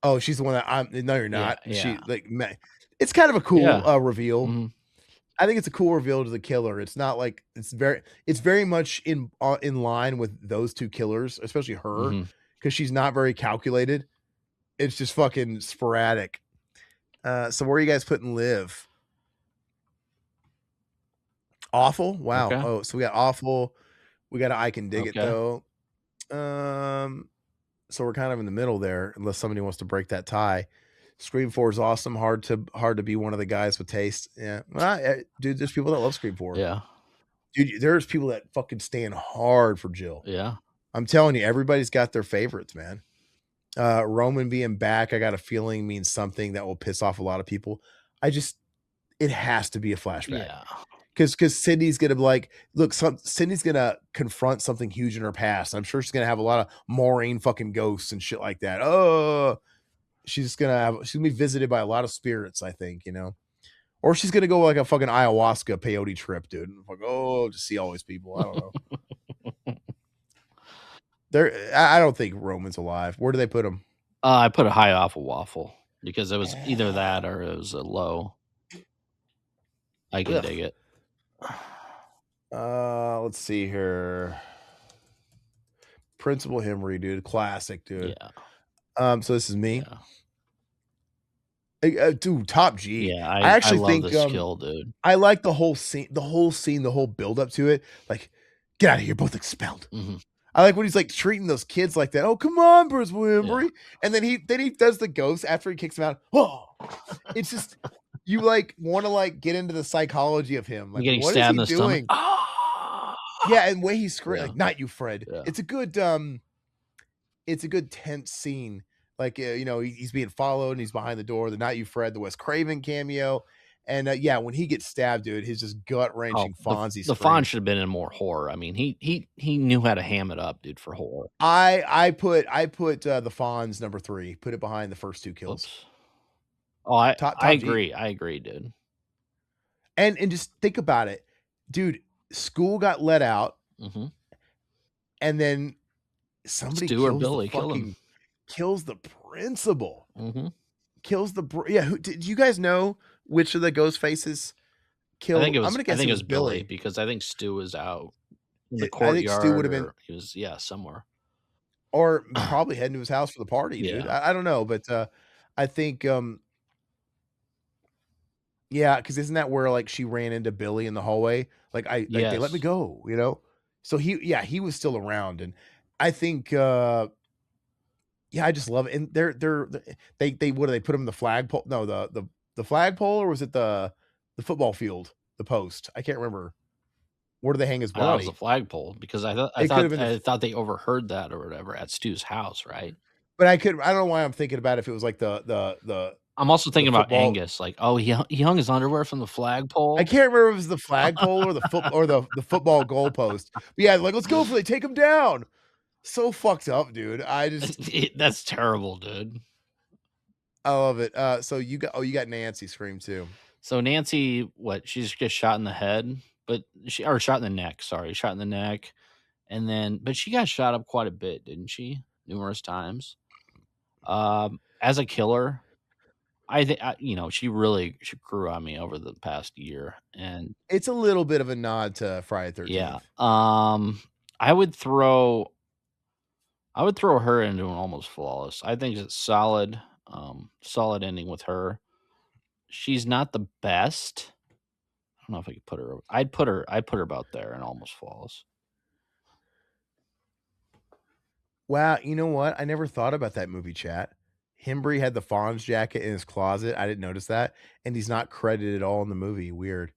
Oh, she's the one that no, you're Yeah, not. yeah. She like it's kind of a cool Yeah. reveal. Mhm. I think it's a cool reveal to the killer. It's not like it's very much in line with those two killers, especially her, Mhm. because she's not very calculated. It's just fucking sporadic. So where are you guys putting Live? Awful? Wow. Okay. Oh, so we got awful. We got I can dig it Okay. though. Um, so we're kind of in the middle there, unless somebody wants to break that tie. Scream 4 is awesome. Hard to be one of the guys with taste. Yeah. Dude, there's people that love Scream 4. Yeah. Dude, there's people that fucking stand hard for Jill. Yeah. I'm telling you, everybody's got their favorites, man. Roman being back, I got a feeling means something that will piss off a lot of people. It has to be a flashback. Yeah. Because Sydney's gonna be like, look, Sydney's gonna confront something huge in her past. I'm sure she's gonna have a lot of Maureen fucking ghosts and shit like that. Oh, she's gonna be visited by a lot of spirits, I think, or she's gonna go like a fucking ayahuasca peyote trip, dude. Like, to see all these people. I don't know. I don't think Roman's alive. Where do they put him? I put a high off a waffle because it was either that or it was a low. I can dig it. Let's see here. Principal Henry, dude, classic, dude. Yeah. So this is me. Yeah. Dude, top G. Yeah. I I actually love think this skill, dude. I like the whole scene, the whole build up to it. Like, get out of here, both expelled. Mhm. I like when he's like treating those kids like that. Oh, come on, Bruce Williams. Yeah. And then he does the ghost after he kicks him out. Oh, it's just you like want to like get into the psychology of him. Like, Getting what is stabbed he in the stomach. doing? Ah! Yeah, and the way he's screaming, Yeah. like, not you, Fred. Yeah. It's a good tense scene. Like, he's being followed and he's behind the door. The Not You, Fred, the Wes Craven cameo. And yeah, when he gets stabbed, dude, his just gut Oh, wrenching the Fonzie the Fawn scream. should have been in more horror. I mean, he knew how to ham it up, dude, for horror. I put the Fonz number 3. Put it behind the first 2 kills. Whoops. Oh, I Top I G. agree. I agree, dude. And just think about it, dude. School got let out, Mhm. and then somebody Stu or kills the Billy killed fucking him. kills the principal. Mm-hmm. Kills the yeah. Who did you guys know which of the ghost faces killed? I'm gonna I guess think it it was was Billy, Billy. because I think Stu was out in the I think Stu would courtyard, have been, or he was, yeah, somewhere. or probably heading to his house for the party, dude. Yeah. I don't know, but I think yeah, because isn't that where like she ran into Billy in the hallway? Like they let me Yes. go, you know. So he was still around, and I think yeah, I just love it. And they what do they put him in the flagpole? No, the flagpole, or was it the football field, the post? I can't remember. Where do they hang his I thought it was the body? flagpole, because It could have been the, I thought they overheard that or whatever at Stu's house, right? but I don't know why I'm thinking about if it was like I'm also the thinking about football. Angus, like, oh, he hung his underwear from the I flagpole. can't remember if it was the flagpole or the football goalpost. But yeah, like let's go for they take him down. So fucked up, dude. That's terrible, dude. I love it. So you got Nancy Scream too. So Nancy, what? She's just shot in the head, but or shot in the neck. Sorry, shot in the neck, and then, but she got shot up quite a bit, didn't she? Numerous times. As a killer, I think, she grew on me over the past year, and It's a little bit of a nod to Friday yeah. 13th. I would throw her into an almost flawless. I think it's solid. Solid ending with her. She's not the best. I don't know if I could put her. I'd put her about there and almost flawless. Wow, you know what? I never thought about that movie, chat. Hembry had the Fonz jacket in his closet. I didn't notice that, and he's not credited at all in the movie. Weird.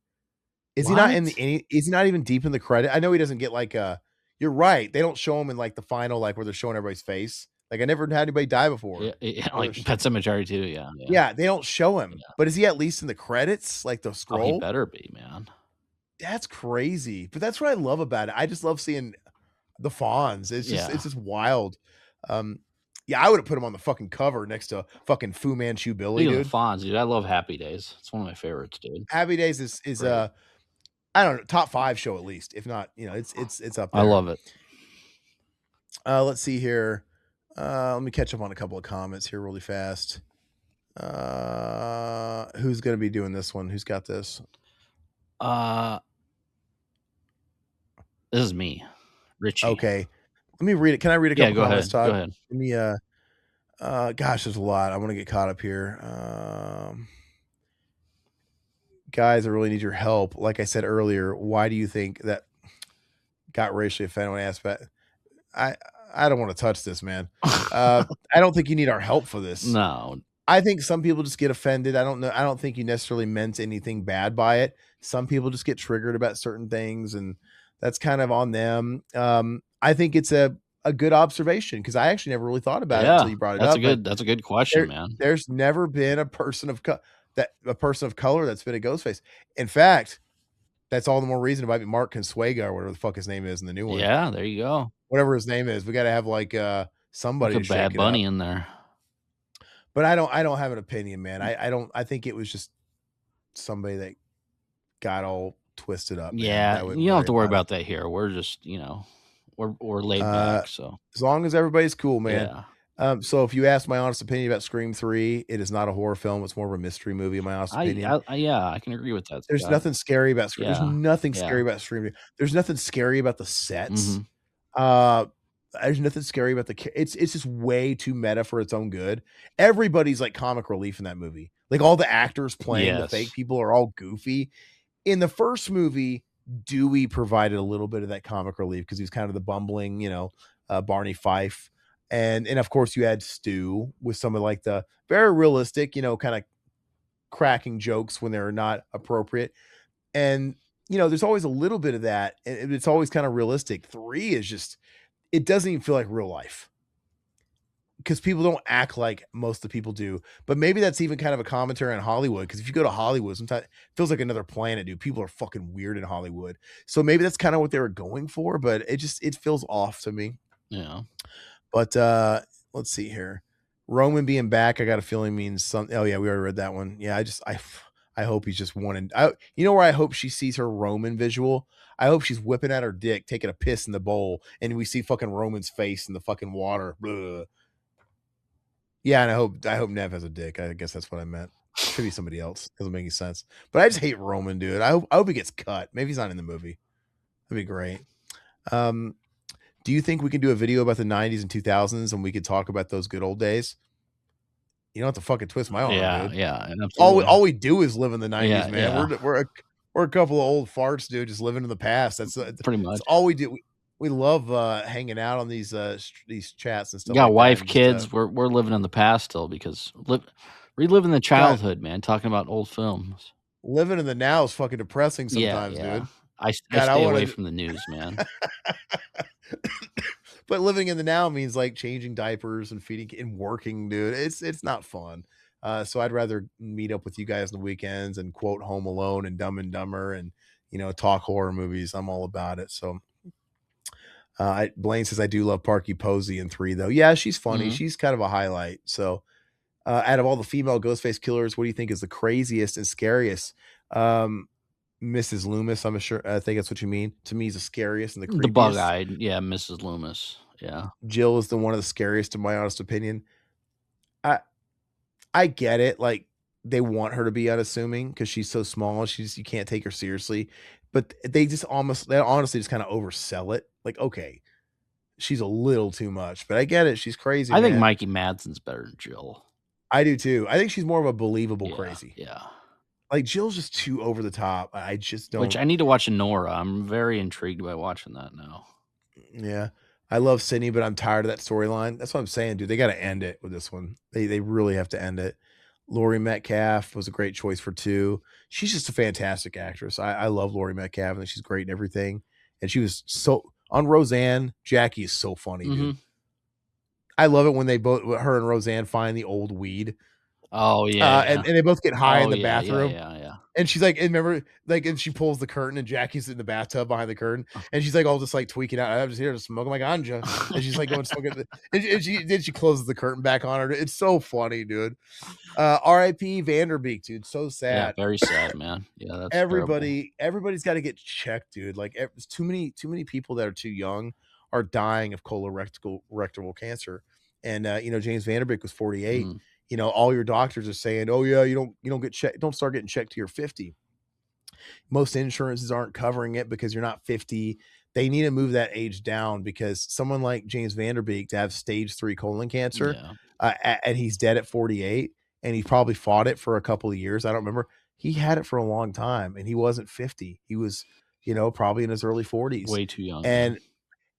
Is he not in the What? any is he not even deep in the credit? I know he doesn't get like a you're right. They don't show him in like the final, like where they're showing everybody's face. Like I never had anybody die before. Yeah, yeah, Where like there's Pet Cemetery too. Yeah, yeah, yeah, they don't show him. yeah. But is he at least in the credits? Like the Oh, he scroll? better be, man. That's crazy. But that's what I love about it. I just love seeing the Fonz. It's Yeah. just wild. Um yeah, I would have put him on the fucking cover next to fucking Fu Manchu Billy, Speaking of the dude. Fonz, dude, I love Happy Days. It's one of my favorites, dude. Happy Days is Great. I don't know, top 5 show at least. If not, you know, it's up I there. love it. Let's see here. Let me catch up on a couple of comments here really fast. Who's gonna be doing this one? Who's got this? Uh, this is me, Richie. Okay. Let me read it. Can I read a Yeah, couple go comments, ahead. Go Todd? ahead. Give me gosh, there's a lot. I want to get caught up here. Guys, I really need your help. Like I said earlier, why do you think that got racially offended when I asked about I I don't want to touch this, man. I don't think you need our help for this. No. I think some people just get offended. I don't know. I don't think you necessarily meant anything bad by it. Some people just get triggered about certain things, and that's kind of on them. I think it's a good observation because I actually never really thought about it until Yeah, you brought it up. But that's a good question, man. there's never been a person of color that's been a Ghostface. In fact, that's all the more reason it might be Mark Consuega or whatever the fuck his name is in the new one. Yeah, there you go. Whatever his name is, we got to have like Look somebody to at shake Bad it up. Bunny in there. But I don't have an opinion, man. I don't. I think it was just somebody that got all twisted up, man. Yeah, I wouldn't you don't have worry to worry about it. about that here. We're just, we're laid Uh, back, so as long as everybody's cool, man. yeah. So if you ask my honest opinion about Scream 3, it is not a horror film. It's more of a mystery movie, in my honest opinion. Yeah, I can agree with that, There's Scott. nothing scary about Scream. There's Yeah, nothing scary yeah. about Scream. There's nothing scary about the sets. Mhm. Uh, there's nothing scary about it's just way too meta for its own good. Everybody's like comic relief in that movie. Like all the actors playing the fake Yes. people are all goofy. In the first movie, Dewey provided a little bit of that comic relief because he was kind of the bumbling, Barney Fife. And of course you had Stu with some of like the very realistic, kind of cracking jokes when they're not appropriate. And there's always a little bit of that, and it's always kind of realistic. 3 is just it doesn't even feel like real life because people don't act like most of the people do. But maybe that's even kind of a commentary on Hollywood. Because if you go to Hollywood, sometimes it feels like another planet, dude. People are fucking weird in Hollywood. So maybe that's kind of what they were going for, but it feels off to me. Yeah. But let's see here. Roman being back, I got a feeling means something. Oh yeah, we already read that one. Yeah, I hope he's just one. And you know where I hope she sees her Roman visual. I hope she's whipping out her dick, taking a piss in the bowl, and we see fucking Roman's face in the fucking water. Blah. Yeah, and I hope Nev has a dick. I guess that's what I meant. Should be somebody else. Doesn't make any sense. But I just hate Roman, dude. I hope he gets cut. Maybe he's not in the movie. That'd be great. Um, do you think we can do a video about the 90s and 2000s and we could talk about those good old days? You don't have to fucking twist my arm, Yeah, dude. yeah, and All we absolutely. all we do is live in the 90s, Yeah, man. yeah, We're a couple of old farts, dude, just living in the past. pretty That's much. all we do. We love hanging out on these chats and stuff Yeah, like that, wife, and just kids, we're living in the past still because reliving the God, childhood, man, talking about old films. living in the now is fucking depressing Yeah, sometimes, yeah. dude. I God, I stay away want from the news, man. to. But living in the now means like changing diapers and feeding and working, dude. It's not fun. So I'd rather meet up with you guys on the weekends and quote Home Alone and Dumb and Dumber and talk horror movies. I'm all about it. So Blaine says I do love Parky Posey in 3 though. Yeah, she's funny. Mhm. She's kind of a highlight. So out of all the female Ghostface killers, what do you think is the craziest and scariest? Um, Mrs. Loomis, I'm sure. I think that's what you mean. To me, is the scariest and the The creepiest. bug-eyed, yeah, Mrs. Loomis, yeah. Jill is the one of the scariest, in my honest opinion. I I get it. Like they want her to be unassuming because she's so small. She's you can't take her seriously. But they honestly just kind of oversell it. Like, okay, she's a little too much, but I get it. She's crazy, I think man. Mikey Madsen's better than Jill. I do too. I think she's more of a believable Yeah, crazy. yeah. Like Jill's just too over the top. I just Which don't. I need to watch Nora. I'm very intrigued by watching that now. Yeah. I love Sydney, but I'm tired of that storyline. That's what I'm saying, dude. They got to end it with this one. They really have to end it. Laurie Metcalf was a great choice for 2. She's just a fantastic actress. I love Laurie Metcalf and she's great in everything. And she was so on Roseanne. Jackie is so funny, dude. Mhm. I love it when they both her and Roseanne find the old weed. Oh, yeah, yeah. And they both get high in Oh, the yeah, yeah, bathroom. yeah, yeah. And she's like, and remember, like, and she pulls the curtain, and Jackie's in the bathtub behind the curtain, and she's like, all just like tweaking out. I'm just here to smoke my ganja, and she's like going smoking, and she closes the curtain back on her. It's so funny, dude. R.I.P. Vanderbeek, dude. So Yeah, sad. very sad, man. Yeah, that's terrible. Everybody's got to get checked, dude. Like, there's too many people that are too young are dying of colorectal rectal cancer, and James Vanderbeek was 48. Mm, All your doctors are saying, oh yeah, you don't get checked, don't start getting checked till you're 50. Most insurances aren't covering it because you're not 50. They need to move that age down because someone like James Vanderbeek to have stage 3 colon cancer, yeah, and he's dead at 48, and he probably fought it for a couple of years. I don't remember. He had it for a long time, and he wasn't 50. He was, probably in his early 40s. way too young, yeah.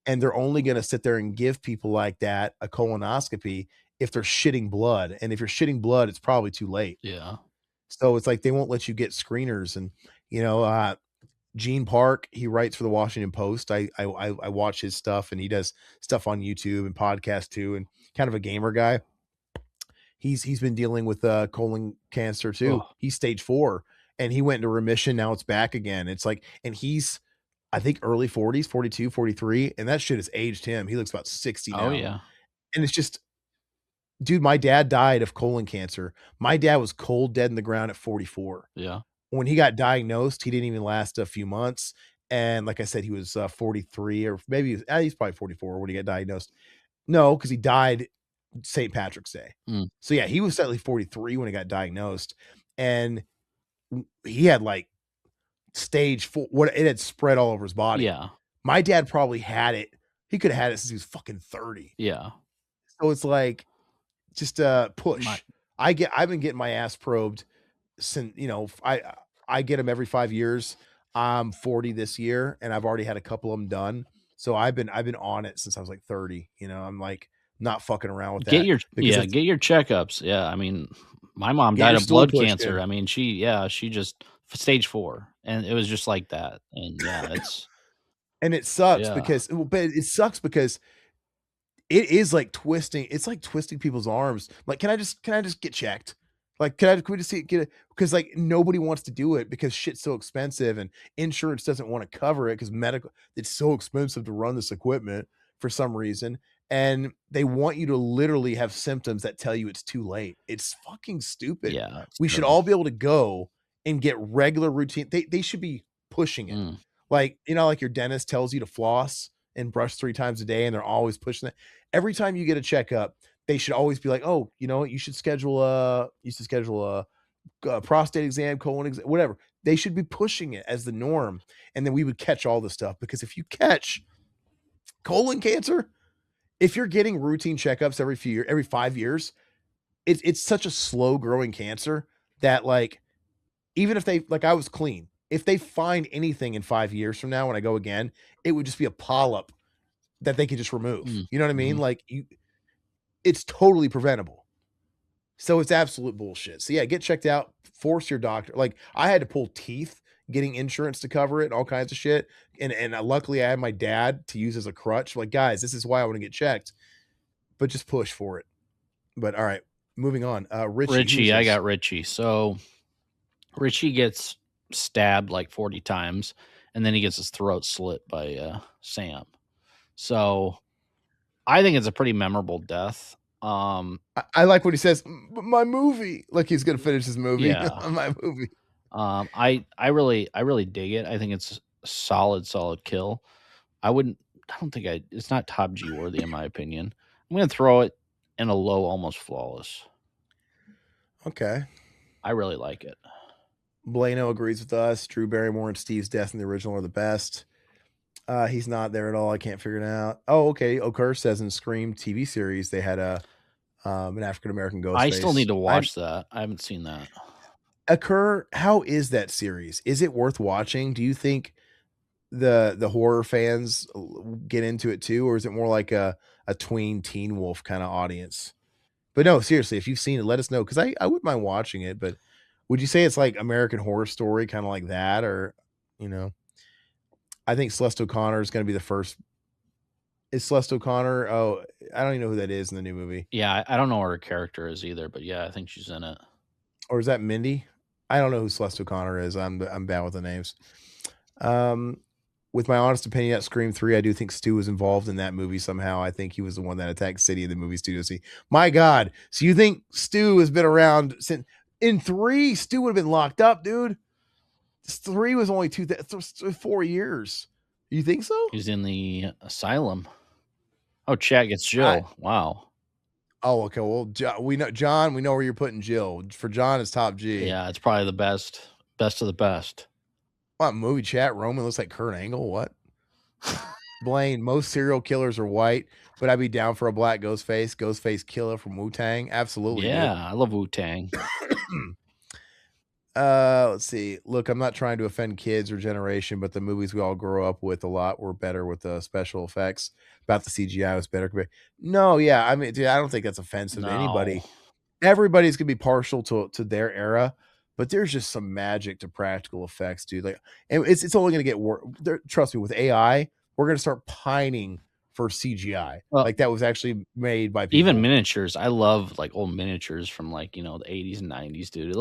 And they're only going to sit there and give people like that a colonoscopy if they're shitting blood. And if you're shitting blood, it's probably too late. Yeah. So it's like they won't let you get screeners. And you know, Gene Park, he writes for the Washington Post. I watch his stuff, and he does stuff on YouTube and podcast too, and kind of a gamer guy. He's been dealing with colon cancer too. Oh, He's stage 4, and he went into remission. Now it's back again. It's like, and he's I think early 40s, 42, 43, and that shit has aged him. He looks about 60 oh, now. yeah, And it's just, dude, my dad died of colon cancer. My dad was cold dead in the ground at 44. yeah. When he got diagnosed, he didn't even last a few months. And like I said, he was 43, or maybe he's probably 44 when he got diagnosed. No, because he died St. Patrick's Day. Mm, So yeah, he was sadly 43 when he got diagnosed. And he had like stage 4, what it had spread all over his body. yeah, My dad probably had it. He could have had it since he was fucking 30. yeah. So it's like, just My push. I've been getting my ass probed since, I get them every 5 years. I'm 40 this year, and I've already had a couple of them done. So I've been on it since I was like 30. I'm like not fucking around with that because it's get your checkups. Yeah, I mean, my mom get died your of stool blood pushed cancer. in. I mean, she just stage 4, and it was just like that. And yeah, it's And it sucks yeah, because but it sucks because it is like twisting. It's like twisting people's arms. Like, can I just get checked? Like, can we just get it? Because like nobody wants to do it because shit's so expensive and insurance doesn't want to cover it because medical it's so expensive to run this equipment for some reason. And they want you to literally have symptoms that tell you it's too late. It's fucking stupid. yeah, it's We should terrible. all be able to go and get regular routine. They should be pushing it. Mm, Like, like your dentist tells you to floss and brush 3 times a day, and they're always pushing it. Every time you get a checkup, they should always be like, oh, you know, you should schedule a prostate exam, colon exam, whatever. They should be pushing it as the norm, and then we would catch all the stuff. Because if you catch colon cancer, if you're getting routine checkups every 5 years, it's such a slow growing cancer that like even if they like I was clean, if they find anything in 5 years from now when I go again, it would just be a polyp that they could just remove. You know what I mean? Mm-hmm. Like it's totally preventable. So it's absolute bullshit. So yeah, get checked out. Force your doctor. Like I had to pull teeth getting insurance to cover it and all kinds of shit. And luckily I had my dad to use as a crutch. Like guys, this is why I want to get checked. But just push for it. But all right, moving on. Richie, who's Richie, I this? got Richie. So Richie gets stabbed like 40 times, and then he gets his throat slit by Sam. So I think it's a pretty memorable death. I like what he says. My movie. Like he's gonna finish his movie. Yeah. My movie. I really dig it. I think it's a solid kill. I wouldn't. I don't think I. It's not top G worthy in my opinion. I'm gonna throw it in a low, almost flawless. Okay. I really like it. Blano agrees with us. Drew Barrymore and Steve's death in the original are the best. He's not there at all. I can't figure it out. Oh, okay. Okur says in Scream TV series they had an African American ghost I still face. need to watch that. I haven't seen that. Okur, how is that series? Is it worth watching? Do you think the horror fans get into it too, or is it more like a tween Teen Wolf kind of audience? But no, seriously, if you've seen it, let us know because I wouldn't mind watching it. But would you say it's like American Horror Story, kind of like that, or you know? I think Celeste O'Connor is going to be the first. Is Celeste O'Connor? Oh, I don't even know who that is in the new movie. Yeah, I don't know what her character is either, but yeah, I think she's in it. Or is that Mindy? I don't know who Celeste O'Connor is. I'm bad with the names. Um, with my honest opinion, at Scream 3, I do think Stu was involved in that movie somehow. I think he was the one that attacked City in the movie studio. See, my God. So you think Stu has been around since in 3? Stu would have been locked up, dude. 3 was only 4 years. You think so? He's in the asylum. Oh, Chad gets I, Jill. Wow. oh, okay. Well, we know John. We know where you're putting Jill. For John, it's top G. Yeah, it's probably the best of the best. What movie chat? Roman looks like Kurt Angle. What? Blaine, most serial killers are white, but I'd be down for a black Ghostface Killer from Wu Tang. Absolutely, dude. Yeah, I love Wu Tang. Let's see. Look, I'm not trying to offend kids or generation, but the movies we all grew up with a lot were better with the special effects. About the CGI was better. No, yeah, I mean, dude, I don't think that's offensive to No. anybody. Everybody's gonna be partial to their era, but there's just some magic to practical effects, dude. Like, and it's only gonna get worse. Trust me, with AI, we're gonna start pining for CGI. Well, Like that was actually made by even people. miniatures. I love like old miniatures from like, the 80s and 90s, dude.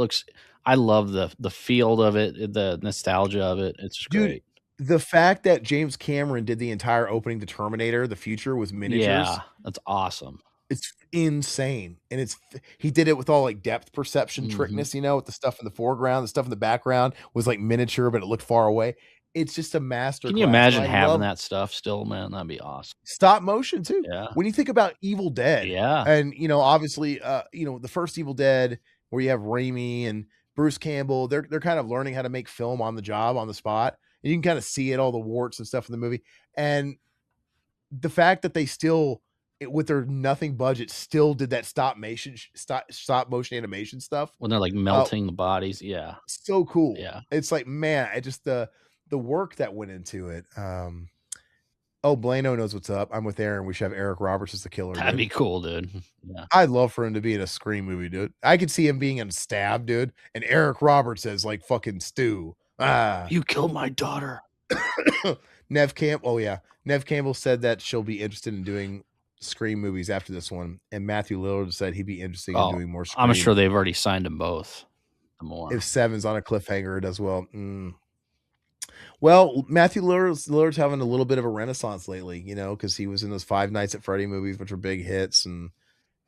I love the feel of it, the nostalgia of it. It's just Dude, great. the fact that James Cameron did the entire opening to Terminator, the future was miniatures, Yeah, that's awesome. it's insane. And he did it with all like depth perception Mhm. trickness, with the stuff in the foreground, the stuff in the background was like miniature, but it looked far away. It's just a master Can you class. And imagine I having love that stuff still, man? That'd be awesome. stop motion too. Yeah. When you think about Evil Dead, Yeah. and obviously, the first Evil Dead where you have Raimi and Bruce Campbell, they're kind of learning how to make film on the job, on the spot, and you can kind of see it, all the warts and stuff in the movie, and the fact that they still, with their nothing budget, still did that stop motion animation stuff. When they're like Uh, melting the bodies. Yeah. so cool. Yeah. It's like, man, I just the work that went into it. Oh, Blano knows what's up. I'm with Aaron. We should have Eric Roberts as the killer, That'd dude. be cool, dude. Yeah. I'd love for him to be in a Scream movie, dude. I could see him being in Stab, dude, and Eric Roberts as like fucking Stu. You killed my daughter. Nev Camp. Oh yeah, Nev Campbell said that she'll be interested in doing Scream movies after this one, and Matthew Lillard said he'd be interested in Oh, doing more I'm Scream sure they've already signed them both. The more. if Seven's on a cliffhanger. It does well. Well, Matthew Lillard's having a little bit of a renaissance lately, because he was in those Five Nights at Freddy movies, which were big hits, and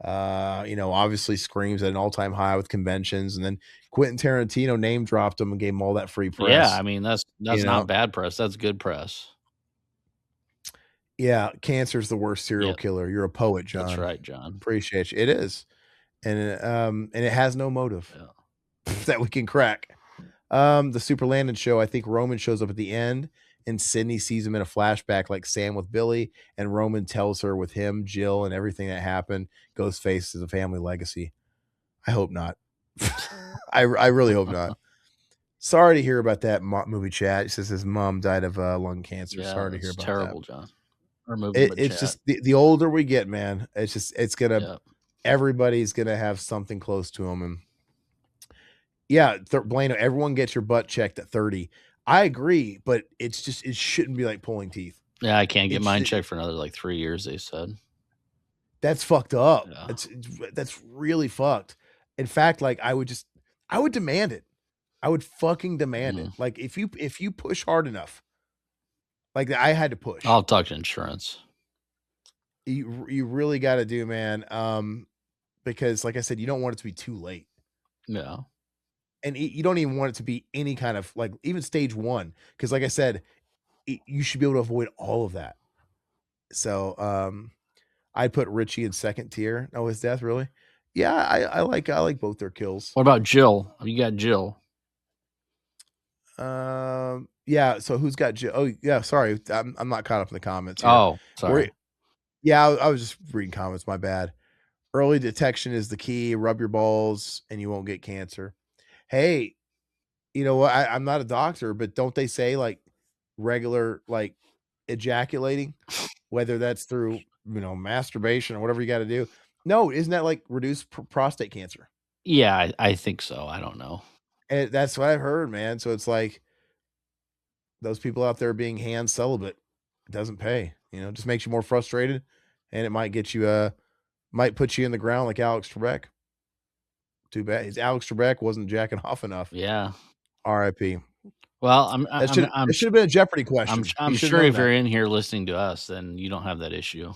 obviously Screams at an all-time high with conventions, and then Quentin Tarantino name dropped him and gave him all that free Yeah, press. I mean that's You not know, bad press. That's good press. Yeah, cancer's the worst serial Yep, killer. You're a poet, that's John. right, John. Appreciate you. It is, and it has no motive Yeah. that we can crack. The Super Landon show, I think Roman shows up at the end and Sydney sees him in a flashback like Sam with Billy, and Roman tells her with him, Jill, and everything that happened, Ghostface is a family legacy. I hope not. I really hope not. Sorry to hear about that movie chat. He says his mom died of lung cancer. Yeah, Sorry to hear that's about that. terrible, John. Or movie, but It's chat. just the older we get, man. It's just it's gonna Yep. everybody's gonna have something close to them, and yeah, Blano, everyone gets your butt checked at 30. I agree, but it's just it shouldn't be like pulling teeth. Yeah, I can't get It's mine checked for another, like, 3 years, they said. that's fucked up. Yeah. That's really fucked. In fact, like I would demand it. I would fucking demand it. Mhm. Like if you push hard enough, like I had to push. I'll talk to insurance. You really got to do, man. Because like I said, you don't want it to be too late. Yeah. And you don't even want it to be any kind of like even stage 1 because like I said, you should be able to avoid all of that. So, I'd put Richie in second tier. Oh, his death, really? Yeah, I like both their kills. What about Jill? You got Jill. Yeah, so who's got Jill? Oh, yeah, sorry. I'm not caught up in the comments here. Oh, We're sorry. yeah, I was just reading comments, my bad. Early detection is the key. Rub your balls and you won't get cancer. Hey, you know what? I'm not a doctor, but don't they say like regular like ejaculating, whether that's through masturbation or whatever you got to do? No, isn't that like reduce prostate cancer? Yeah, I think so, I don't know. And that's what I've heard, man. So it's like those people out there being hand celibate, it doesn't pay. Just makes you more frustrated, and it might get you might put you in the ground like Alex Trebek. Too bad. Alex Trebek wasn't jacking off enough. Yeah. R.I.P. Well, That should have been a Jeopardy question. He I'm should have sure known if that. you're in here listening to us, then you don't have that issue.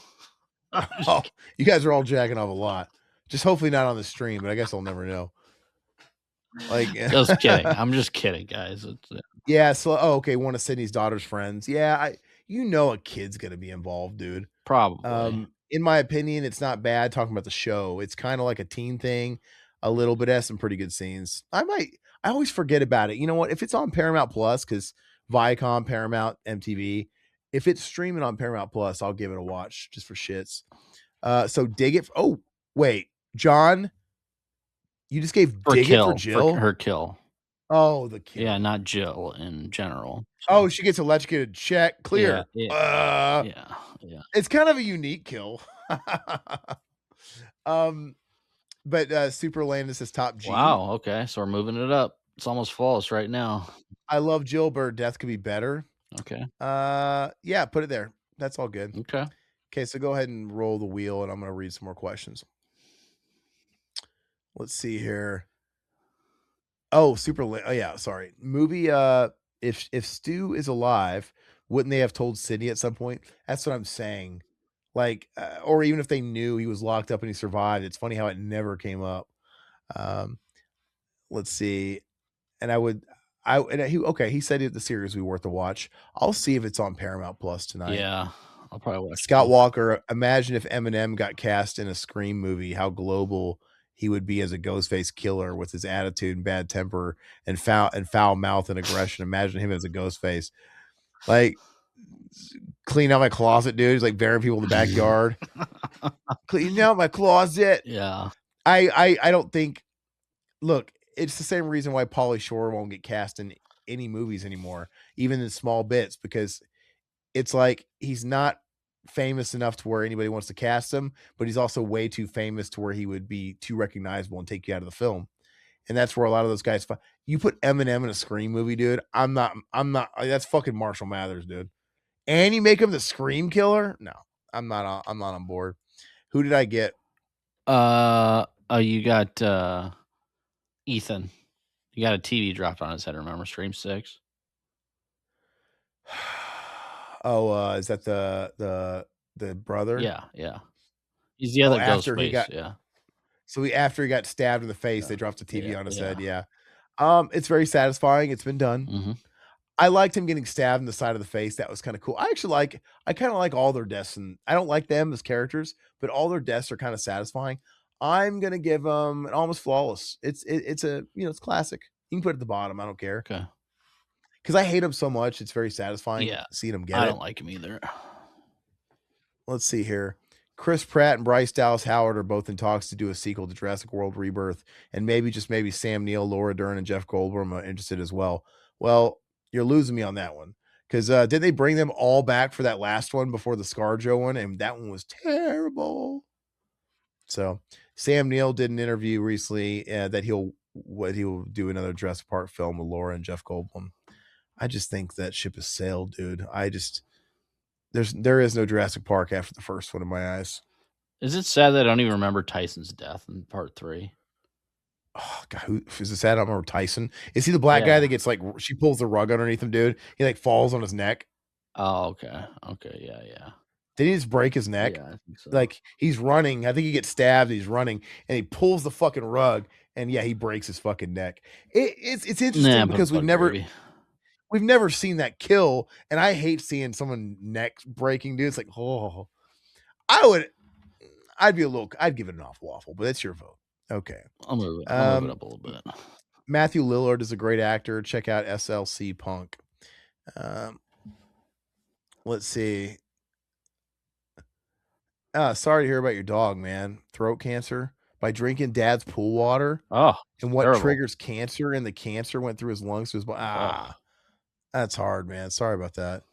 I'm just Oh, you guys are all jacking off a lot. Just hopefully not on the stream, but I guess I'll never know. Like, just kidding. I'm just kidding, guys. It's yeah. So, oh, okay, one of Sydney's daughter's friends. Yeah, a kid's gonna be involved, dude. probably. In my opinion, it's not bad talking about the show. It's kind of like a teen thing, a little bit has some pretty good scenes. I always forget about it. You know what? If it's on Paramount Plus, because Viacom, Paramount, MTV, if it's streaming on Paramount Plus, I'll give it a watch just for shits. So dig it. Oh, wait, John, you just gave For dig it for kill, for Jill? her kill. Oh, the Yeah, kill. not Jill in general. So, Oh, she gets electrocuted. Check. yeah, Clear. yeah, yeah, yeah. It's kind of a unique kill. um, but Super Landis is top G. Wow, okay, so we're moving it up. It's almost false right now. I love Jill, but her death could be better. Okay, Yeah, put it there. That's all good. okay. Okay, so go ahead and roll the wheel, and I'm gonna read some more questions. Let's see here. Oh, oh yeah, sorry. Movie. If Stu is alive, wouldn't they have told Sydney at some point? That's what I'm saying. Like, or even if they knew he was locked up and he survived, it's funny how it never came up. Um, let's see. And I would, I and he okay. He said the series would be worth a watch. I'll see if it's on Paramount Plus tonight. Yeah, I'll probably watch Scott it. Walker, imagine if Eminem got cast in a Scream movie, how global he would be as a Ghostface killer with his attitude and bad temper and foul mouth and aggression. Imagine him as a Ghostface. Like clean out my closet, dude. He's like burying people in the backyard. Clean out my closet. Yeah, I don't think look, it's the same reason why Pauly Shore won't get cast in any movies anymore, even in small bits, because it's like he's not famous enough to where anybody wants to cast him, but he's also way too famous to where he would be too recognizable and take you out of the film. And that's where a lot of those guys. You put Eminem in a Scream movie, dude. I'm not. That's fucking Marshall Mathers, dude. And you make him the Scream killer? No, I'm not. I'm not on board. Who did I get? you got, Ethan. You got a TV dropped on his head, remember Stream 6? Oh, is that the brother? Yeah, yeah. He's the Oh, other after ghost he face, got yeah, after he got stabbed in the face, yeah, they dropped the TV yeah, on his yeah. head. Yeah. It's very satisfying. It's been done. Mhm. I liked him getting stabbed in the side of the face. That was kind of cool. I kind of like all their deaths, and I don't like them as characters, but all their deaths are kind of satisfying. I'm gonna give them an almost flawless. It's a it's classic. You can put it at the bottom. I don't care Okay. because I hate him so much. It's very satisfying Yeah. seeing him get I it. don't like him either. Let's see here. Chris Pratt and Bryce Dallas Howard are both in talks to do a sequel to Jurassic World Rebirth, and maybe just maybe Sam Neill, Laura Dern, and Jeff Goldblum are interested as well. Well, you're losing me on that one because did they bring them all back for that last one before the ScarJo one, and that one was terrible. So Sam Neill did an interview recently that he'll do another Jurassic Park film with Laura and Jeff Goldblum. I just think that ship has sailed, dude. There is no Jurassic Park after the first one in my eyes. Is it sad that I don't even remember Tyson's death in part 3? Oh God, who is this? I don't remember Tyson. Is he the black guy Yeah. that gets like she pulls the rug underneath him, dude? He like falls on his neck. Oh, okay. Okay, yeah, yeah. Did he just break his neck? Yeah, I think so. Like he's running. I think he gets stabbed. He's running and he pulls the fucking rug, and yeah, he breaks his fucking neck. It's Nah, interesting but because Bud Gravy. we've never seen that kill, and I hate seeing someone neck breaking, dude. It's like, oh, I would, I'd give it an awful waffle, but that's your vote. Okay. I'll move it up a little bit. Matthew Lillard is a great actor. Check out SLC Punk. Let's see. Sorry to hear about your dog, man. Throat cancer by drinking dad's pool water, Oh, and what terrible. triggers cancer, and the cancer went through his lungs to his body. Oh. That's hard, man. Sorry about that.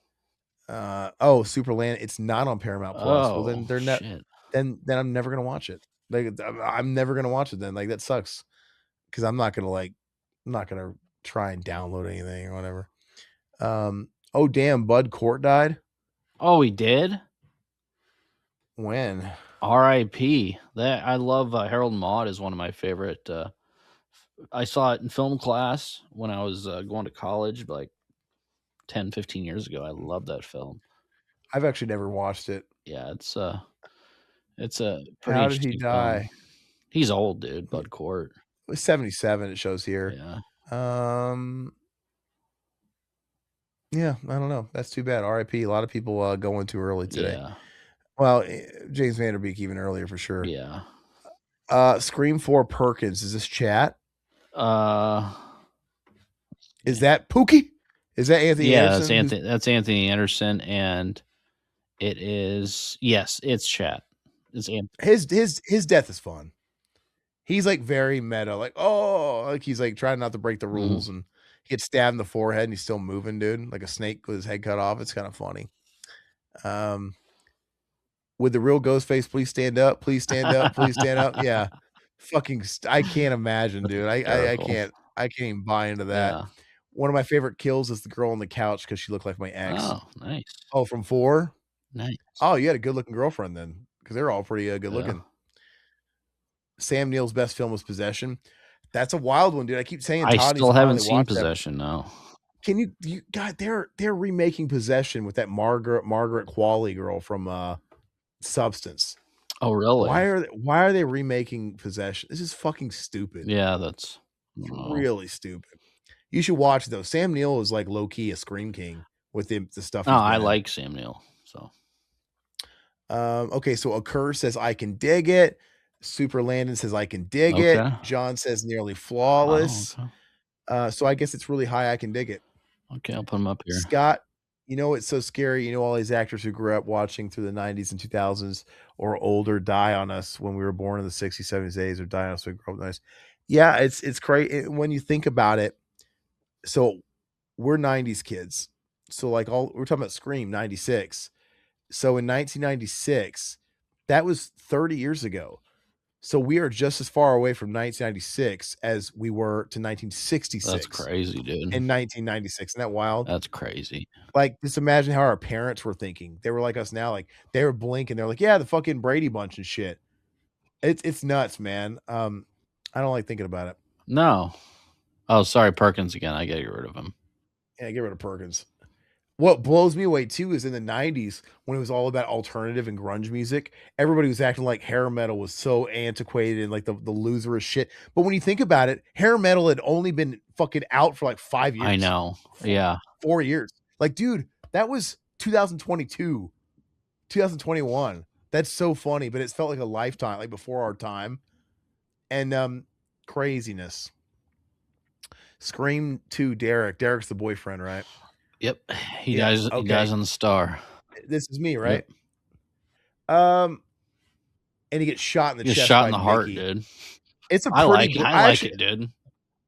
Superland. It's not on Paramount Plus. Well, then Oh, they're not. shit. Then I'm never gonna watch it. Like I'm never gonna watch it. Then like that sucks because I'm not gonna try and download anything or whatever. Oh damn, Bud Cort died. Oh, he did? When? R.I.P. That I love Harold and Maude is one of my favorite. I saw it in film class when I was going to college, like 10, 15 years ago. I love that film. I've actually never watched it. Yeah, it's a pretty How did he interesting film. die? He's old, dude. Bud Cort. It was 77. It shows here. Yeah. Yeah, I don't know. That's too bad. R.I.P. A lot of people going too early today. Yeah. Well, James Vanderbeek even earlier for sure. Yeah. Scream 4 Perkins. Is this chat? Uh, Is that Pookie? Is that Anthony yeah, Anderson? that's Anthony Anderson, and it is it's chat. It's Anthony. His death is fun. He's like very meta, like he's like trying not to break the rules, and he gets stabbed in the forehead, and he's still moving, dude, like a snake with his head cut off. It's kind of funny. Would the real Ghostface please stand up? Please stand up. Please stand up. Yeah, fucking. I can't imagine, dude. I can't. I can't even buy into that. Yeah. One of my favorite kills is the girl on the couch because she looked like my ex. Oh, nice. Oh, from 4. Nice. Oh, you had a good looking girlfriend then, because they're all pretty good looking. Sam Neill's best film was Possession. That's a wild one, dude. I keep saying I Todd still needs to haven't finally seen watch that. Possession, no. Can you God, they're remaking Possession with that Margaret Qualley girl from Substance. Oh, really? Why are they remaking Possession? This is fucking stupid. Yeah, that's really stupid. You should watch it though. Sam Neill is like low key a Scream King with the stuff. Oh, I like Sam Neill. So okay, so Occur says I can dig it. Super Landon says I can dig it. John says nearly flawless. So I guess it's really high. I can dig it. Okay, I'll put him up here. Scott, it's so scary. All these actors who grew up watching through the 90s and 2000s or older die on us when we were born in the 60s, 70s, 80s, or die on us when we grew up nice. Yeah, it's crazy when you think about it. So we're 90s kids. So like we're talking about Scream 96. So in 1996, that was 30 years ago. So we are just as far away from 1996 as we were to 1966. That's crazy, dude. In 1996. Isn't that wild? That's crazy. Like, just imagine how our parents were thinking. They were like us now. Like, they were blinking. They're like, yeah, the fucking Brady Bunch and shit. It's nuts, man. I don't like thinking about it. No. Oh, sorry, Perkins again. I gotta get rid of him. Yeah, get rid of Perkins. What blows me away too is in the 90s when it was all about alternative and grunge music, everybody was acting like hair metal was so antiquated and like the loserest shit. But when you think about it, hair metal had only been fucking out for like 5 I years. know. Four, Yeah. 4 years. Like, dude, that was 2022, 2021. That's so funny, but it felt like a lifetime, like before our time. And craziness. Scream 2 Derek. Derek's the boyfriend, right? Yep. Yeah. He Okay. dies on the star. This is me, Yep. right? Um and he gets shot in the He gets chest shot in by the heart, Mickey. dude. It's a pretty I I like actually it, dude.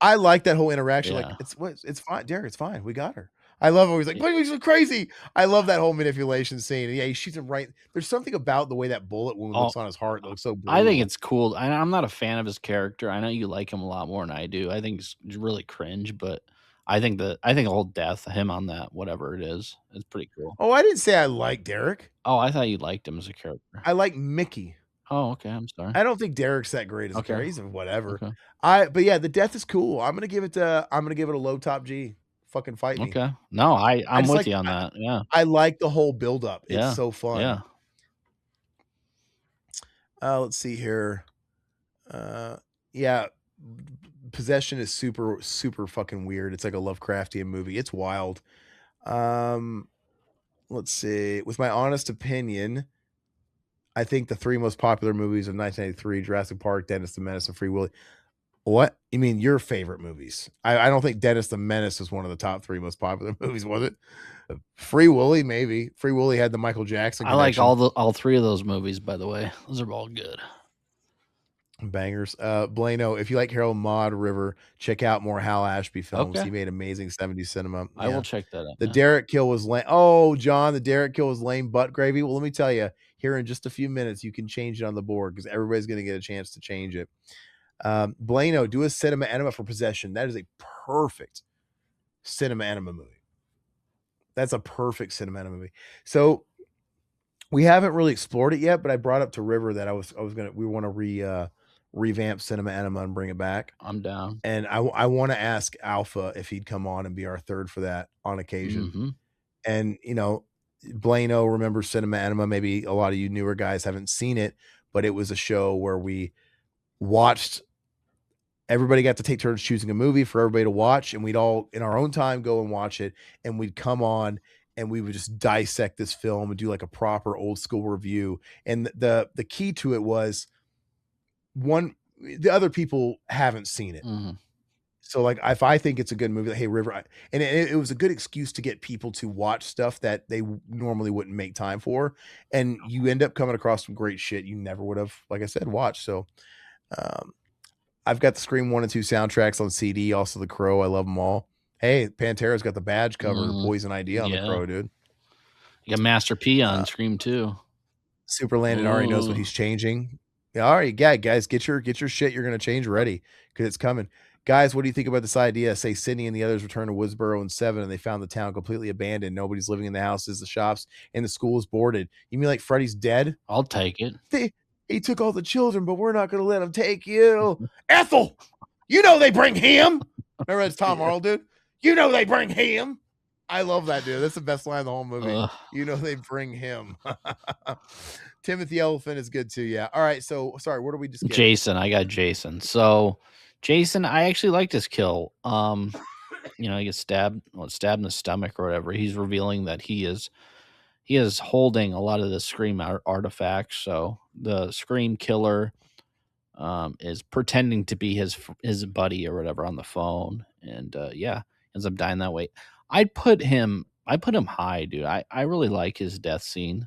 I like that whole interaction. Like, Yeah. it's fine, Derek, it's fine. We got her. I love how he's like, Y "Wait, he's crazy." I love that whole manipulation scene. Yeah, he shoots him right. There's something about the way that bullet wound Oh, looks on his heart that looks so I think brutal. it's cool. I'm not a fan of his character. I know you like him a lot more than I do. I think he's really cringe, but I think the whole death, him on that, whatever it is pretty cool. Oh, I didn't say I like Derek. Oh, I thought you liked him as a character. I like Mickey. Oh, okay, I'm sorry. I don't think Derek's that great as a Okay, character. He's a whatever. okay, But yeah, the death is cool. I'm gonna give it a low top G. Fucking fight me. okay. No, I I'm just with like you on that. Yeah, I like the whole buildup. It's yeah, so fun. yeah. Let's see here. Uh, yeah, Possession is super super fucking weird. It's like a Lovecraftian movie. It's wild. Um, let's see. With my honest opinion, I think the three most popular movies of 1993: Jurassic Park, Dennis the Menace, and Free Willy. What? You mean your favorite movies? I don't think Dennis the Menace was one of the top three most popular movies, was it? Free Willy, maybe. Free Willy had the Michael Jackson I like connection. all three of those movies. By the way, those are all good. Bangers. Blano, if you like Harold Maude River, check out more Hal Ashby films. Okay, He made amazing 70s cinema. I will Yeah. check that out. The Yeah. Derek kill was lame. Oh, John, the Derek kill was lame butt gravy. Well, let me tell you, here in just a few minutes, you can change it on the board because everybody's going to get a chance to change it. Blano, do a cinema enema for Possession. That is a perfect cinema enema movie. That's a perfect cinema enema movie. So we haven't really explored it yet, but I brought up to River that we want to revamp cinema enema and bring it back. I'm down. And I want to ask Alpha if he'd come on and be our third for that on occasion. Mm-hmm. And Blano remembers Cinema Enema. Maybe a lot of you newer guys haven't seen it, but it was a show where we watched. Everybody got to take turns choosing a movie for everybody to watch, and we'd all in our own time go and watch it, and we'd come on and we would just dissect this film and do like a proper old school review. And the key to it was one the other people haven't seen it. Mm-hmm. So like if I think it's a good movie, like, hey River, and it was a good excuse to get people to watch stuff that they normally wouldn't make time for, and you end up coming across some great shit you never would have, like I said, watched. So um, I've got the Scream 1 and 2 soundtracks on CD, also The Crow. I love them all. Hey, Pantera's got the badge cover, Mm-hmm. Poison ID on The Yeah, Crow, dude. you got Master P on Uh, Scream too. Superlanded already knows what Ooh, he's changing. Yeah, all right, yeah, guys, get your shit you're gonna change ready because it's coming. Guys, what do you think about this idea? Say Sydney and the others return to Woodsboro in 7 and they found the town completely abandoned. Nobody's living in the houses, the shops, and the school is boarded. You mean like Freddy's dead? I'll take it. He took all the children, but we're not gonna let him take you. Ethel, you know they bring him. Remember that's Tom Yeah. Arnold, dude? You know they bring him. I love that, dude. That's the best line in the whole movie. Ugh. You know they bring him. Timothy Elephant is good too. Yeah. All right. So sorry, where do we just get? Jason, I got Jason. So Jason, I actually liked his kill. He gets stabbed in the stomach or whatever. He's revealing that he is holding a lot of the Scream artifacts. So the Scream killer is pretending to be his buddy or whatever on the phone, and ends up dying that way. I put him high, dude. I really like his death scene.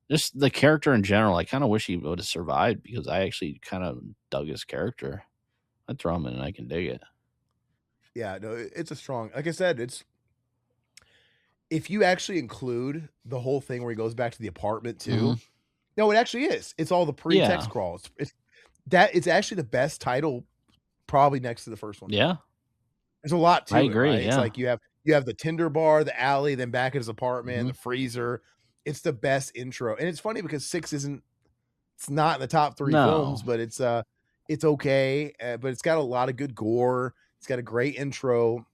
Just the character in general. I kind of wish he would have survived because I actually kind of dug his character. I'd throw him in and I can dig it. Yeah. No, it's a strong. Like I said, it's if you actually include the whole thing where he goes back to the apartment Hmm. too. No, it actually is. It's all the Yeah, pre-text crawls. It's actually the best title, probably next to the first one. yeah, There's a lot I to it, agree. right? It's Yeah. like you have the Tinder bar, the alley, then back at his apartment, Hmm. the freezer. It's the best intro, and it's funny because it's not in the top three films, No. but it's okay. But it's got a lot of good gore. It's got a great intro.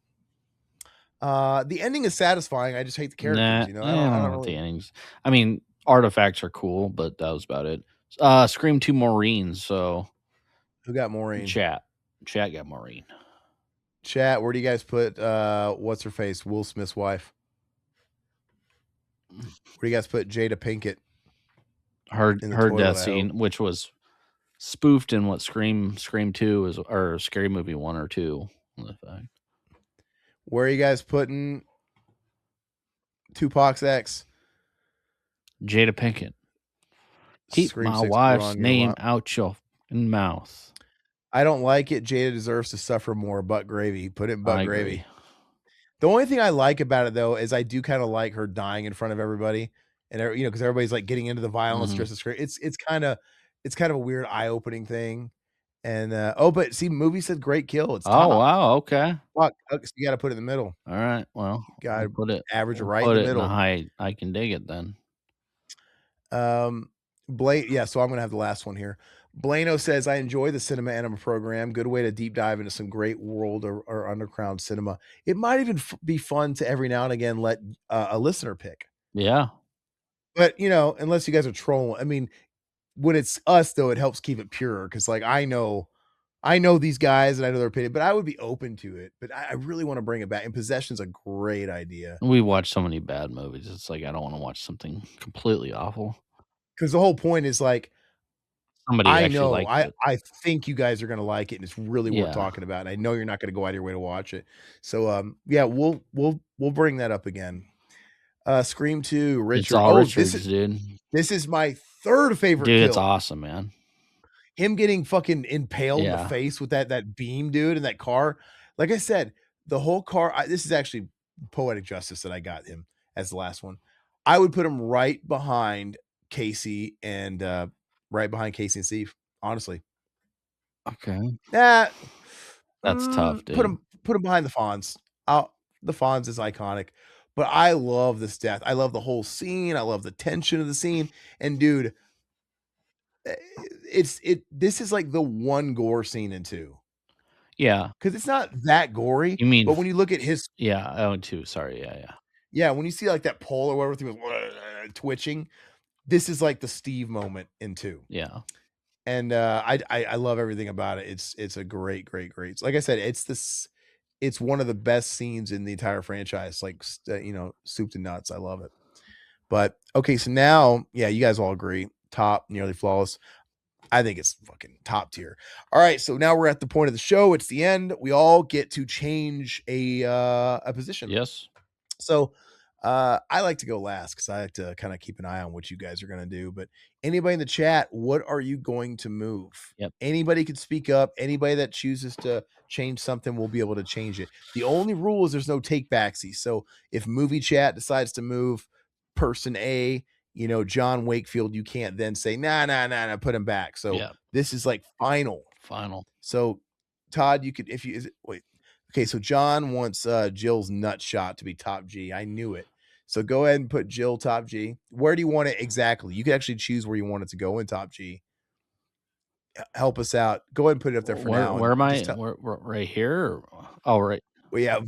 The ending is satisfying. I just hate the characters. Nah, You know, I I don't don't know what the really. endings. I mean, artifacts are cool, but that was about it. Scream 2 Maureen, so Who got Maureen? chat. Chat got Maureen. Chat. Where do you guys put what's her face? Will Smith's wife. Where do you guys put Jada Pinkett Heard in the heard that toilet? I hope. scene, which was spoofed in what Scream 2 is, or Scary Movie 1 or 2. In fact. Where are you guys putting Tupac's ex? Jada Pinkett. Keep Scream my 6. We're wife's on your name lot. out your mouth. I don't like it. Jada deserves to suffer more. Butt gravy. Put it in butt I gravy. agree. The only thing I like about it though is I do kind of like her dying in front of everybody, and you know, because everybody's like getting into the violence Mhm. just as scary. It's kind of a weird eye opening thing. And oh, but see, movie said great kill. It's Oh, top. wow, okay. Fuck, so you got to put it in the middle. Alright, well, Got to average we'll right in put the it in the middle. height I can dig it then. Blaine, yeah. So I'm gonna have the last one here. Blano says, I enjoy the cinema anima program. Good way to deep dive into some great world or underground cinema. It might even be fun to every now and again let a listener pick. Yeah. But you know, unless you guys are trolling, I mean, when it's us though, it helps keep it pure because like I know these guys and I know their opinion, but I would be open to it. But I really want to bring it back. And Possession's a great idea We watch so many bad movies, it's like I don't wanna watch something completely awful. because the whole point is like Somebody I actually know liked it. I think you guys are gonna like it and it's really worth Yeah. talking about. And I know you're not gonna go out of your way to watch it. So yeah, we'll bring that up again. Scream 2, It's Richard. all Oh, Richards, dude. this is my third favorite Dude, it's kill. awesome, man. Him getting fucking impaled in the Yeah. face with that beam, dude, in that car. Like I said, the whole car. This is actually poetic justice that I got him as the last one. I would put him right behind Casey and right behind Casey and Steve. Honestly, Okay. nah. That's tough, Put dude. him behind the Fonz. The Fonz is iconic, but I love this death. I love the whole scene. I love the tension of the scene. And dude, eh, This is like the one gore scene in two Yeah. because it's not that gory. You mean But when you look at his, yeah, oh, 2, sorry, yeah, yeah. yeah, when you see like that pole or whatever thing was twitching, this is like the Steve moment in two. Yeah. And I love everything about it. It's a great. Like I said, it's one of the best scenes in the entire franchise. Like you know, soup to nuts. I love it. But okay, so now, yeah, you guys all agree. Top, nearly flawless. I think it's fucking top tier. All right, so now we're at the point of the show. It's the end. We all get to change a position. Yes. So I like to go last because I like to kind of keep an eye on what you guys are going to do. But anybody in the chat, what are you going to move? Yep. Anybody can speak up. Anybody that chooses to change something will be able to change it. The only rule is there's no take backsies. So if movie chat decides to move person A, you know, John Wakefield, you can't then say, nah, put him back. So Yeah. this is like final. Final. So Todd, you could, if you, is it, wait, okay, so John wants Jill's nut shot to be top G. I knew it. So go ahead and put Jill top G. Where do you want it exactly? You can actually choose where you want it to go in top G. Help us out. Go ahead and put it up there for now, Where and am I? just tell. Right here? Oh, right. Well, yeah.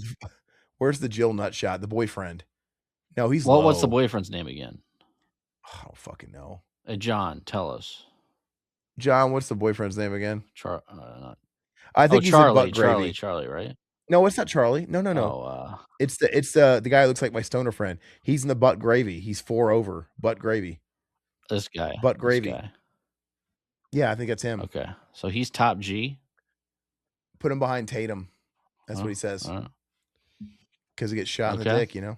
Where's the Jill nut shot? The boyfriend. No, he's What's the low. boyfriend's name again? I don't fucking know. John, tell us. John, what's the boyfriend's name again? Not I Oh, think he's in butt Charlie, gravy. Charlie, right? No, it's not Charlie. No. Oh, It's the guy who looks like my stoner friend. He's in the butt gravy. He's 4 over. Butt gravy. this guy. Butt This gravy. guy. Yeah, I think that's him. Okay. So he's top G. Put him behind Tatum. That's Oh, what he says. all right. Because he gets shot in the Okay. dick, you know.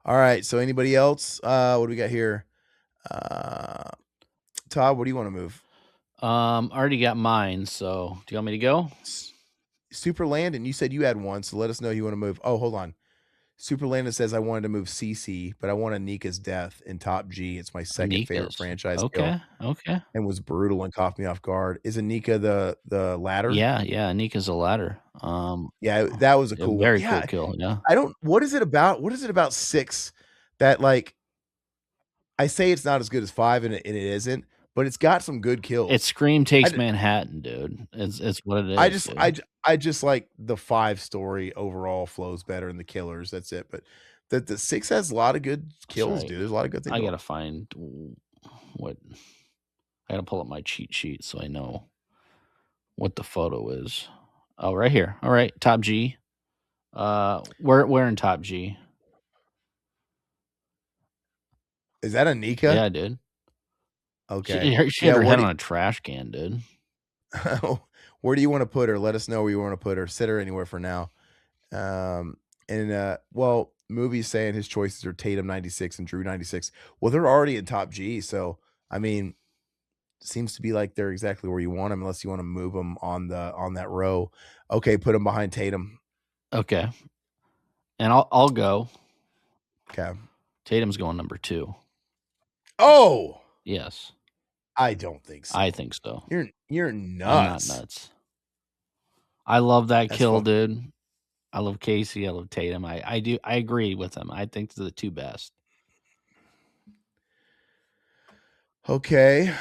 All right. So anybody else? What do we got here? Todd, what do you want to move? I already got mine. So do you want me to go? Super Landon, you said you had one, so let us know you want to move. Oh, hold on. Super Landon says I wanted to move CC, but I want Anika's death in top G. It's my second favorite Anika's. franchise kill, Okay. and was brutal and caught me off guard. Is Anika the ladder? Yeah. Anika's a ladder. Yeah, that was a A cool one. very cool Yeah, kill. Yeah. I don't. What is it about? What is it about 6 that like I say it's not as good as 5, and it isn't, but it's got some good It's kills. Scream I Takes d Manhattan, dude. It's what it I is, just I dude. j I just like the 5 story overall flows better than the killers, that's it, but the 6 has a lot of good That's kills, right. dude, there's a lot of good things I going. gotta find what I gotta pull up my cheat sheet so I know what the photo is. Oh, right here. All right, top G. Where in top G? Is that Anika? Yeah, dude. Okay. She had Yeah, her where head do on a trash can, dude. where do you wanna put her? Let us know where you wanna put her. Sit her anywhere for now. Well, Movie's saying his choices are Tatum 96 and Drew 96. Well, they're already in top G, so, I mean, seems to be like they're exactly where you want them, unless you wanna move them on that row. Okay, put them behind Tatum. Okay, and I'll go. Okay. Tatum's going number 2. Oh! Yes, I don't think I so. think so. You're I'm not nuts. nuts. I love that That's kill, fun. dude. I love Casey. I love Tatum. I do. I agree with him. I think they're the 2 best. Okay,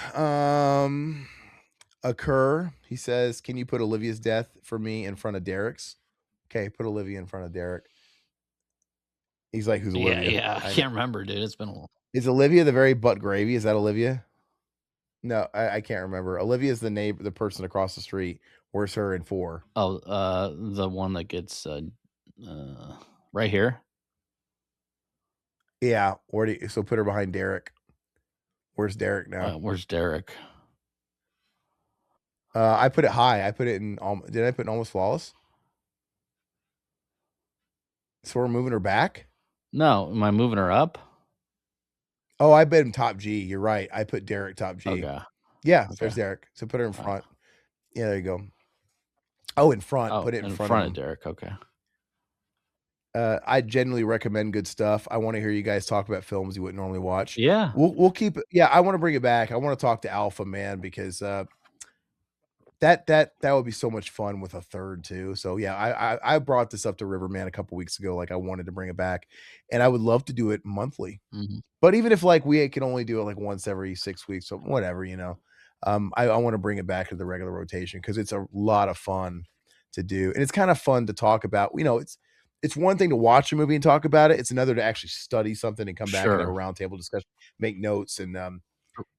Occur, he says, "Can you put Olivia's death for me in front of Derek's?" Okay, put Olivia in front of Derek. He's like, "Who's Yeah, Olivia?" yeah. I I know. can't remember, dude. It's been a while. Is Olivia the very butt gravy? Is that Olivia? No, I can't remember. Olivia is the neighbor, the person across the street. Where's her in 4? Oh, the one that gets, uh right here? Yeah, where do you so put her behind Derek. Where's Derek now? Where's Derek? I put it high. I put it in did I put in Almost Flawless? So we're moving her back? No, am I moving her up? Oh, I bet him top G. You're right. I put Derek top G. Okay, Yeah, okay. there's Derek. So put her in Uh, front. Yeah, there you go. Oh, in front. oh, Put it in in front of front of him. Derek, okay. I genuinely recommend good stuff. I wanna hear you guys talk about films you wouldn't normally watch. Yeah, We'll keep it. Yeah, I wanna bring it back. I wanna talk to Alpha, man, because, that would be so much fun with a third too. So, yeah, I brought this up to Riverman a couple weeks ago, like, I wanted to bring it back, and I would love to do it monthly. mhm, But even if, like, we can only do it, like, once every 6 weeks, so whatever, I wanna bring it back to the regular rotation because it's a lot of fun to do, and it's kinda fun to talk about. It's one thing to watch a movie and talk about it, it's another to actually study something and come back and have a sure. roundtable discussion, make notes, and,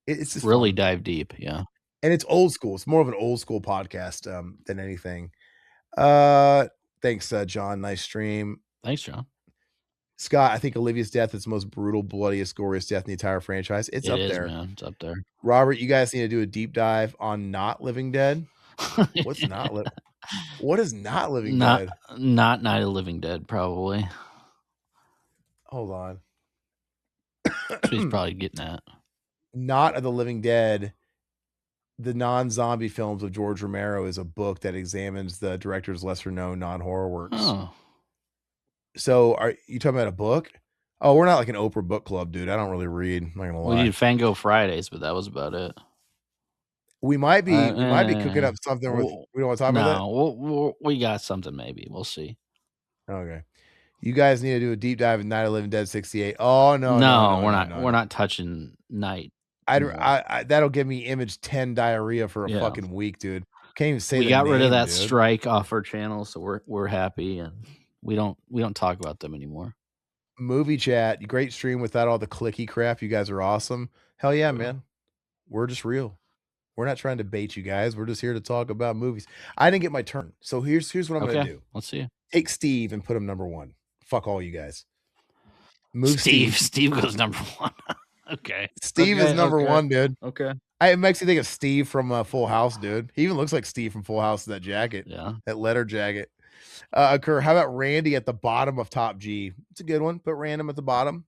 it's just Really fun. dive deep, yeah. And it's old school, it's more of an old school podcast, than anything. Uh, Thanks, John, nice stream. Thanks, John. Scott, I think Olivia's death is the most brutal, bloodiest, goriest death in the entire franchise. It's It up is, there. man. It's up there. Robert, you guys need to do a deep dive on Not Living Dead. What's not li What is Not Living Not Dead? not Night of the Living Dead, probably. Hold on. That's what he's probably getting at. Not of the Living Dead, the non-zombie films of George Romero is a book that examines the director's lesser known non-horror works. Oh, So, are you talking about a book? Oh, we're not like an Oprah book club, dude. I don't really read, I'm not gonna we lie. did Fango Fridays, but that was about it. We might be cooking up something with We'll we don't wanna talk about that? no, we got something maybe. We'll see. Okay. You guys need to do a deep dive in Night of the Living Dead 68. Oh, no, no, No, no, no, no, we're no. not touching Night. I'd No. I that'll give me image 10 diarrhea for a Yeah. fucking week, dude. Can't even say We the got rid of name, that dude. strike off our channel, so we're happy and we don't talk about them anymore. Movie chat, great stream without all the clicky crap. You guys are awesome. Hell yeah, Yeah. man. We're just real. We're not trying to bait you guys. We're just here to talk about movies. I didn't get my turn. So here's what I'm gonna Okay. do. Let's see. Take Steve and put him number 1. Fuck all you guys. Move Steve. Steve. Steve goes number 1. Okay. Steve is Okay, number okay, 1, dude. okay. It makes me think of Steve from, Full House, dude. He even looks like Steve from Full House in that jacket, Yeah. that leather jacket. Kerr, how about Randy at the bottom of top G? It's a good one. Put random at the bottom.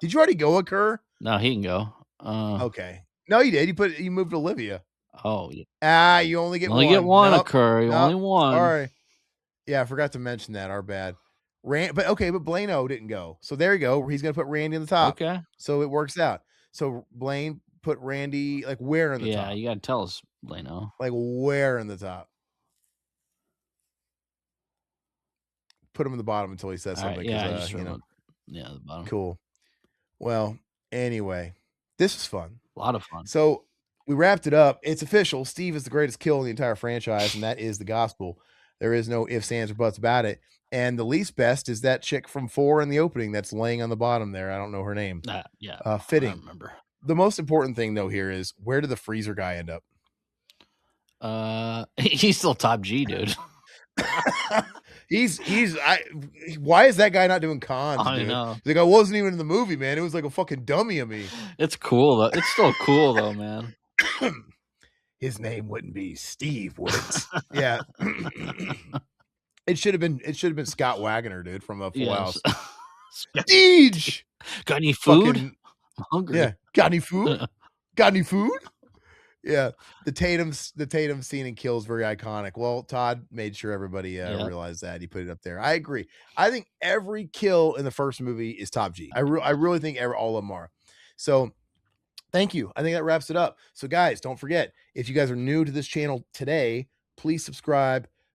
Did you already go, Kerr? No, he can go. Okay. No, you did. You moved Olivia. Oh, yeah. You only You get only get 1. one Nope. occur. Only Nope. one. Sorry. Yeah, I forgot to mention that. Our bad. But okay, but Blano didn't go. So there you go. He's gonna put Randy in the top. Okay. So it works out. So Blaine put Randy like where in the Yeah, top? you gotta tell us, Leno. Like where in the top? Put him in the bottom until he says All right. something because Yeah, I just wrote yeah, the bottom. cool. Well, anyway, this is fun. A lot of fun. So we wrapped it up. It's official. Steve is the greatest kill in the entire franchise, and that is the gospel. There is no ifs, ands, or buts about it. And the least best is that chick from 4 in the opening that's laying on the bottom there. I don't know her name. Yeah, I Fitting. remember. The most important thing though here is, where did the freezer guy end up? He's still top G, dude. Why is that guy not doing cons, I dude? know. Like, I wasn't even in the movie, man. It was like a fucking dummy of me. It's cool though. It's still cool though, man. His name wouldn't be Steve, would it? Yeah. It should have been Scott Wagner, dude, from Full Yes. House. Deej! Got any food? Fucking I'm hungry. yeah. Got any food? Got any food? Yeah. The Tatum scene in Kill is very iconic. Well, Todd made sure everybody realized that. He put it up there. I agree. I think every kill in the first movie is top G. I really think all of them are. So thank you. I think that wraps it up. So guys, don't forget, if you guys are new to this channel today, please subscribe,